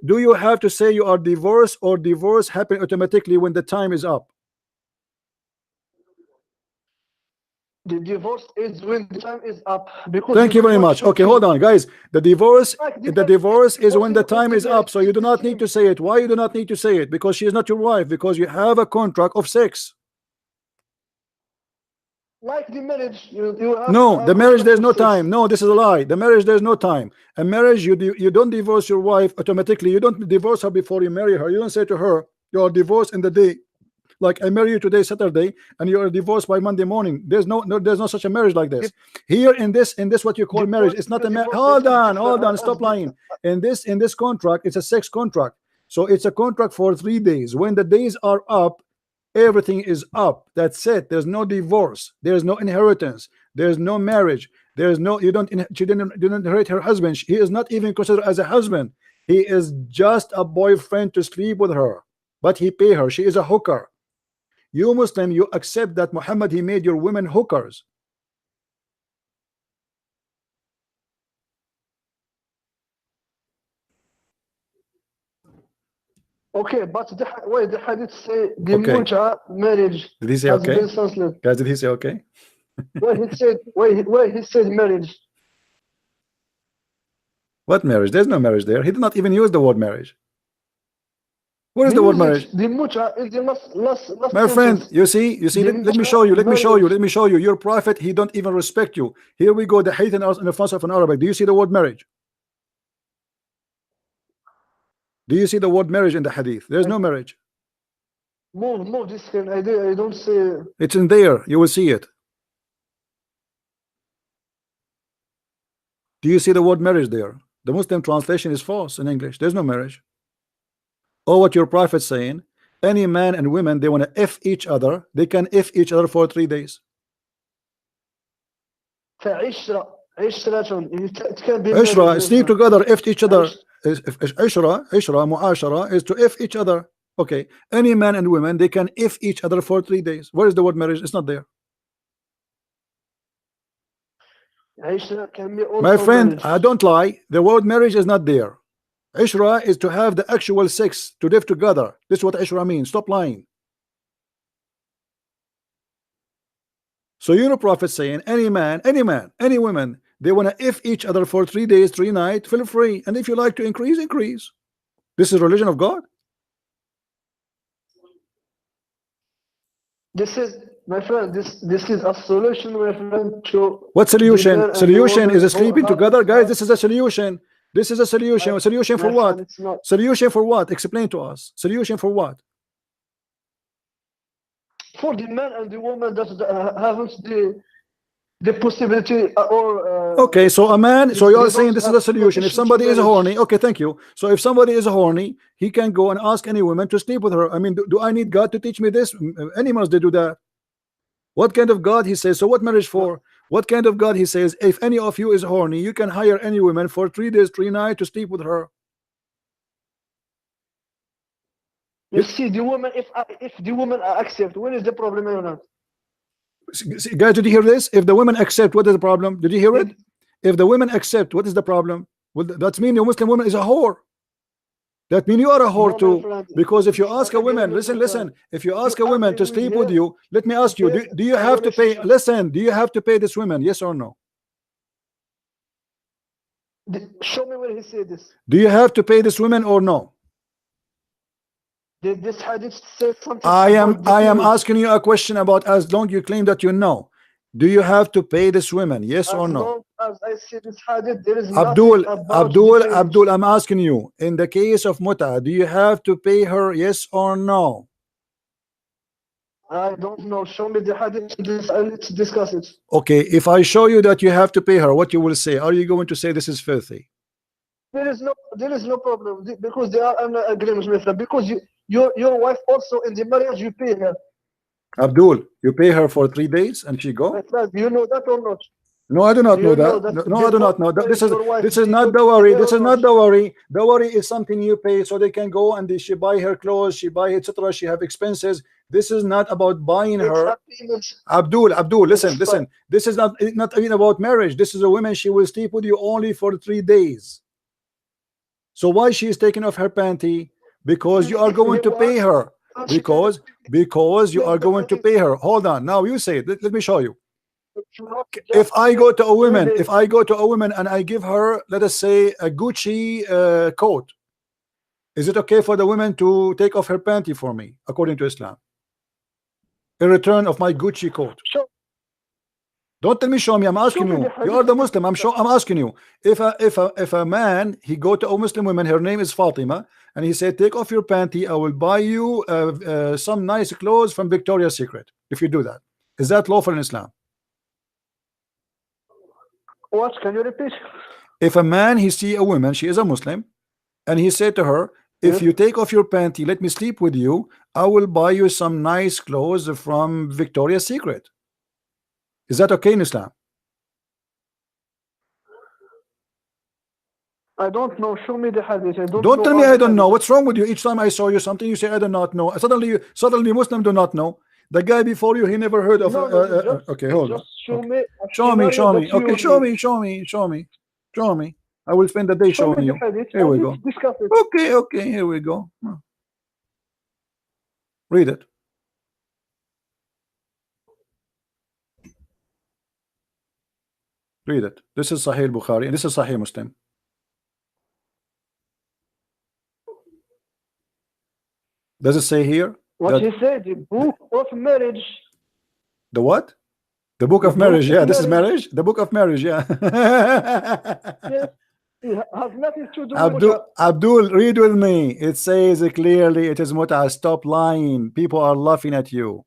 Do you have to say you are divorced, or divorce happen automatically when the time is up? The divorce is when the time is up. Because Thank you very much. Okay, hold on, guys. The divorce is when the time is up. So you do not need to say it. Why you do not need to say it? Because she is not your wife. Because you have a contract of sex. Like the marriage, you have No, the marriage there's no sex. time. No, this is a lie. The marriage there's no time. A marriage, you don't divorce your wife automatically. You don't divorce her before you marry her. You don't say to her you are divorced in the day. Like I marry you today Saturday and you are divorced by Monday morning. There's no such a marriage like this. Here in this what you call marriage, it's not a marriage. Hold on, stop lying. In this contract, it's a sex contract. So it's a contract for 3 days. When the days are up, everything is up. That's it. There's no divorce. There's no inheritance. There's no marriage. There's no she didn't inherit her husband. He is not even considered as a husband. He is just a boyfriend to sleep with her, but he pay her. She is a hooker. You Muslim, you accept that Muhammad, he made your women hookers. Okay, but the hadith say the muta marriage. Did he say okay? Guys, did he say okay? Why he said marriage? What marriage? There's no marriage there. He did not even use the word marriage. What is the word marriage? The muta is the last My friend, you see, let me show you. Your prophet, he don't even respect you. Here we go, the hate in the front of an Arabic. Do you see the word marriage? Do you see the word marriage in the hadith? There's no marriage. Move this screen. I don't see. It's in there. You will see it. Do you see the word marriage there? The Muslim translation is false in English. There's no marriage. Oh, what your prophet's saying, any man and women, they want to F each other, they can F each other for 3 days. Ishra, sleep together, F each other. Ishra, mu'ashara is to F each other. Okay, any man and women, they can F each other for 3 days. Where is the word marriage? It's not there. My friend, I don't lie. The word marriage is not there. Ishra is to have the actual sex, to live together. This is what Ishra means. Stop lying. So your prophet saying any man, any woman, they want to F each other for 3 days, 3 nights, feel free. And if you like to increase, increase. This is religion of God. This is, my friend, this is a solution, my friend, to what solution? Solution is sleeping together, guys. This is a solution. This is a solution. A solution for what? Solution for what? Explain to us. Solution for what? For the man and the woman that haven't the possibility or okay, so a man, so you are saying this is a solution. If somebody is horny, okay, thank you. So if somebody is horny, he can go and ask any woman to sleep with her. I mean, do I need God to teach me this? Animals, they do that. What kind of God he says? So what marriage for? What kind of God he says? If any of you is horny, you can hire any woman for 3 days, 3 nights to sleep with her. You see, the woman, if the woman accept, when is the problem or not? Guys, did you hear this? If the women accept, what is the problem? Did you hear it? If the women accept, what is the problem? Well, that means your Muslim woman is a whore. That means you are a whore too. Because if you ask a woman, listen, if you ask a woman to sleep with you, let me ask you, do you have to pay, listen, do you have to pay this woman? Yes or no? Show me where he said this. Do you have to pay this woman or no? Did this hadith say something? I about am the asking you a question about as long you claim that you know. Do you have to pay this woman? Yes or As no? long as I see this hadith, there is Abdul, nothing about the payment. Abdul, I'm asking you, in the case of Muta, do you have to pay her? Yes or no? I don't know. Show me the hadith and let's discuss it. Okay, if I show you that you have to pay her, what you will say? Are you going to say this is filthy? There is no problem because they are an agreement with her. Because your wife also in the marriage you pay her. Abdul, you pay her for 3 days and she go? Do you know that or not? No, I do not Do know you know that. that No, I do not know that. This your wife is not because the worry. they This are is not not- the worry. The worry is something you pay so they can go and she buy her clothes, she buy etc. She have expenses. This is not about buying It's her. a payment. Abdul, listen, It's listen. This is not even about marriage. This is a woman. She will sleep with you only for 3 days. So why she is taking off her panty? Because you are going to pay her. Because you are going to pay her. Hold on. Now you say it. Let me show you. If I go to a woman, and I give her, let us say, a Gucci coat, is it okay for the woman to take off her panty for me, according to Islam, in return of my Gucci coat? Show- Don't tell me show me. I'm asking Show me you. the You are the Muslim. I'm asking you. If a man, he go to a Muslim woman, her name is Fatima, and he said, take off your panty, I will buy you some nice clothes from Victoria's Secret. If you do that, is that lawful in Islam? What? Can you repeat? If a man, he see a woman, she is a Muslim, and he said to her, if Yes. you take off your panty, let me sleep with you, I will buy you some nice clothes from Victoria's Secret. Is that okay in Islam? I don't know. Show me the hadith. I Don't know tell me all I the don't know. hadith. What's wrong with you? Each time I show you something, you say I do not know. Suddenly Muslim do not know. The guy before you, he never heard of. No, just- okay, hold on. Just show Okay. me. a Show me. scenario that Okay, you show know. me. I will spend the day Show me showing the you. hadith. Here we and go. let's discuss it. Okay, here we go. Read it. Read it. This is Sahih Bukhari and this is Sahih Muslim. Does it say here? What he said, the book of marriage. The what? The book of The marriage. book Yeah, of this is marriage. marriage. The book of marriage. Yeah. Yes. It has nothing to do with Abdul, read with me. It says clearly it is mut'ah. Stop lying. People are laughing at you.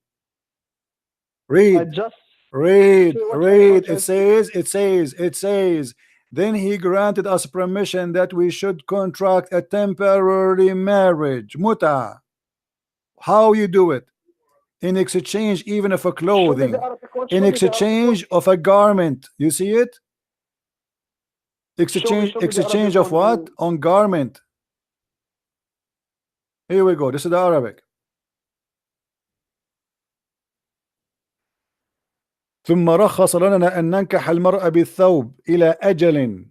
I Read. just Read. say what I Read. want. It says. Then he granted us permission that we should contract a temporary marriage. Mut'ah. How you do it? In exchange even of a Show me clothing. the Arabic one. In Show me the Arabic exchange of a garment. You see it? Exchange show me the exchange Arabic of one. what? On garment. Here we go. This is the Arabic. ثم رخص لنا أن ننكح المرأة بالثوب إلى أجل.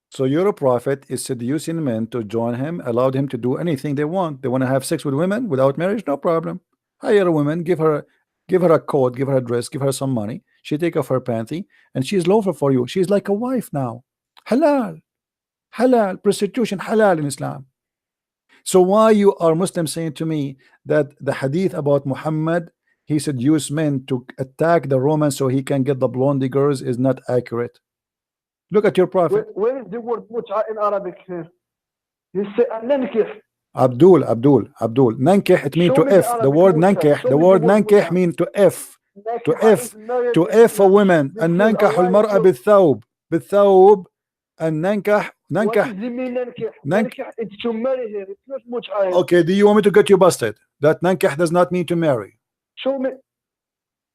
So your prophet is seducing men to join him, allowed him to do anything they want. They want to have sex with women without marriage, no problem. Hire a woman, give her a coat, give her a dress, give her some money. She take off her panty, and she's lawful for you. She's like a wife now. Halal, prostitution, halal in Islam. So why you are Muslim saying to me that the hadith about Muhammad, he seduced men to attack the Romans so he can get the blondie girls, is not accurate? Look at your prophet. Where is the word mut'a in Arabic here? He said nankih. Abdul, nankih, it means Show to me the F. The Arabic word mut'a. nankih, Show the me word the word nankih mut'a. mean to F. To Nankih F. is married To in F a Islam. woman. This أن is ننكح Allah المرأة is- بالثوب. أن What ننكح. is the mean nankih? Nank- Nankih, it's to marry here. It's not mut'a. Okay, do you want me to get you busted? That nankih does not mean to marry. Show me.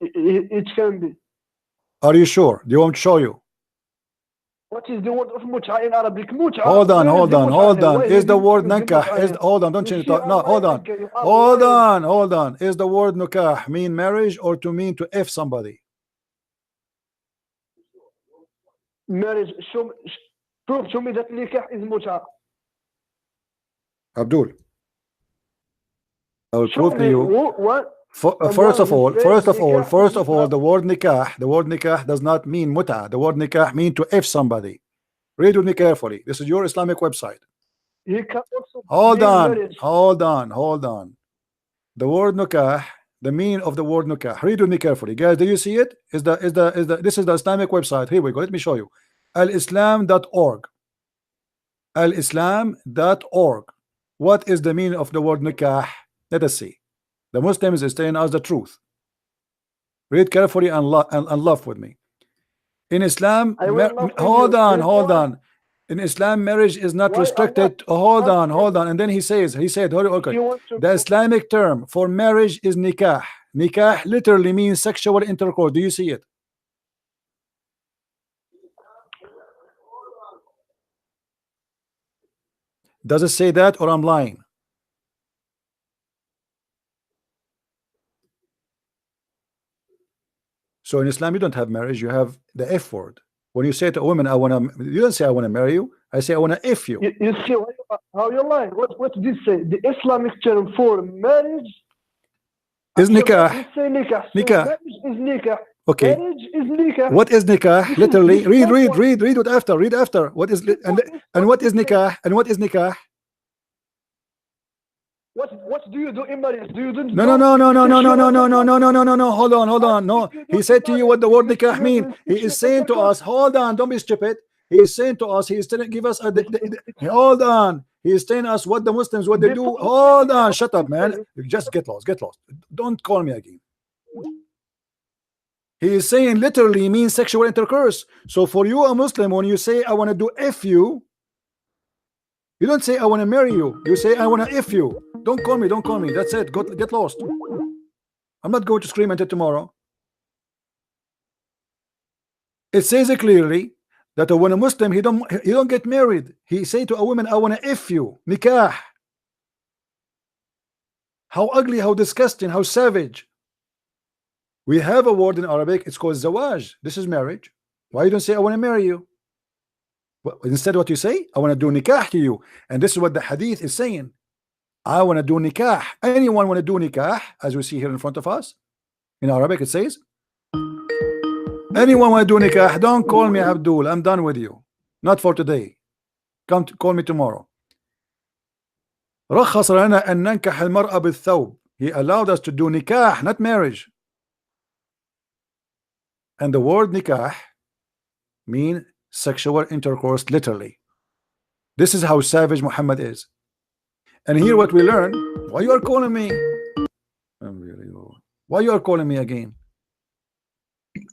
It can be. Are you sure? Do you want me to show you? What is the word of mut'a in Arabic? Mut'a. Hold on. Where is the mut'a here? Why Is the he word use the nankah? mut'a Hold on, don't here? change You it. see, No, Allah hold is on. like, you are lying. Hold on. Is the word nukah mean marriage or to mean to F somebody? Marriage. Show me that nikah is mut'a. Abdul, I will Show prove to me you. what First of all, nikah the word nikah does not mean muta. The word nikah mean to F somebody. Read with me carefully. This is your Islamic website. he can also Hold mean on, marriage. hold on, hold on. The word nikah, the meaning of the word nikah. Read with me carefully, guys. Do you see it? This is the Islamic website. Here we go. Let me show you. Alislam.org. Alislam.org. What is the meaning of the word nikah? Let us see. The Muslims is telling us the truth. Read carefully and laugh with me. In Islam, I will laugh with hold you. on, You hold know on. In Islam, marriage is not why Allah restricted. Hold on, asked hold on. And then he said, okay, you want to the Islamic term for marriage is nikah. Nikah literally means sexual intercourse. Do you see it? Does it say that, or I'm lying? So in Islam, you don't have marriage. You have the F word. When you say to a woman, you don't say I want to marry you. I say I want to F you. You see how you lie. What did this say? The Islamic term for marriage Is nikah. We say nikah. So Nikah. marriage is nikah. Okay. Marriage is nikah. What is nikah? This Literally, is read this it after. Read after. What is and what is nikah? And what is nikah? What do you do in marriage? Do you do No. Hold on. No. He said to you what the word nikah mean. He is saying to us, hold on, don't be stupid. He is saying to us, he is telling, give us a hold on. He is telling us what the Muslims, what they do. Hold on, shut up, man. Just get lost. Don't call me again. He is saying literally means sexual intercourse. So for you, a Muslim, when you say I want to do F you, you don't say I want to marry you. You say I want to F you. Don't call me. That's it. Get lost. I'm not going to scream until tomorrow. It says it clearly that when a Muslim he don't get married. He say to a woman, I want to F you. Nikah. How ugly, how disgusting, how savage. We have a word in Arabic, it's called zawaj. This is marriage. Why you don't say I want to marry you? Instead what you say, I want to do nikah to you. And this is what the hadith is saying. I want to do nikah. Anyone want to do nikah, as we see here in front of us? In Arabic it says, anyone want to do nikah, don't call me Abdul, I'm done with you. Not for today. Call me tomorrow. رخص لنا أن ننكح المرأة بالثوب. He allowed us to do nikah, not marriage. And the word nikah mean sexual intercourse literally. This is how savage Muhammad is. And here what we learn, why you are calling me? Why you are calling me again?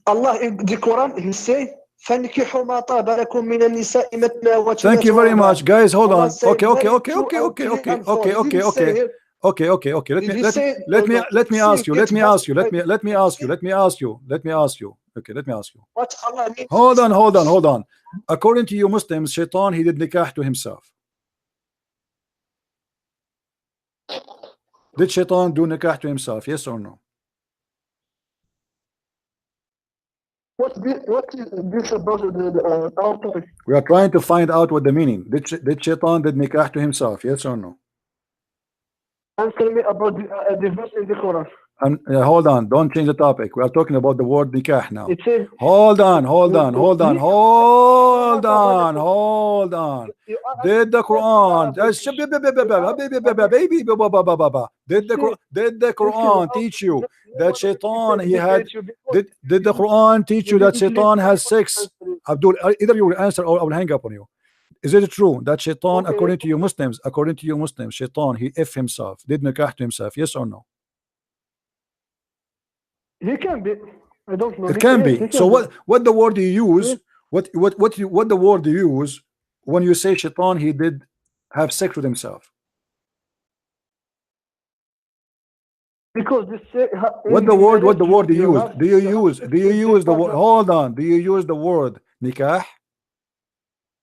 Allah in the Quran, he say, فَانْكِحُوا مَا طَابَ لَكُم مِّنَ النِّسَاءِ مَثْنَىٰ وَثُلَاثَ. Thank you very much, guys. Hold on. Okay. Let me ask you. Okay, let me ask you. What Allah means. Hold on. According to you Muslims, Shaitan, he did nikah to himself. Did Shaitan do nikah to himself? Yes or no? What is this about our topic? We are trying to find out what the meaning. Did Shaitan did nikah to himself? Yes or no? Answer me about the verse in the Quran. Hold on, don't change the topic. We are talking about the word nikah now. It says, hold on. Did the Quran teach you that Shaitan did the Quran teach you that Shaitan has sex? Abdul, either you will answer or I will hang up on you. Is it true that Shaitan, according to you Muslims, Shaitan, he F himself, did nikah to himself? Yes or no? He can be. I don't know. It can be. So what the word you use? What the word you use when you say Shaitan he did have sex with himself? Because this what the word you use? Do you use the word? Hold on. Do you use the word nikah?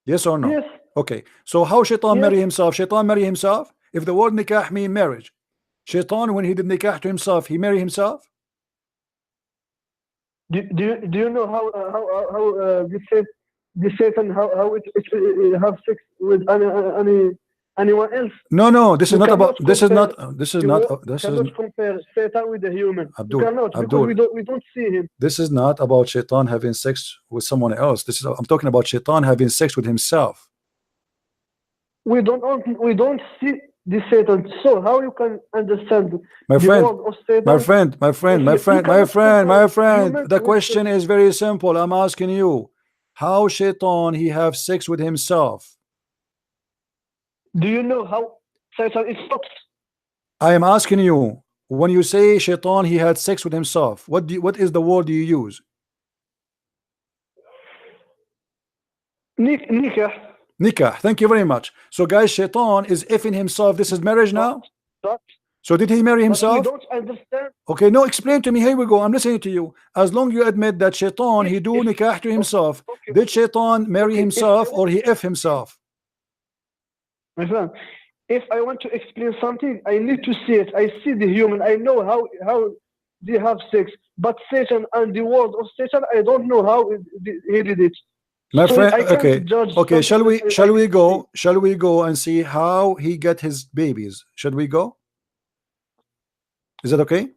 Yes or no? Yes. Okay. So how Shaitan marry himself? Shaitan marry himself. If the word nikah mean marriage, Shaitan when he did nikah to himself, he marry himself. Do you know how this Satan how it have sex with any anyone else. No, this is You not about. cannot This is compare not. This is You not. This is cannot compare Satan with a human. Abdul. You cannot, Abdul. because we don't see him. This is not about Shaitan having sex with someone else. This is. I'm talking about Shaitan having sex with himself. We don't see the Satan. So how you can understand My the friend, word of Satan? my friend. The question is very simple. I'm asking you, how Shaitan he have sex with himself? Do you know how Satan is not? I am asking you, when you say Shaitan he had sex with himself, what is the word you use? Nikah. Nikah. Thank you very much. So guys, Shaitan is effing himself. This is marriage now. So did he marry himself? But we don't understand. Okay, no, explain to me. Here we go. I'm listening to you. As long you admit that Shaitan he do nikah to himself, did Shaitan marry himself or he F himself? My friend, if I want to explain something, I need to see it. I see the human. I know how they have sex. But Satan and the word of Satan, I don't know how he did it. My So friend, I can't okay, judge okay. Shall something we go and see how he get his babies? Should we go? Is that okay?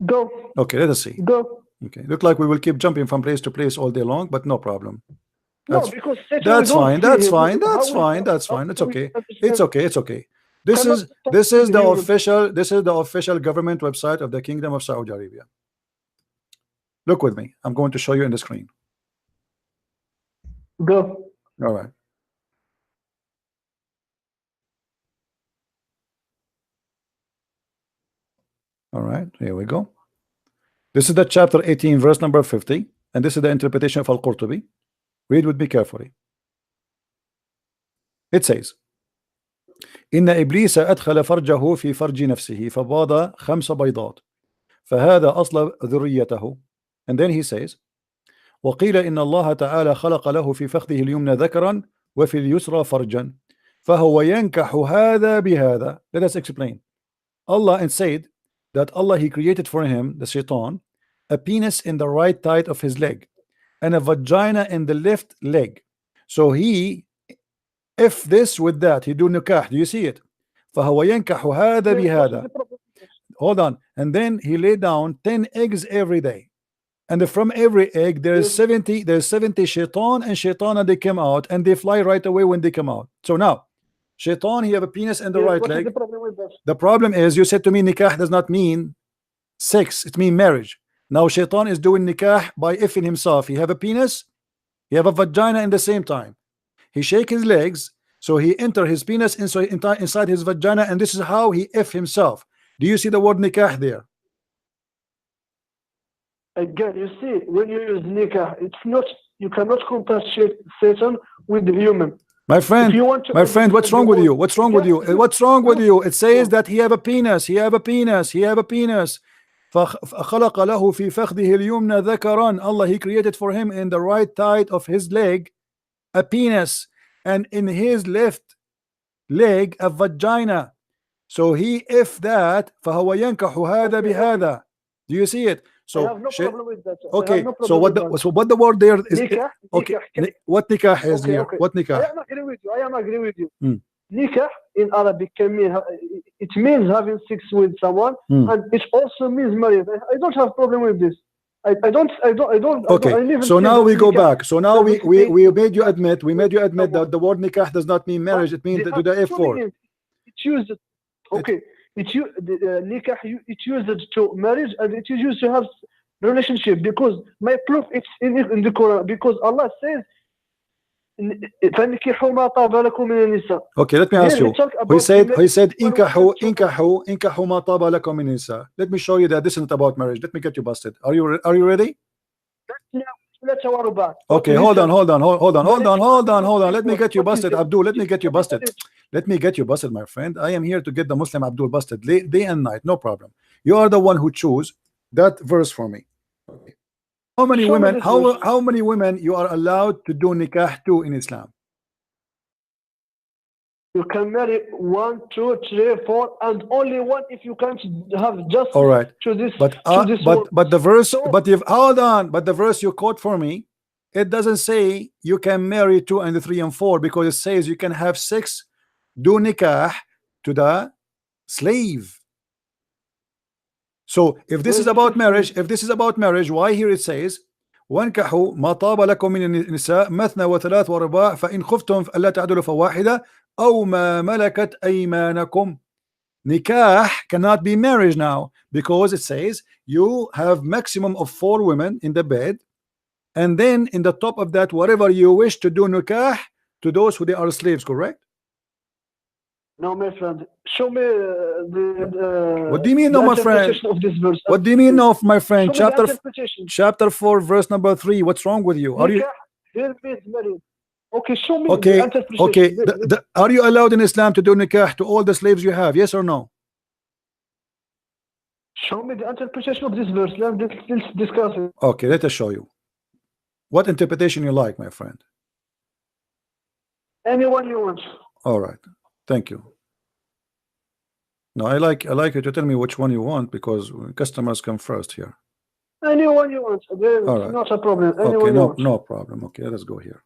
Go. Okay, let us see. Go. Okay, look like we will keep jumping from place to place all day long, but no problem. No, because Satan, That's we don't fine. see That's him. fine. How That's we- fine. That's how fine. It's we okay. understand? It's okay. It's okay. This Cannot is talk this to is the the human. official government website of the Kingdom of Saudi Arabia. Look with me. I'm going to show you in the screen. Go. All right. All right. Here we go. This is the chapter 18, verse number 50, and this is the interpretation of Al-Qurtubi. Read with me carefully. It says, إن إبليس أدخل فرجه في فرج نفسه فباض 5 بيضات فهذا أصل ذريته. And then he says, وقيل إن الله تعالى خلق له في فخذه اليمنى ذكرا وفي اليسرى فرجا فهو ينكح هذا بهذا. Let us explain. Allah and said that Allah he created for him, the shaitan, a penis in the right side of his leg and a vagina in the left leg. So he, if this with that, he do nikah. Do you see it? فهو ينكح هذا بهذا. Hold on. And then he lay down 10 eggs every day. And from every egg there's 70 shaitan and shaitana, they come out and they fly right away when they come out. So now shaitan he have a penis in the right What is leg. the problem with that? The problem is you said to me nikah does not mean sex, it means marriage. Now shaitan is doing nikah by effing himself. He have a penis, he have a vagina in the same time. He shake his legs, so he enter his penis inside his vagina, and this is how he F himself. Do you see the word nikah there? Again, you see, when you use nikah, it's not, you cannot compare Satan with the human. My friend, If you want to what's wrong understand with the you? word- What's wrong with you? What's wrong with you? It says that he have a penis, he have a penis, he have a penis. فخلق له في فخذه اليمنى ذكرا. Allah he created for him in the right side of his leg a penis, and in his left leg a vagina. So he if that فهو ينكح هذا بهذا. Do you see it? I So have no problem with that. I okay, have no so problem with that. what the word there is? Nikah, Okay, nikah. what nikah is Okay, here? okay. What I nikah? am agree with you. I am agree with you. Hmm. Nikah in Arabic can mean, it means having sex with someone, Hmm. and it also means marriage. I don't have problem with this. I don't. Okay, I never so say now that we go nikah back. So now doesn't we mean made you admit, someone. that the word nikah does not mean marriage. It means They to have the F two word. meanings. It's used. Okay, it's used. Nikah. It's used to marriage, and it is used to have relationship. Because my proof it's in the Quran. Because Allah says, فَانكِحُوا مَا طَابَ لَكُم مِنَ النِّسَاءِ. Okay, let me ask Here we you. talk He about said when inkahu we talk- inkahu ma taba lakum min nisa. Let me show you that this is not about marriage. Let me get you busted. Are you ready? Let's talk about. Okay, hold on. Let me get you busted, Abdul. Let me get you What is busted. it? Let me get you busted, my friend. I am here to get the Muslim Abdul busted day and night. No problem. You are the one who choose that verse for me. Okay. How many Show me women? this verse. How many women you are allowed to do nikah to in Islam? You can marry 1, 2, 3, 4, and only one if you can't have just All right. to this. But to this world. the verse, So- but if hold on, but the verse you quote for me, it doesn't say you can marry 2 and 3 and 4, because it says you can have sex do nikah to the slave. So if this is about marriage, why here it says وانكحوا ما طاب لكم من النساء مثنى وثلاث ورباع فإن خفتم ألا تعدلوا فواحدة أو ما ملكت أيمانكم. Nikah cannot be marriage now because it says you have maximum of 4 women in the bed, and then in the top of that whatever you wish to do nikah to those who they are slaves, correct? No, my friend. Show me What do you mean, no, my friend? of this verse. What do you mean, no, my friend? Show me the interpretation. Chapter 4, verse number 3. What's wrong with you? Are you here means married. Okay, show me okay? the interpretation. Okay, are you allowed in Islam to do nikah to all the slaves you have? Yes or no? Show me the interpretation of this verse. Let's discuss it. Okay, let us show you. What interpretation you like, my friend? Anyone you want. All right, thank you. No, I like you to tell me which one you want because customers come first here. Anyone you want. Again, all right, not a problem. Okay, Anyone no problem. Okay, let's go here.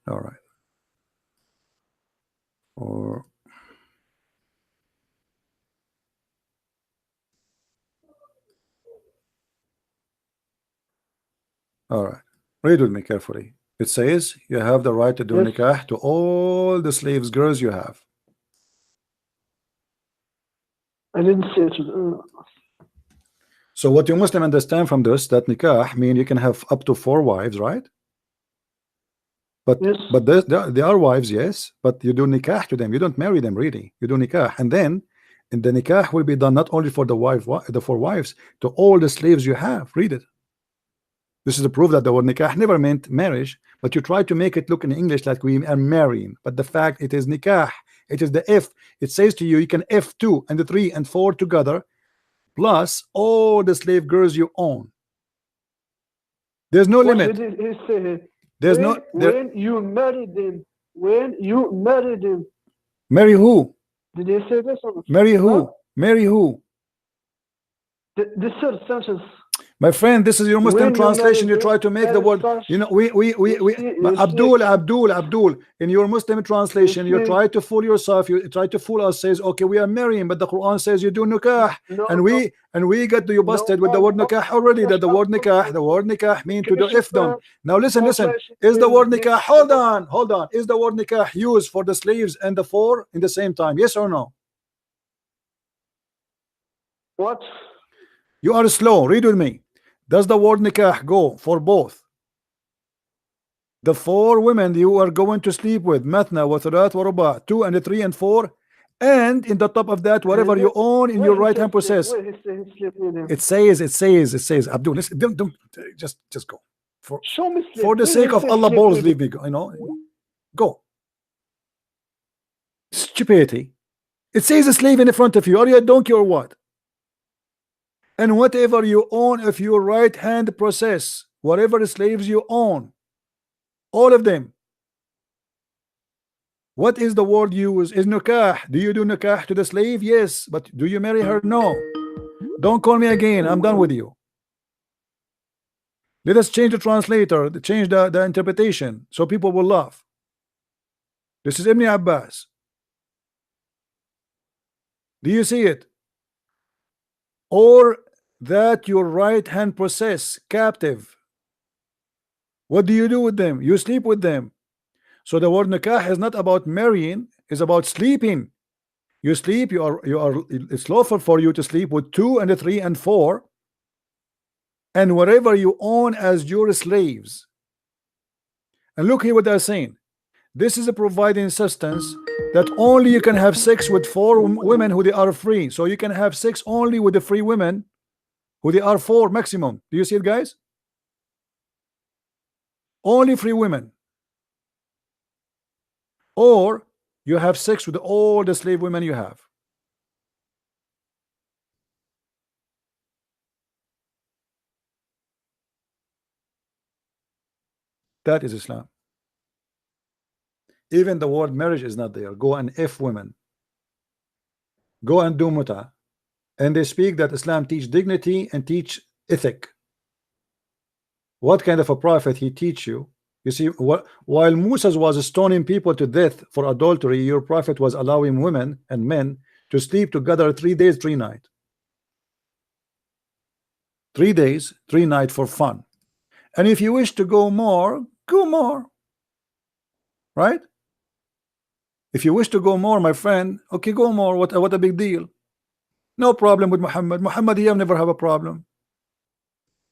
All right. Or all right, read with me carefully. It says you have the right to do nikah to all the slaves girls you have. I didn't see it. So what you Muslim understand from this, that nikah mean you can have up to 4 wives, right? But yes. But they are wives, yes, but you do nikah to them. You don't marry them really. You do nikah, and then in the nikah will be done not only for the 4 wives, to all the slaves you have. Read it. This is a proof that the word nikah never meant marriage, but you try to make it look in English like we are marrying. But the fact it is nikah, it is the F. It says to you, you can F2 and the 3 and 4 together, plus all the slave girls you own. There's no limit. There's when you marry them. When you marry them. Marry who? Did he say this? Marry who? Huh? Marry who? The third sentence. My friend, this is your Muslim translation. You try to make the word, you know, we Abdul, in your Muslim translation, you try to fool yourself. You try to fool us. Says, okay, we are marrying, but the Quran says you do nikah, and we get you busted with the word nikah already. That the word nikah mean to do ifdom. Now listen. Is the word nikah? Hold on. Is the word nikah used for the slaves and the 4 in the same time? Yes or no? What? You are slow. Read with me. Does the word nikah go for both the 4 women you are going to sleep with, mathna wa thalath wa ruba, 2 and 3 and 4, and in the top of that whatever you own in your right hand possess? It says Abdul, listen, don't just go for the sake of Allah, balls leave me, you know, go. Stupidity. It says a slave in front of you. Are you a donkey or what? And whatever you own of your right hand possess, whatever slaves you own, all of them. What is the word used? Is nikah. Do you do nikah to the slave? Yes. But do you marry her? No. Don't call me again. I'm done with you. Let us change the translator, change the interpretation, so people will laugh. This is Ibn Abbas. Do you see it? Or that your right hand possess captive. What do you do with them? You sleep with them. So the word nikah is not about marrying, it's about sleeping. You sleep, it's lawful for you to sleep with 2 and 3 and 4, and whatever you own as your slaves. And look here what they're saying. This is a providing substance that only you can have sex with 4 women who they are free. So you can have sex only with the free women who they are 4 maximum. Do you see it, guys? Only free women. Or you have sex with all the slave women you have. That is Islam. Even the word marriage is not there. Go and F women. Go and do muta. and they speak that Islam teach dignity and teach ethic. What kind of a prophet he teach you? You see, while Moses was stoning people to death for adultery, your prophet was allowing women and men to sleep together 3 days, 3 nights. 3 days, 3 nights for fun. And if you wish to go more, go more. Right? If you wish to go more, my friend, okay, go more. What a big deal. No problem with Muhammad. Muhammad Hijab never have a problem.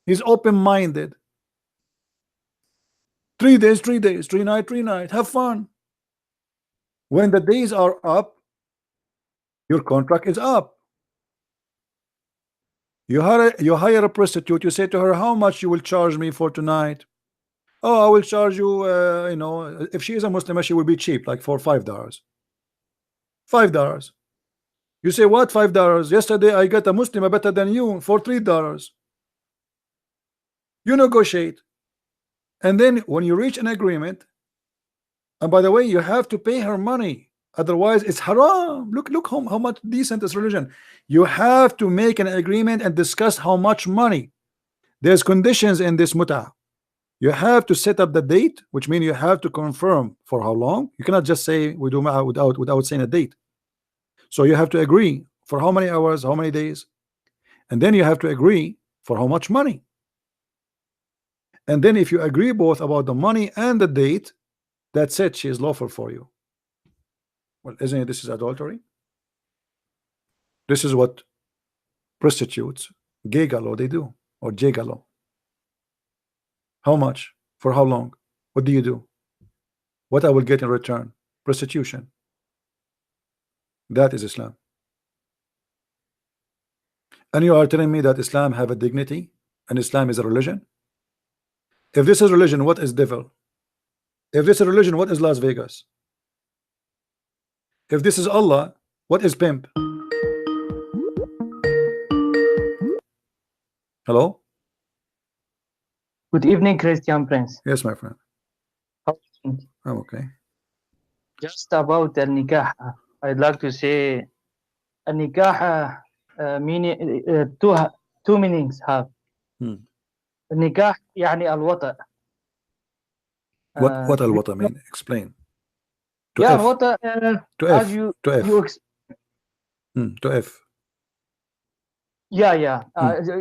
He's open-minded. 3 days, 3 days, 3 nights, 3 nights. Have fun. When the days are up, your contract is up. You hire a prostitute. You say to her, how much you will charge me for tonight? Oh, I will charge you, you know, if she is a Muslim, she will be cheap, like for $5. $5. You say, what, $5? Yesterday I got a Muslim better than you for $3. You negotiate. And then when you reach an agreement, and by the way, you have to pay her money. Otherwise, it's haram. Look how much decent is religion. You have to make an agreement and discuss how much money. There's conditions in this mut'ah. You have to set up the date, which means you have to confirm for how long. You cannot just say we do without saying a date. So you have to agree for how many hours, how many days, and then you have to agree for how much money. And then if you agree both about the money and the date, that's it. She is lawful for you. Well, isn't it? This is adultery. This is what prostitutes, gigolo, they do, or gigolo. How much? For how long? What do you do? What I will get in return? Prostitution. That is Islam. And you are telling me that Islam have a dignity and Islam is a religion? If this is religion, what is devil? If this is religion, what is Las Vegas? If this is Allah, what is pimp? Hello? Good evening, Christian Prince. Yes, my friend. How are you? I'm okay. Just about the nikah, I'd like to say a nikah meaning two meanings have. Nikah يعني الوطأ. What al-wata mean? Explain. To yeah, F. الوطأ To as F. you To F. To F. Yeah.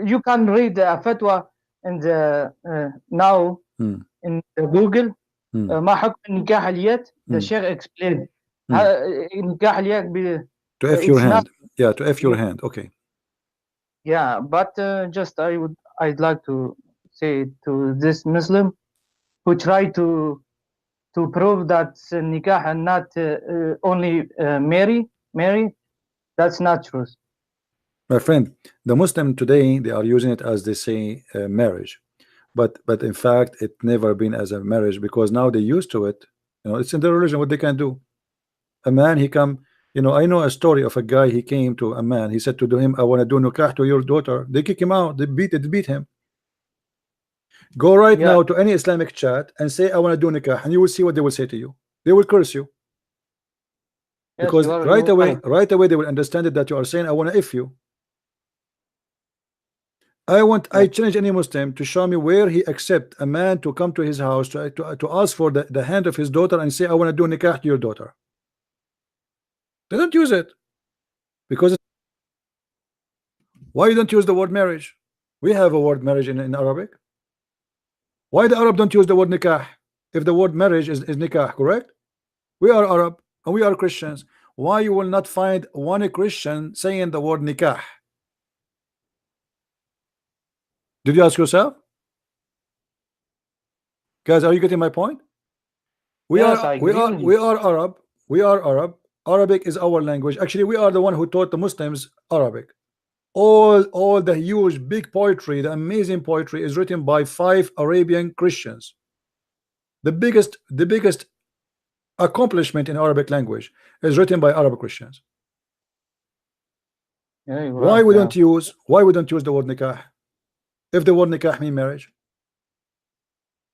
You can read a fatwa in the now in Google. ما حكم النكاح اليد? The Sheikh explained. نكاح اليد to F your hand. Yeah, to F your hand. Okay. Yeah, but just I'd like to say to this Muslim who try to prove that nikah and not only marry, that's not true. My friend, the Muslim today, they are using it as they say marriage, but in fact it never been as a marriage, because now they used to it. You know, it's in their religion what they can do. A man, he come, you know, I know a story of a guy. He came to a man, he said to him, I want to do nikah to your daughter. They kick him out, they beat him. Go right now to any Islamic chat and say I want to do nikah, and you will see what they will say to you. They will curse you. Yes, because right away they will understand it that you are saying I want to F you. I challenge any Muslim to show me where he accept a man to come to his house to ask for the hand of his daughter and say I want to do nikah to your daughter. They don't use it because why you don't use the word marriage? We have a word marriage in Arabic. Why the Arab don't use the word nikah if the word marriage is nikah, correct? We are Arab and we are Christians. Why you will not find one Christian saying the word nikah? Did you ask yourself? Guys, are you getting my point? We are Arab. We are Arab. Arabic is our language. Actually, we are the one who taught the Muslims Arabic. All the huge big poetry, the amazing poetry is written by 5 Arabian Christians. The biggest accomplishment in Arabic language is written by Arab Christians. Yeah, why we don't use the word nikah if the word nikah mean marriage?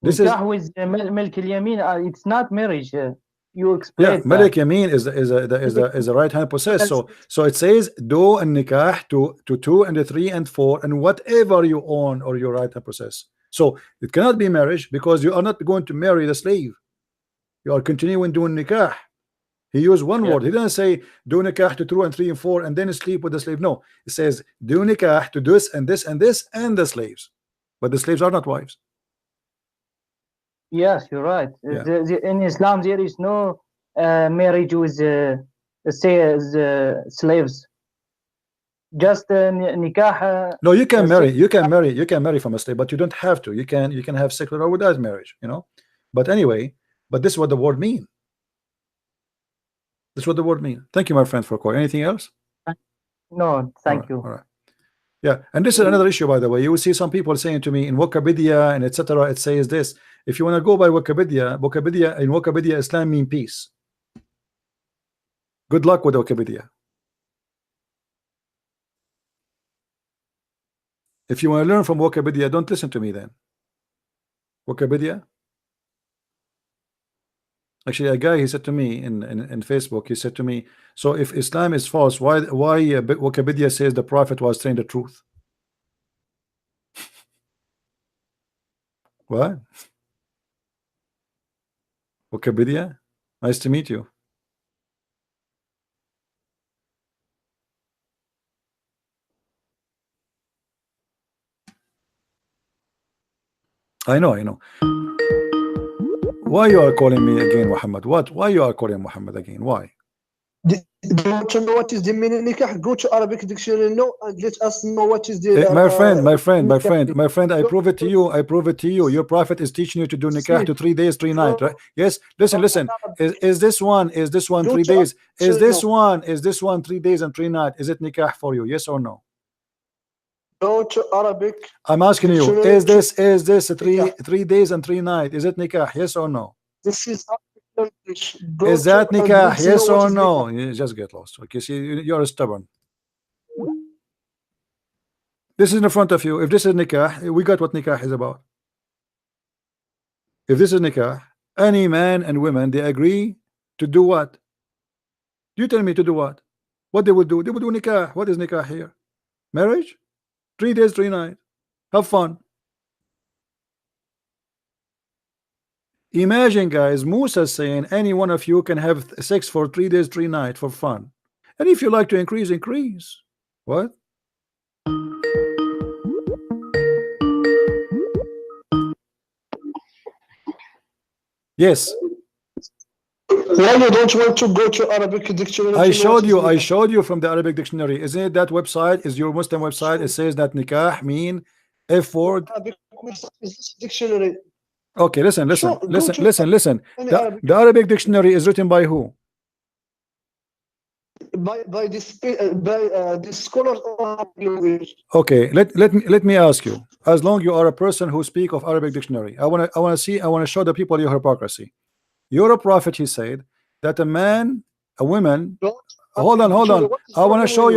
This nikah with milk al-yamin, it's not marriage. you Yeah, explained Malik that. Yamin is a right hand possessed. So it says do and nikah to 2 and 3 and 4 and whatever you own or your right hand possess. So it cannot be marriage because you are not going to marry the slave. You are continuing doing nikah. He used one Yeah. word. He didn't say do nikah to 2 and 3 and 4 and then sleep with the slave. No, it says do nikah to this and this and this and the slaves. But the slaves are not wives. Yes, you're right. Yeah. In Islam, there is no marriage with slaves. Just nikah. No, you can marry. Yes. You can marry from a slave, but you don't have to. You can have secular or without marriage. You know. But anyway, but this is what the word mean. This is what the word mean. Thank you, my friend, for calling. Anything else? No, thank you. All right. Yeah, and this is another issue, by the way. You will see some people saying to me in Wikipedia and etc. It says this. If you want to go by Wikipedia, in Wikipedia, Islam mean peace. Good luck with Wikipedia. If you want to learn from Wikipedia, don't listen to me then. Wikipedia. Actually, a guy, he said to me in Facebook, he said to me, so if Islam is false, why Wikipedia says the Prophet was saying the truth? What? Wikipedia? Nice to meet you. I know. Why you are calling me again, Muhammad? What? Why you are calling Muhammad again? Why? Do you want to know what is the meaning nikah? Go to Arabic dictionary now and let us know what is the. My friend, I prove it to you. I prove it to you. Your prophet is teaching you to do nikah to 3 days, 3 nights, right? Yes. Listen. Is this one 3 days? Is this one 3 days and 3 nights? Is it nikah for you? Yes or no? Go to Arabic. I'm asking you. Is this 3 days and 3 nights? Is it nikah? Yes or no? This is Is that nikah? Yes or no? You just get lost. Okay, see, you're stubborn. This is in front of you. If this is nikah, we got what nikah is about. If this is nikah, any man and women, they agree to do what? You tell me to do what? What they would do? They would do nikah. What is nikah here? Marriage? 3 days, 3 nights. Have fun. Imagine, guys, Musa saying any one of you can have sex for 3 days, 3 nights for fun. And if you like to increase, increase. What? Yes. Why you don't want to go to Arabic dictionary? I showed you from the Arabic dictionary. Isn't it that website? Is your Muslim website? It says that nikah mean F word. Arabic dictionary. Okay, listen. Sure, The Arabic. Arabic dictionary is written by who? By the scholars of language. Okay, let me ask you. As long you are a person who speak of Arabic dictionary, I want to show the people your hypocrisy. You're a prophet, he said, that a man, a woman. Hold on. I want to show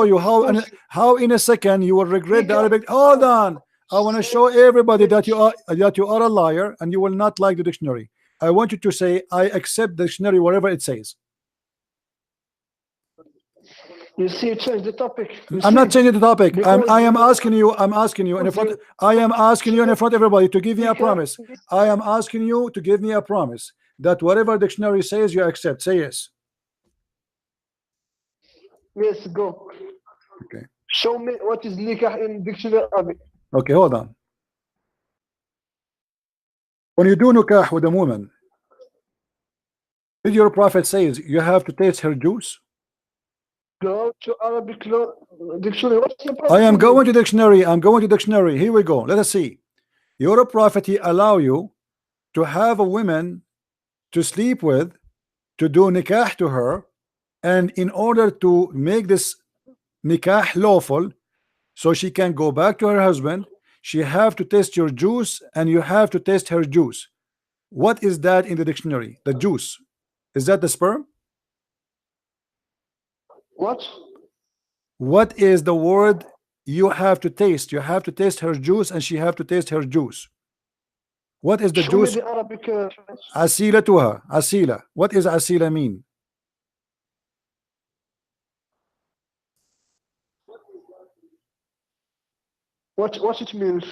you how in a second you will regret the Arabic. Hold on. I want to show everybody that you are a liar and you will not like the dictionary. I want you to say I accept the dictionary wherever it says. You see, change the topic. I'm not changing the topic. I am asking you in front. I am asking you in front of everybody to give me a promise. I am asking you to give me a promise that whatever dictionary says you accept. Say yes. Yes, go. Okay. Show me what is nikah in dictionary Arabic. Okay, hold on. When you do nikah with a woman, did your prophet says you have to taste her juice? Go to Arabic dictionary. What's the problem? I am going to dictionary. I'm going to dictionary. Here we go. Let us see. Your prophet, he allow you to have a woman to sleep with, to do nikah to her, and in order to make this nikah lawful, so she can go back to her husband, she have to taste your juice and you have to taste her juice. What is that in the dictionary? The juice. Is that the sperm? What? What is the word you have to taste? You have to taste her juice and she have to taste her juice. What is the Show me Jews? the Arabic. Asilatuha. Asila. What is asila mean? What it means?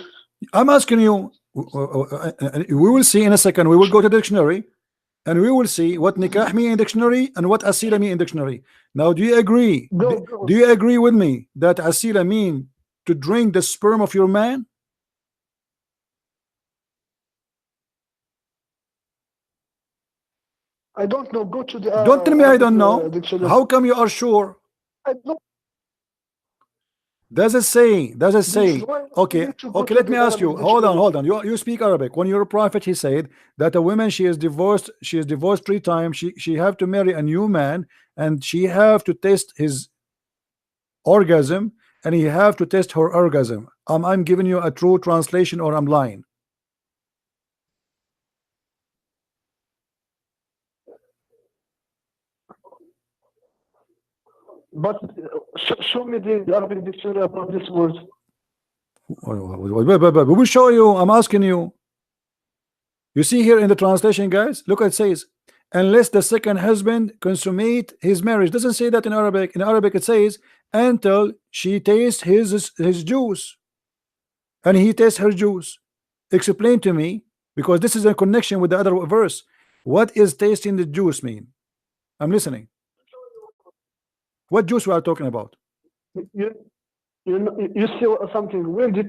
I'm asking you. We will see in a second. We will go to the dictionary, and we will see what nikah mean in dictionary and what asila mean in dictionary. Now, do you agree? Go. Do you agree with me that asila mean to drink the sperm of your man? I don't know. Go to the. Don't tell me I don't know. Dictionary. How come you are sure? I don't. Does it say? Does it This say? is why we Okay, need to go okay. to Let me the ask you. Arabic Hold on, dictionary. hold on. You speak Arabic. When your prophet, he said that a woman, she is divorced. She is divorced 3 times. She have to marry a new man, and she have to test his orgasm, and he have to test her orgasm. I'm giving you a true translation, or I'm lying. But show me the Arabic dictionary about this word. We will show you. I'm asking you. You see here in the translation, guys, look what it says. Unless the second husband consummate his marriage. Doesn't say that in Arabic. In Arabic it says until she tastes his juice and he tastes her juice. Explain to me, because this is a connection with the other verse. What is tasting the juice mean? I'm listening. What juice we are talking about? You see something when the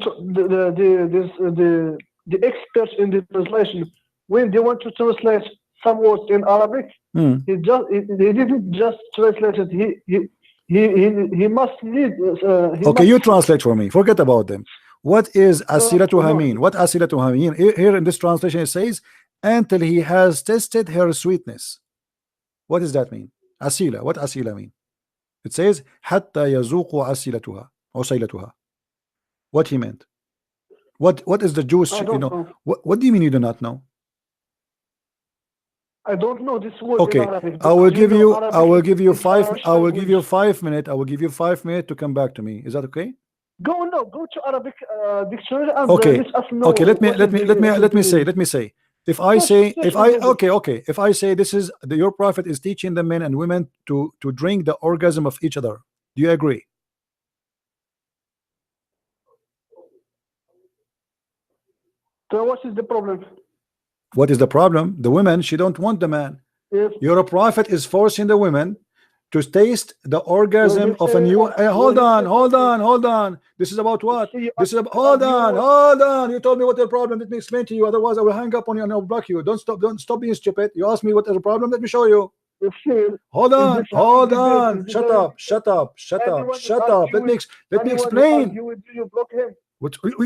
experts in the translation, when they want to translate some words in Arabic, he didn't just translate it. He must need. Okay, you translate for me. Forget about them. What is asilatuha no. mean? What asilatuha mean? Here in this translation it says until he has tested her sweetness. What does that mean? Asila. What asila mean? It says hatta yazuqu asilatuha. Usailatuha. What he meant? What is the juice? You know. What do you mean you do not know? I don't know this word Okay, in Arabic. I will give you. Arabic I will give you is 5. Irish I will give you language. 5 minutes. I will give you 5 minutes to come back to me. Is that okay? Go to Arabic dictionary and Okay. let us know. Okay. Let me say. If I say, if I say this is your prophet is teaching the men and women to drink the orgasm of each other. Do you agree? So what is the problem? What is the problem? The women, she don't want the man. Yes. Your prophet is forcing the women to taste the orgasm of a new. Hold on. This is about what? This is about, hold on. You told me what the problem. Let me explain to you. Otherwise, I will hang up on you and I'll block you. Don't stop being stupid. You asked me what is the problem. Let me show you. Hold on. Shut up. Let me explain. You block him.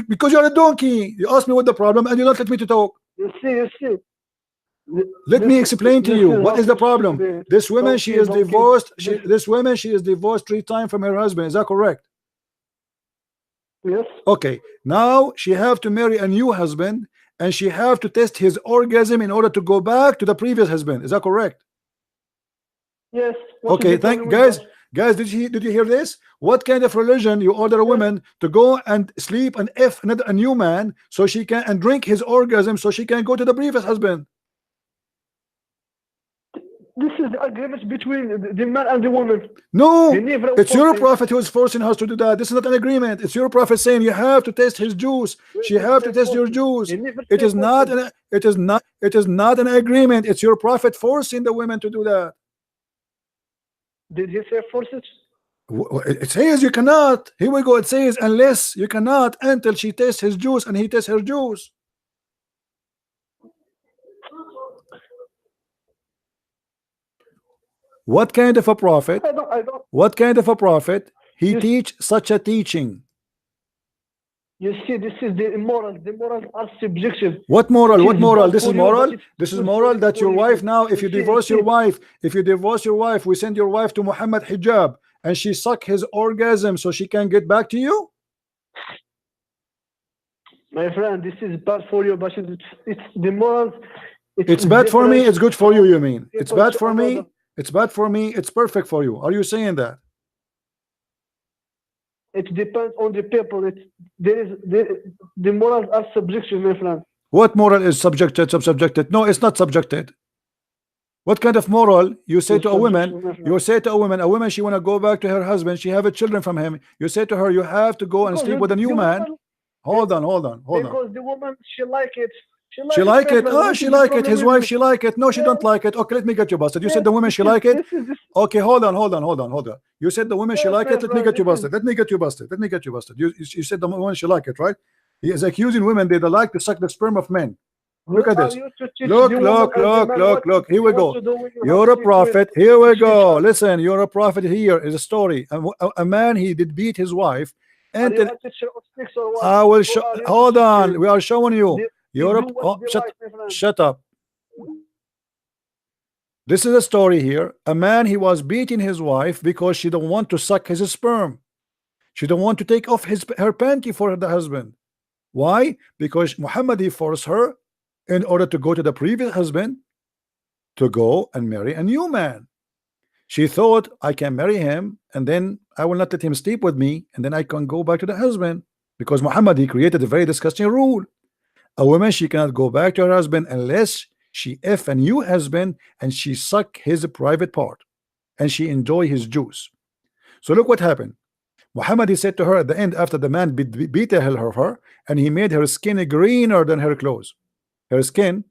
Because you're a donkey. You asked me what the problem and you don't let me to talk. You see. Let me explain to you what is the problem. This woman, she is divorced. This woman, she is divorced 3 times from her husband. Is that correct? Yes. Okay. Now she have to marry a new husband, and she have to test his orgasm in order to go back to the previous husband. Is that correct? Yes. Okay. Guys, did you hear this? What kind of religion you order a woman to go and sleep and F a new man so she can and drink his orgasm so she can go to the previous husband? This is the agreement between the man and the woman. No, it's your prophet who is forcing us to do that. This is not an agreement. It's your prophet saying you have to taste his juice. She have to taste your juice. It is not an agreement. It's your prophet forcing the women to do that. Did he say force it? It says you cannot. Here we go. It says unless you cannot until she tastes his juice and he tastes her juice. What kind of a prophet? What kind of a prophet? He teach such a teaching. You see, this is the immoral. The morals are subjective. What moral? What moral? This is moral. This is moral that your wife now, if you divorce your wife, we send your wife to Mohammed Hijab and she suck his orgasm so she can get back to you. My friend, this is bad for you, but it's the morals. It's bad for me. It's good for you. You mean it's bad for me? It's bad for me. It's perfect for you. Are you saying that? It depends on the people. The morals are subjective, my friend. What moral is subjected, subjected? No, it's not subjected. What kind of moral you say to a woman? You say to a woman, she want to go back to her husband. She have a children from him. You say to her, you have to go and Because sleep with a new the man. woman, Hold on, hold on, hold on. because the woman, she like it. She like it. my friend. Oh, What she is the like it. problem His with wife, you? she like it. No, she Yeah. don't like it. Okay, let me get you busted. You Yes, said the woman, she like it. This. Okay, hold on, hold on, hold on, hold on. You said the woman, she Yes, like my it. Let me friend, get you this busted. Let me get you busted. Let me get you busted. You said the woman, she like it, right? He is accusing women they like to suck the sperm of men. Look Who at are this. you to teach Look, the woman look, and the look, man look, look. Here we what go. to do when you You're have a prophet. Here we go. teacher? Listen, you're a prophet. Here is a story. A man, he did beat his wife. Are And you a teacher of six or what? I will Who show. are you to Hold teach on. him? We are showing you. They You're a. do what Oh, they like, my friend. shut up. This is a story here. A man, he was beating his wife because she don't want to suck his sperm. She don't want to take off her panty for the husband. Why? Because Muhammad, he forced her in order to go to the previous husband to go and marry a new man. She thought, I can marry him and then I will not let him sleep with me and then I can go back to the husband, because Muhammad, he created a very disgusting rule. A woman, she cannot go back to her husband unless she F a new husband and she suck his private part and she enjoy his juice. So look what happened. Muhammad, he said to her at the end, after the man beat the hell out of her, and he made her skin greener than her clothes. Her skin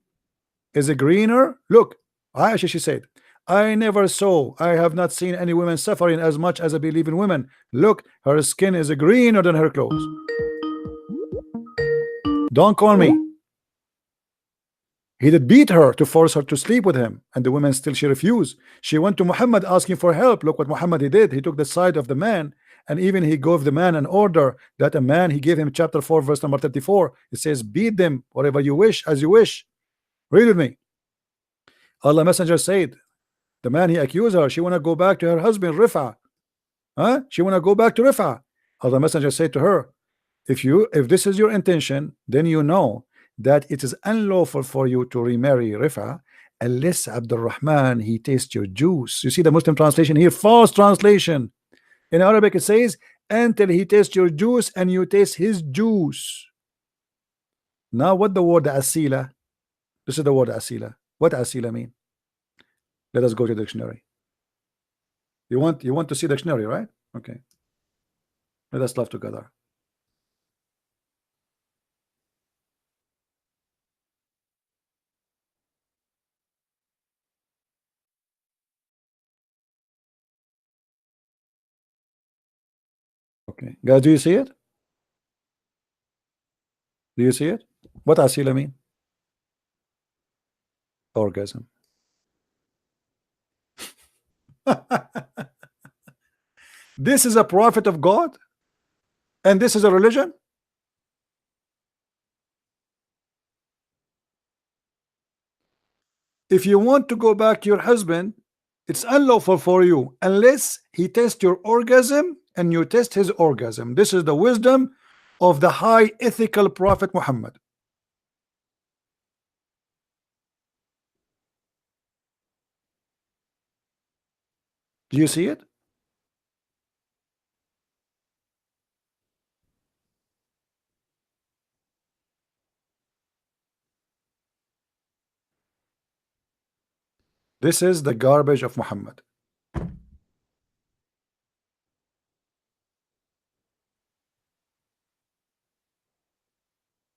is greener. Look, Aisha, she said, I never saw, I have not seen any women suffering as much as I believe in women. Look, her skin is greener than her clothes. Don't call me. He did beat her to force her to sleep with him, and the woman still, she refused. She went to Muhammad asking for help. Look what Muhammad he did. He took the side of the man, and even he gave the man an order that a man, he gave him chapter 4 verse number 34. It says, beat them whatever you wish, as you wish. Read with me. Allah Messenger said, the man, he accused her, she want to go back to her husband Rifa. She want to go back to Rifa. Allah Messenger said to her, if this is your intention, then you know that it is unlawful for you to remarry Rifa unless Abdul Rahman, he tastes your juice. You see the Muslim translation here, false translation. In Arabic it says, until he tastes your juice and you taste his juice. Now what the word asila? This is the word asila. What asila mean? Let us go to the dictionary. You want to see the dictionary, right? Okay. Let us laugh together. Okay, guys, do you see it? Do you see it? What asila mean? Orgasm. This is a prophet of God, and this is a religion. If you want to go back to your husband, it's unlawful for you unless he tests your orgasm and you test his orgasm. This is the wisdom of the high ethical prophet Muhammad. Do you see it? This is the garbage of Muhammad.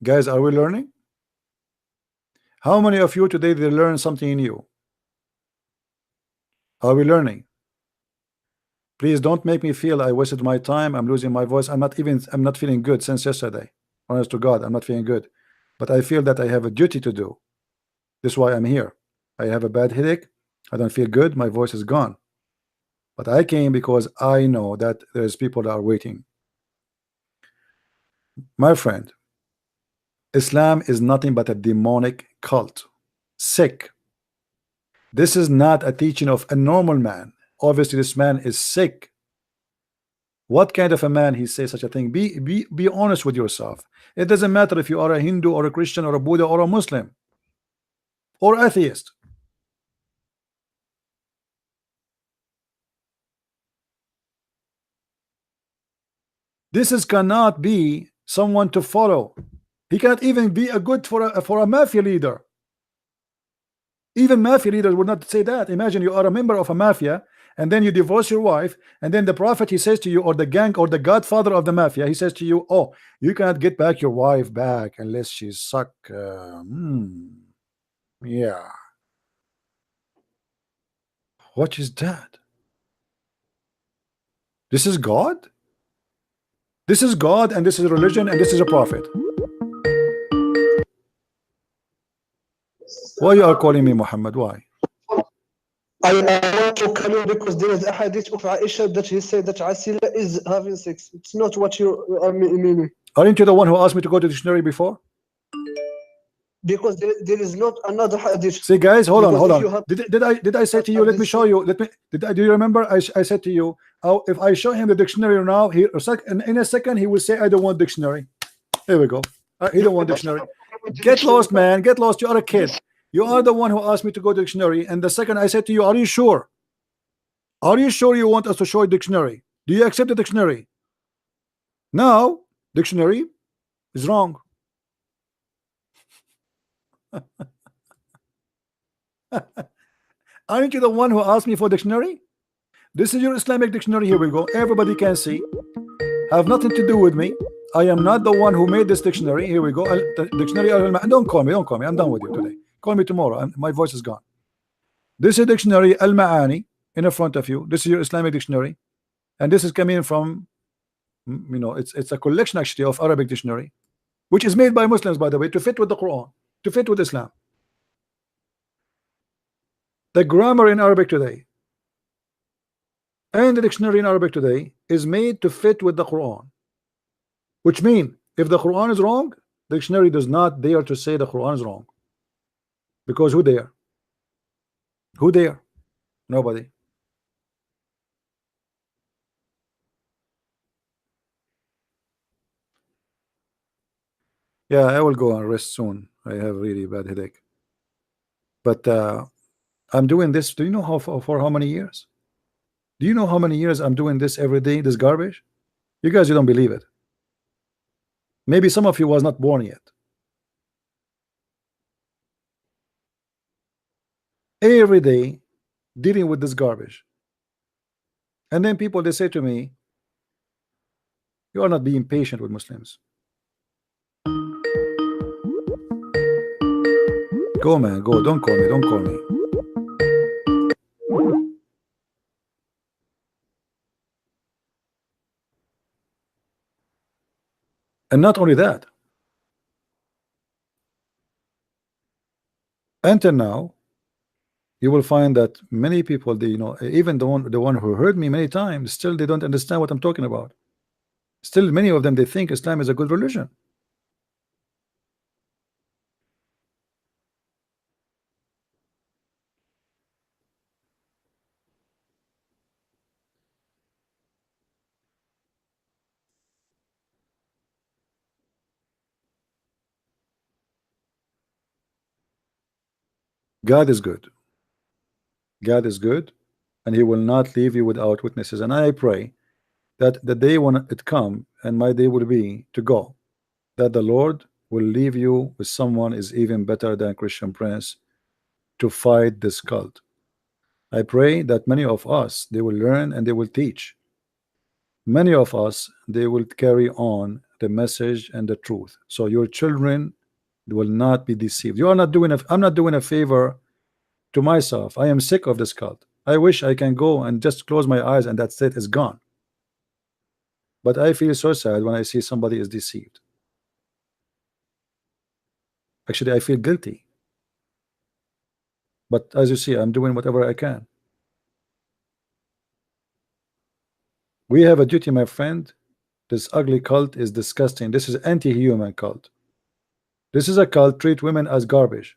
Guys, are we learning? How many of you today they learn something new? Are we learning? Please don't make me feel I wasted my time. I'm losing my voice. I'm not feeling good since yesterday. Honest to God, I'm not feeling good. But I feel that I have a duty to do. This is why I'm here. I have a bad headache. I don't feel good. My voice is gone. But I came because I know that there's people that are waiting. My friend, Islam is nothing but a demonic cult. Sick. This is not a teaching of a normal man. Obviously, this man is sick. What kind of a man he says such a thing? Be honest with yourself. It doesn't matter if you are a Hindu or a Christian or a Buddha or a Muslim or atheist. This cannot be someone to follow. He cannot even be a good for a mafia leader. Even mafia leaders would not say that. Imagine you are a member of a mafia and then you divorce your wife, and then the prophet, he says to you, or the gang or the godfather of the mafia, he says to you, oh, you cannot get back your wife back unless she's suck. Yeah. What is that? This is God? This is God, and this is religion, and this is a prophet. Why you are calling me Muhammad? Why? I want to come in because there is a hadith of Aisha that he said that Asila is having sex. It's not what you are meaning. Aren't you the one who asked me to go to the dictionary before? Because there is not another hadith. See, guys, hold on. Have, did I say to you? Let me show you. Do you remember? I said to you, oh, if I show him the dictionary now, in a second he will say, I don't want dictionary. Here we go. He don't want dictionary. Get lost, man. Get lost. You are a kid. You are the one who asked me to go to dictionary, and the second I said to you, are you sure? Are you sure you want us to show a dictionary? Do you accept the dictionary? Now, dictionary is wrong. Aren't you the one who asked me for dictionary? This is your Islamic dictionary. Here we go. Everybody can see. Have nothing to do with me. I am not the one who made this dictionary. Here we go. The dictionary. Don't call me. Don't call me. I'm done with you today. Call me tomorrow. My voice is gone. This is dictionary Al-Ma'ani in the front of you. This is your Islamic dictionary, and this is coming from, you know, it's a collection actually of Arabic dictionary, which is made by Muslims, by the way, to fit with the Quran, to fit with Islam. The grammar in Arabic today and the dictionary in Arabic today is made to fit with the Quran, which means if the Quran is wrong, the dictionary does not dare to say the Quran is wrong, because who dare? Who dare? Nobody. Yeah, I will go and rest soon. I have really bad headache. But I'm doing this. Do you know how for how many years? Do you know how many years I'm doing this every day? This garbage. You guys, you don't believe it. Maybe some of you was not born yet. Every day dealing with this garbage. And then people, they say to me, you are not being patient with Muslims. Go, man, go. Don't call me. Don't call me. And not only that, until now, you will find that many people, they, you know, even the one who heard me many times, still they don't understand what I'm talking about. Still, many of them, they think Islam is a good religion. God is good. God is good, and He will not leave you without witnesses. And I pray that the day when it come, and my day will be to go, that the Lord will leave you with someone is even better than Christian Prince to fight this cult. I pray that many of us, they will learn and they will teach. Many of us, they will carry on the message and the truth, so your children will not be deceived. You are not doing I'm not doing a favor to myself. I am sick of this cult. I wish I can go and just close my eyes and that state is gone. But I feel so sad when I see somebody is deceived. Actually, I feel guilty. But as you see, I'm doing whatever I can. We have a duty, my friend. This ugly cult is disgusting. This is anti-human cult. This is a cult treat women as garbage,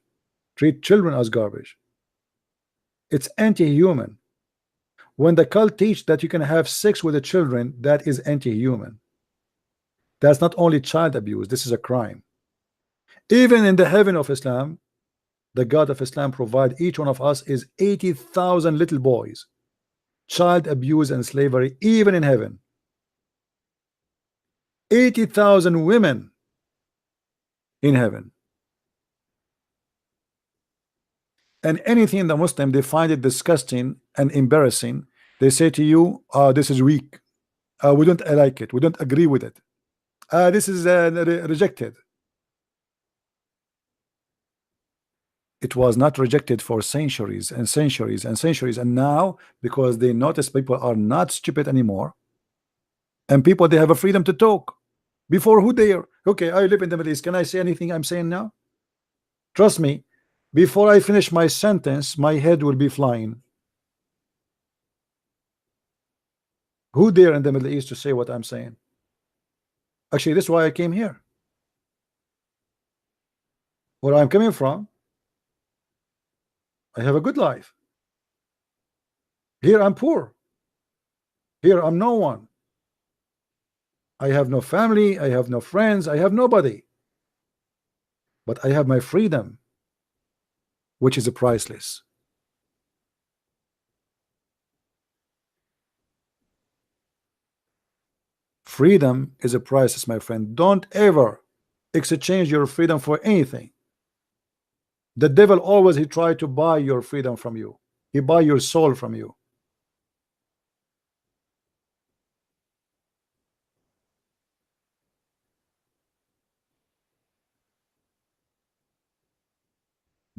treat children as garbage. It's anti-human. When the cult teach that you can have sex with the children, that is anti-human. That's not only child abuse, this is a crime. Even in the heaven of Islam, the God of Islam provide each one of us is 80,000 little boys. Child abuse and slavery, even in heaven. 80,000 women in heaven. And anything the Muslim, they find it disgusting and embarrassing. They say to you, this is weak. We don't like it. We don't agree with it. This is rejected. It was not rejected for centuries and centuries and centuries. And now, because they notice people are not stupid anymore, and people, they have a freedom to talk. Before, who dare? Okay, I live in the Middle East. Can I say anything I'm saying now? Trust me, before I finish my sentence, my head will be flying. Who dare in the Middle East to say what I'm saying? Actually, this is why I came here. Where I'm coming from, I have a good life. Here I'm poor. Here I'm no one. I have no family, I have no friends, I have nobody. But I have my freedom, which is priceless. Freedom is a priceless, my friend. Don't ever exchange your freedom for anything. The devil always, he try to buy your freedom from you. He buy your soul from you.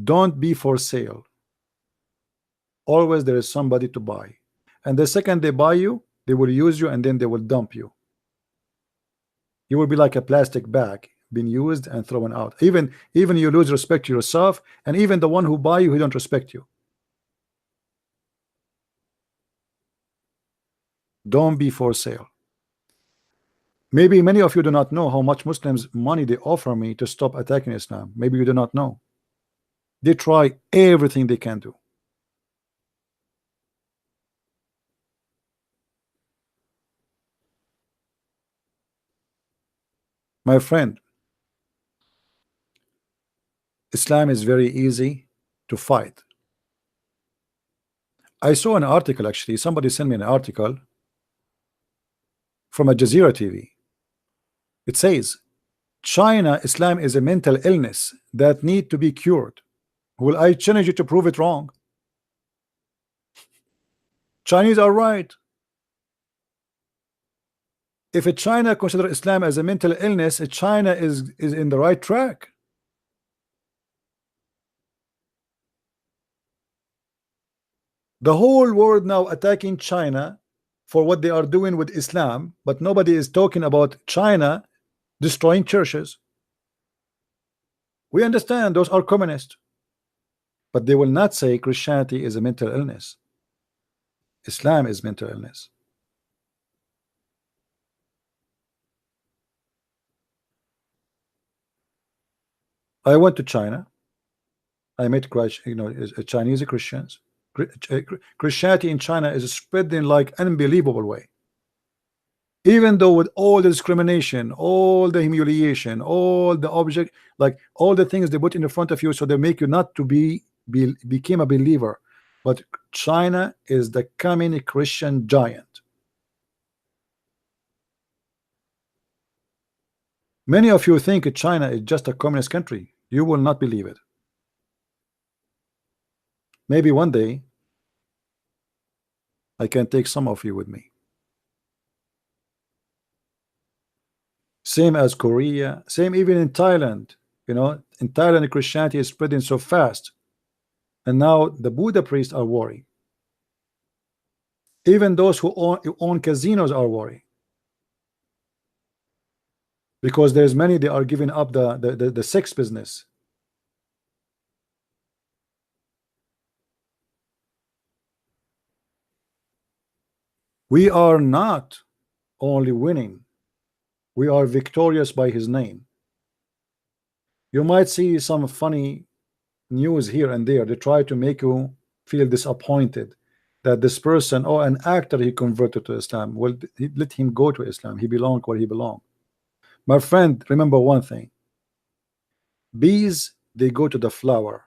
Don't be for sale. Always there is somebody to buy. And the second they buy you, they will use you and then they will dump you. You will be like a plastic bag being used and thrown out. Even you lose respect to yourself, and even the one who buy you, he don't respect you. Don't be for sale. Maybe many of you do not know how much Muslims money they offer me to stop attacking Islam. Maybe you do not know. They try everything they can do. My friend, Islam is very easy to fight. I saw an article, actually, somebody sent me an article from Al Jazeera TV. It says, China, Islam is a mental illness that need to be cured. Will I challenge you to prove it wrong? Chinese are right. If China consider Islam as a mental illness, China is in the right track. The whole world now attacking China for what they are doing with Islam, but nobody is talking about China destroying churches. We understand those are communists, but they will not say Christianity is a mental illness. Islam is mental illness. I went to China. I met Chinese Christians. Christianity in China is spreading like unbelievable way. Even though with all the discrimination, all the humiliation, all the object, like all the things they put in front of you, so they make you not to became a believer. But China is the coming Christian giant. Many of you think China is just a communist country. You will not believe it. Maybe one day I can take some of you with me. Same as Korea, same even in Thailand. You know, in Thailand, Christianity is spreading so fast. And now the Buddha priests are worried. Even those who own casinos are worried. Because there's many, they are giving up the sex business. We are not only winning, we are victorious by his name. You might see some funny news here and there. They try to make you feel disappointed that this person, or an actor, he converted to Islam. Well, let him go to Islam. He belongs where he belongs. My friend, remember one thing. Bees, they go to the flower.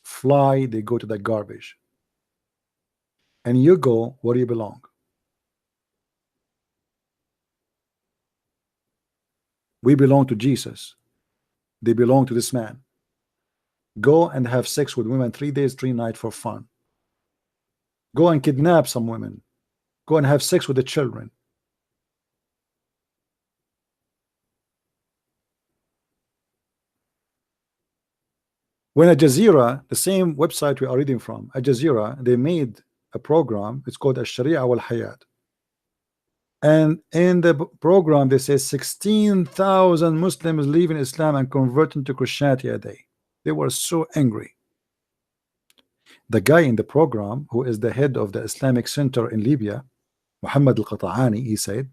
Fly, they go to the garbage. And you go where you belong. We belong to Jesus. they belong to this man. Go and have sex with women 3 days, 3 nights for fun. Go and kidnap some women. Go and have sex with the children. When Al Jazeera, the same website we are reading from, Al Jazeera, they made a program. It's called Al-Sharia wal Hayat. And in the program, they say 16,000 Muslims leaving Islam and converting to Christianity a day. They were so angry. The guy in the program, who is the head of the Islamic Center in Libya, Muhammad al-Qata'ani, he said,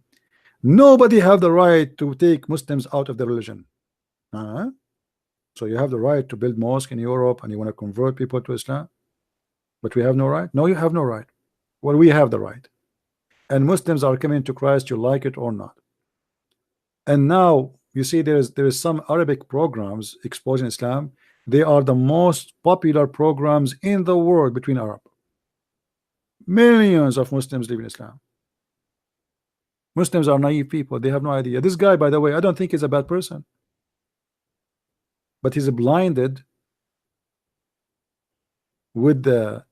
nobody have the right to take Muslims out of the religion. So you have the right to build mosque in Europe and you want to convert people to Islam, but we have no right? No, you have no right. Well, we have the right. And Muslims are coming to Christ, you like it or not. And now you see there is some Arabic programs exposing Islam. They are the most popular programs in the world between Arab. Millions of Muslims live in Islam. Muslims are naive people. They have no idea. This guy, by the way, I don't think he's a bad person, but he's blinded with the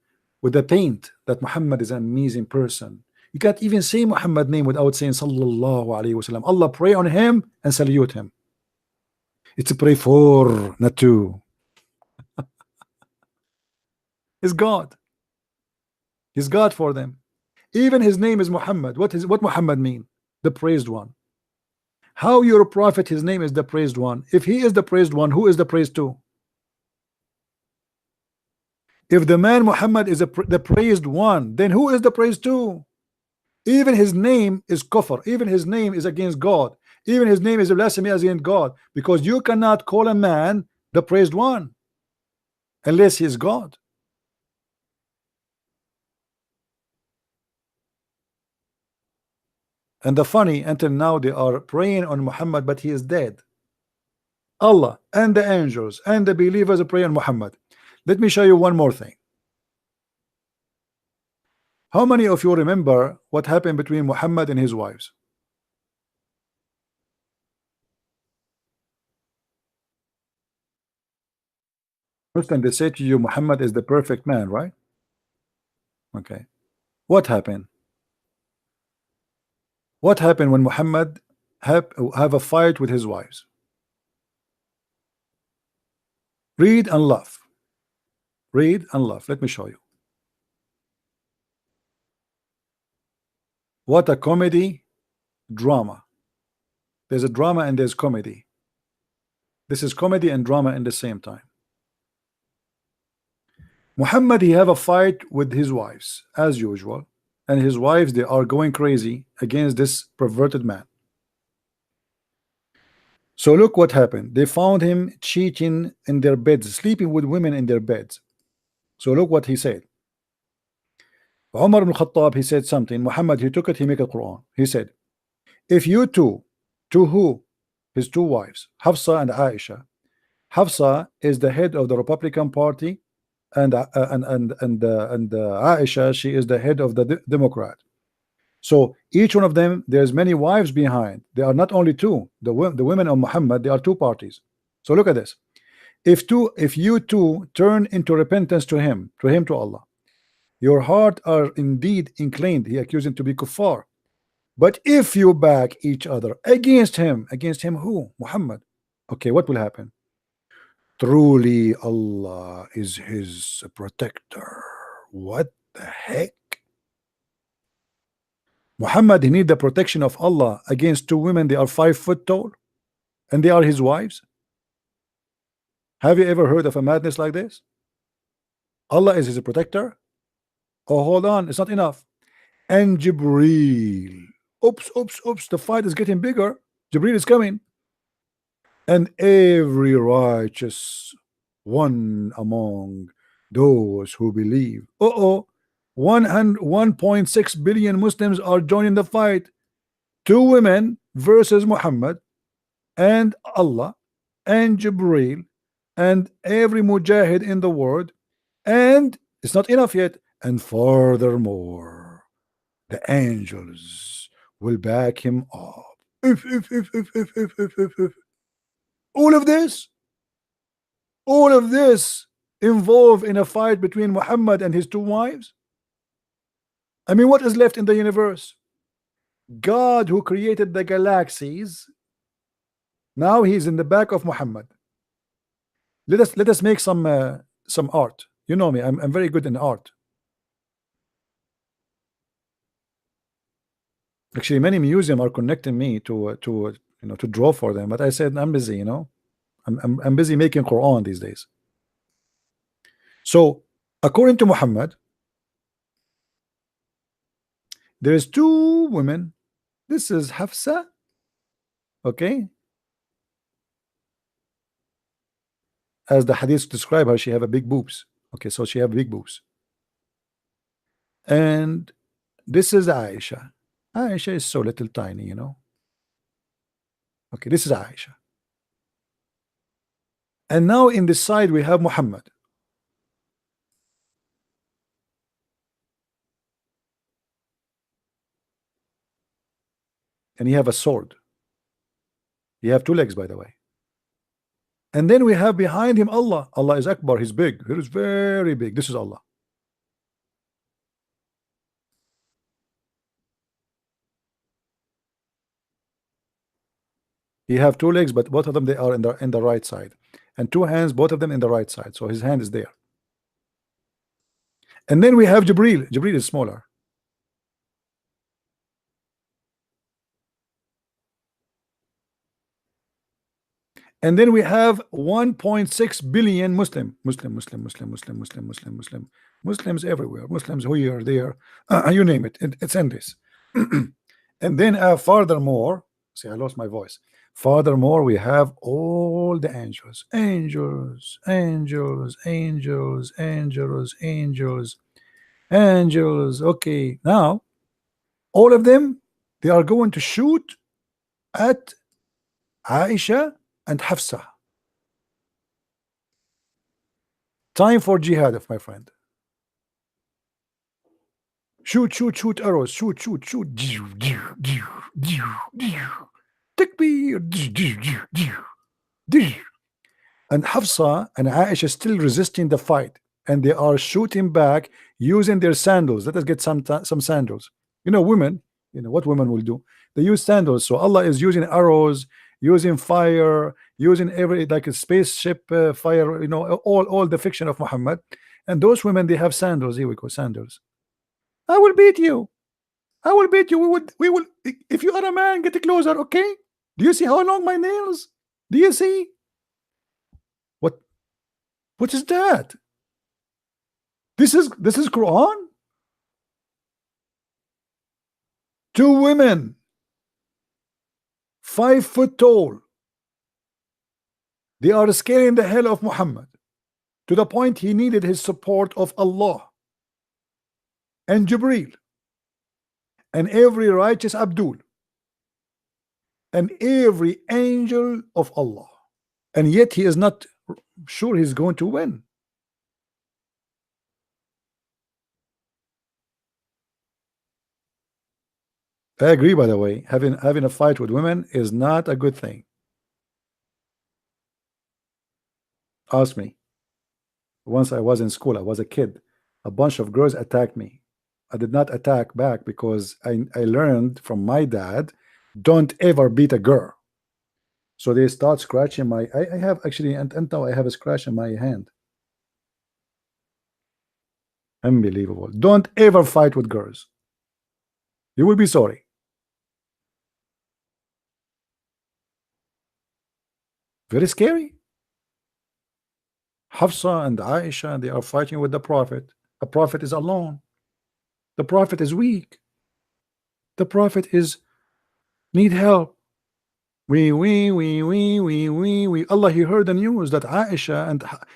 paint that Muhammad is an amazing person. You can't even say Muhammad name without saying Sallallahu Alaihi Wasallam. Allah pray on him and salute him. It's a pray for, not to. He's God. He's God for them. Even his name is Muhammad. What Muhammad mean? The praised one. How your prophet, his name is the praised one? If he is the praised one, who is the praised to? If the man Muhammad is the praised one, then who is the praised to? Even his name is kufr. Even his name is against God. Even his name is a blasphemy against God, because you cannot call a man the praised one unless he is God. And the funny, until now they are praying on Muhammad, but he is dead. Allah and the angels and the believers are praying on Muhammad. Let me show you one more thing. How many of you remember what happened between Muhammad and his wives? First, they say to you Muhammad is the perfect man, right? Okay. What happened? What happened when Muhammad have a fight with his wives? Read and laugh. Read and laugh. Let me show you. What a comedy drama. There's a drama and there's comedy. This is comedy and drama in the same time. Muhammad, he have a fight with his wives as usual, and his wives, they are going crazy against this perverted man. So look what happened. They found him cheating in their beds, sleeping with women in their beds. So look what he said. Umar ibn Khattab, he said something. Muhammad, he took it, he made a Quran. He said, if you two, to who? His two wives, Hafsa and Aisha. Hafsa is the head of the Republican Party, and Aisha, she is the head of the Democrat. So each one of them, there's many wives behind. They are not only two. The women of Muhammad, they are two parties. So look at this. If you two turn into repentance to him, to Allah, your heart are indeed inclined. He accused him to be kuffar. But if you back each other against him who? Muhammad. Okay, what will happen? Truly Allah is his protector. What the heck? Muhammad, he need the protection of Allah against two women. They are 5 foot tall and they are his wives. Have you ever heard of a madness like this? Allah is his protector. Oh, hold on, it's not enough. And Jibreel, oops, the fight is getting bigger. Jibreel is coming. And every righteous one among those who believe. 1.6 billion Muslims are joining the fight. 2 women versus Muhammad and Allah and Jibreel and every mujahid in the world. And it's not enough yet. And furthermore, the angels will back him up. If. All of this all of this involved in a fight between Muhammad and his two wives? I mean, what is left in the universe? God, who created the galaxies, now he's in the back of Muhammad. Let us make some art. You know me, I'm very good in art. Actually, many museums are connecting me to you know, to draw for them, but I said I'm busy. You know, I'm busy making Quran these days. So, according to Muhammad, there is two women. This is Hafsa, okay, as the hadith describe her, she have a big boobs. Okay, so she have big boobs. And this is Aisha. Aisha is so little tiny, you know. Okay, this is Aisha. And now in this side we have Muhammad. And he have a sword. He have two legs, by the way. And then we have behind him Allah. Allah is Akbar, he's big. He is very big. This is Allah. He have two legs, but both of them they are in the right side, and two hands, both of them in the right side. So his hand is there. And then we have Jibril. Jibril is smaller. And then we have 1.6 billion Muslims everywhere. Muslims here, there, you name it. It's in this. And then furthermore, see, I lost my voice. Furthermore, we have all the angels, angels, angels, angels, angels, angels, angels. Okay, now all of them, they are going to shoot at Aisha and Hafsa. Time for jihad, my friend. Shoot, shoot, shoot arrows. Shoot, shoot, shoot. Takbir. And Hafsa and Aisha still resisting the fight, and they are shooting back using their sandals. Let us get some sandals. You know, women, you know what women will do? They use sandals. So Allah is using arrows, using fire, using every, like a spaceship fire, you know, all the fiction of Muhammad. And those women, they have sandals. Here we go, sandals. I will beat you. I will beat you. We will. If you are a man, get closer, okay? Do you see how long my nails? Do you see? What is that? This is Quran. Two women, 5 foot tall. They are scaring the hell of Muhammad to the point he needed his support of Allah and Jibril and every righteous Abdul and every angel of Allah, and yet he is not sure he's going to win. I agree, by the way, having a fight with women is not a good thing. Ask me. Once I was in school, I was a kid, a bunch of girls attacked me. I did not attack back because I learned from my dad, don't ever beat a girl. So they start scratching my, I have actually, and now I have a scratch in my hand. Unbelievable. Don't ever fight with girls. You will be sorry. Very scary. Hafsa and Aisha, they are fighting with the Prophet. The Prophet is alone. The Prophet is weak. The Prophet is need help. We. Allah, he heard the news that Aisha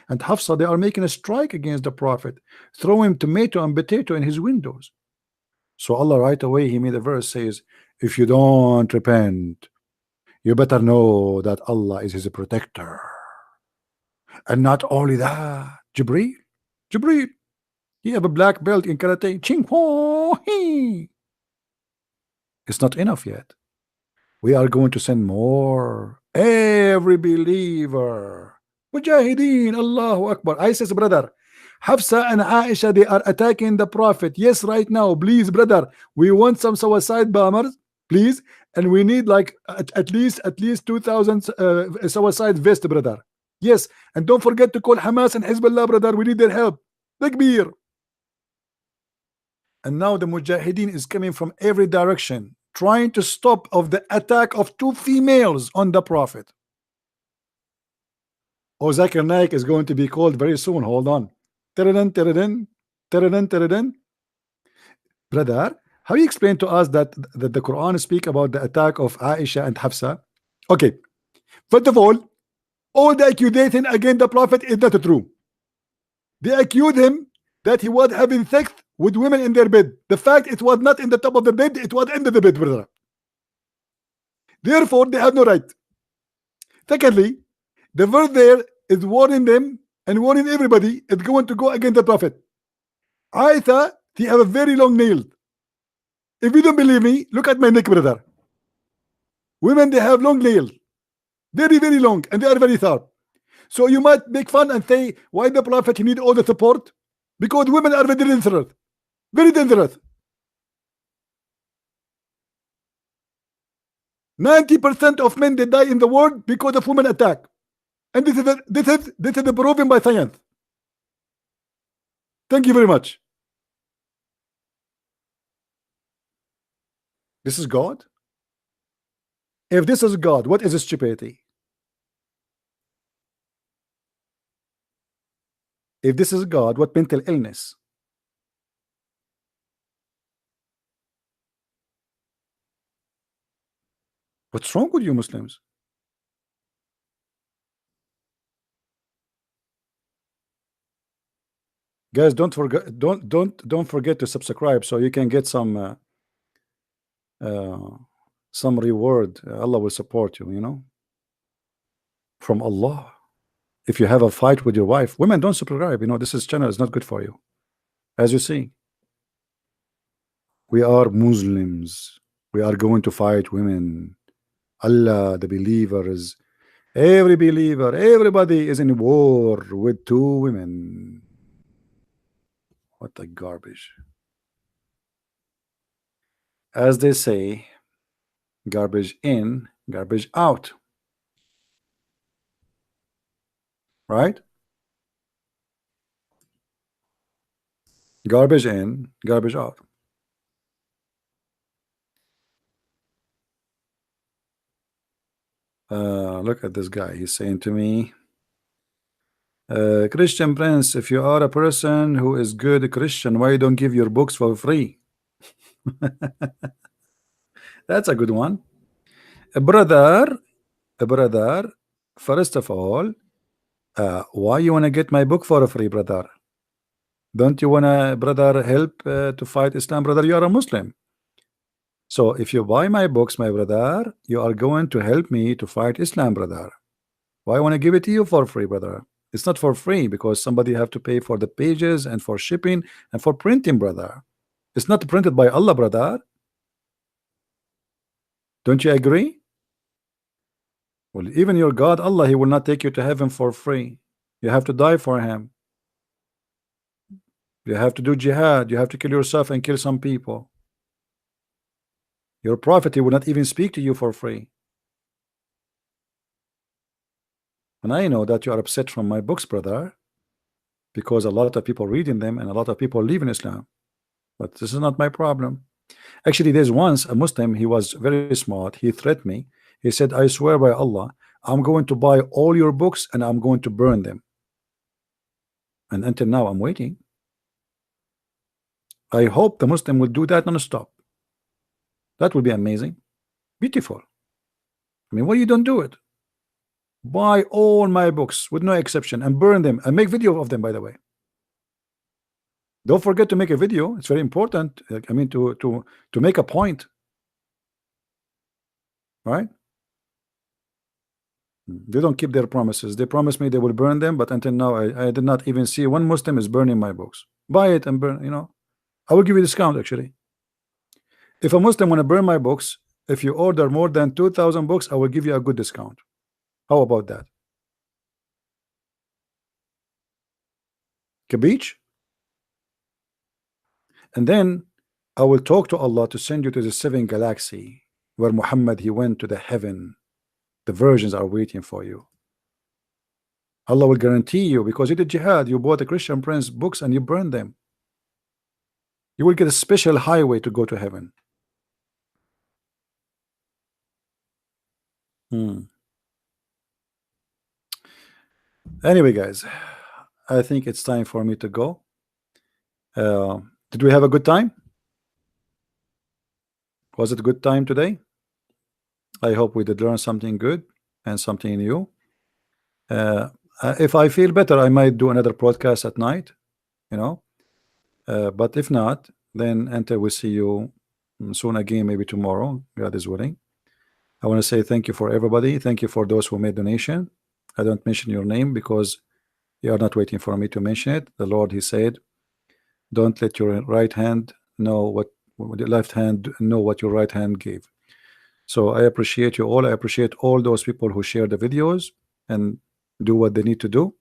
and Hafsa, they are making a strike against the Prophet, throwing tomato and potato in his windows. So Allah right away, he made a verse says, if you don't repent, you better know that Allah is his protector. And not only that, Jibril, he have a black belt in karate. Ching ho he. It's not enough yet. We are going to send more. Every believer Mujahideen, Allahu Akbar. I says, brother, Hafsa and Aisha, they are attacking the Prophet. Yes, right now, please, brother, we want some suicide bombers, please, and we need like at least 2,000 suicide vest, brother. Yes, and don't forget to call Hamas and Hezbollah, brother. We need their help. Takbir. And now the Mujahideen is coming from every direction, trying to stop of the attack of 2 females on the Prophet. Oh, Zakir Naik is going to be called very soon. Hold on. Teredan, teredan, teredan, teredan. Brother, how you explain to us that the Quran speak about the attack of Aisha and Hafsa? Okay, first of all the accusation against the Prophet is not true. They accused him that he was having sex with women in their bed. The fact it was not in the top of the bed, it was under the bed, brother. Therefore, they have no right. Secondly, the verse there is warning them and warning everybody it's going to go against the Prophet. Aisha, he have a very long nail. If you don't believe me, look at my neck, brother. Women, they have long nails, very, very long, and they are very sharp. So you might make fun and say, why the Prophet he need all the support? Because women are very dangerous. Very dangerous. 90% of men they die in the world because of women attack. And this is proven by science. Thank you very much. This is God. If this is God, what is stupidity? If this is God, what mental illness? What's wrong with you Muslims? Guys, don't forget to subscribe so you can get some reward. Allah will support you, you know, from Allah. If you have a fight with your wife, women, don't subscribe. You know, this channel is not good for you. As you see, we are Muslims. We are going to fight women. Allah, the believers, every believer, everybody is in war with 2 women. What the garbage. As they say, garbage in, garbage out. Right? Garbage in, garbage out. Look at this guy. He's saying to me, Christian Prince, if you are a person who is good Christian, why you don't give your books for free? That's a good one. A brother, first of all, why you want to get my book for free, brother? Don't you want to, brother, help to fight Islam, brother? You are a Muslim. So if you buy my books, my brother, you are going to help me to fight Islam, brother. Why I want to give it to you for free, brother? It's not for free because somebody have to pay for the pages and for shipping and for printing, brother. It's not printed by Allah, brother. Don't you agree? Well, even your God, Allah, he will not take you to heaven for free. You have to die for him. You have to do jihad. You have to kill yourself and kill some people. Your prophet, he will not even speak to you for free. And I know that you are upset from my books, brother, because a lot of people reading them and a lot of people leave in Islam. But this is not my problem. Actually, there's once a Muslim, he was very smart. He threatened me. He said, I swear by Allah, I'm going to buy all your books and I'm going to burn them. And until now, I'm waiting. I hope the Muslim will do that non-stop. That would be amazing. Beautiful. I mean, why you don't do it? Buy all my books with no exception and burn them and make video of them, by the way. Don't forget to make a video. It's very important. I mean, to make a point. Right? They don't keep their promises. They promised me they will burn them, but until now, I did not even see one Muslim is burning my books. Buy it and burn, you know. I will give you a discount, actually. If a Muslim want to burn my books, if you order more than 2,000 books, I will give you a good discount. How about that? Capiche? And then I will talk to Allah to send you to the 7th galaxy where Muhammad, he went to the heaven. The virgins are waiting for you. Allah will guarantee you, because you did jihad, you bought the Christian Prince books and you burned them. You will get a special highway to go to heaven. Anyway, guys, I think it's time for me to go. Did we have a good time? Was it a good time today? I hope we did learn something good and something new. If I feel better, I might do another podcast at night, you know. But if not, then until we see you soon again, maybe tomorrow, God is willing. I want to say thank you for everybody. Thank you for those who made donation. I don't mention your name because you are not waiting for me to mention it. The Lord, he said, don't let your right hand know what the left hand know what your right hand gave. So I appreciate you all. I appreciate all those people who share the videos and do what they need to do.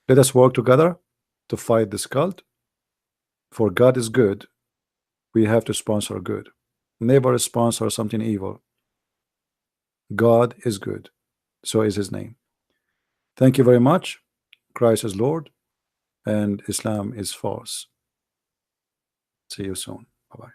Let us work together to fight this cult. For God is good. We have to sponsor good. Never sponsor something evil. God is good. So is his name. Thank you very much. Christ is Lord and Islam is false. See you soon. Bye-bye.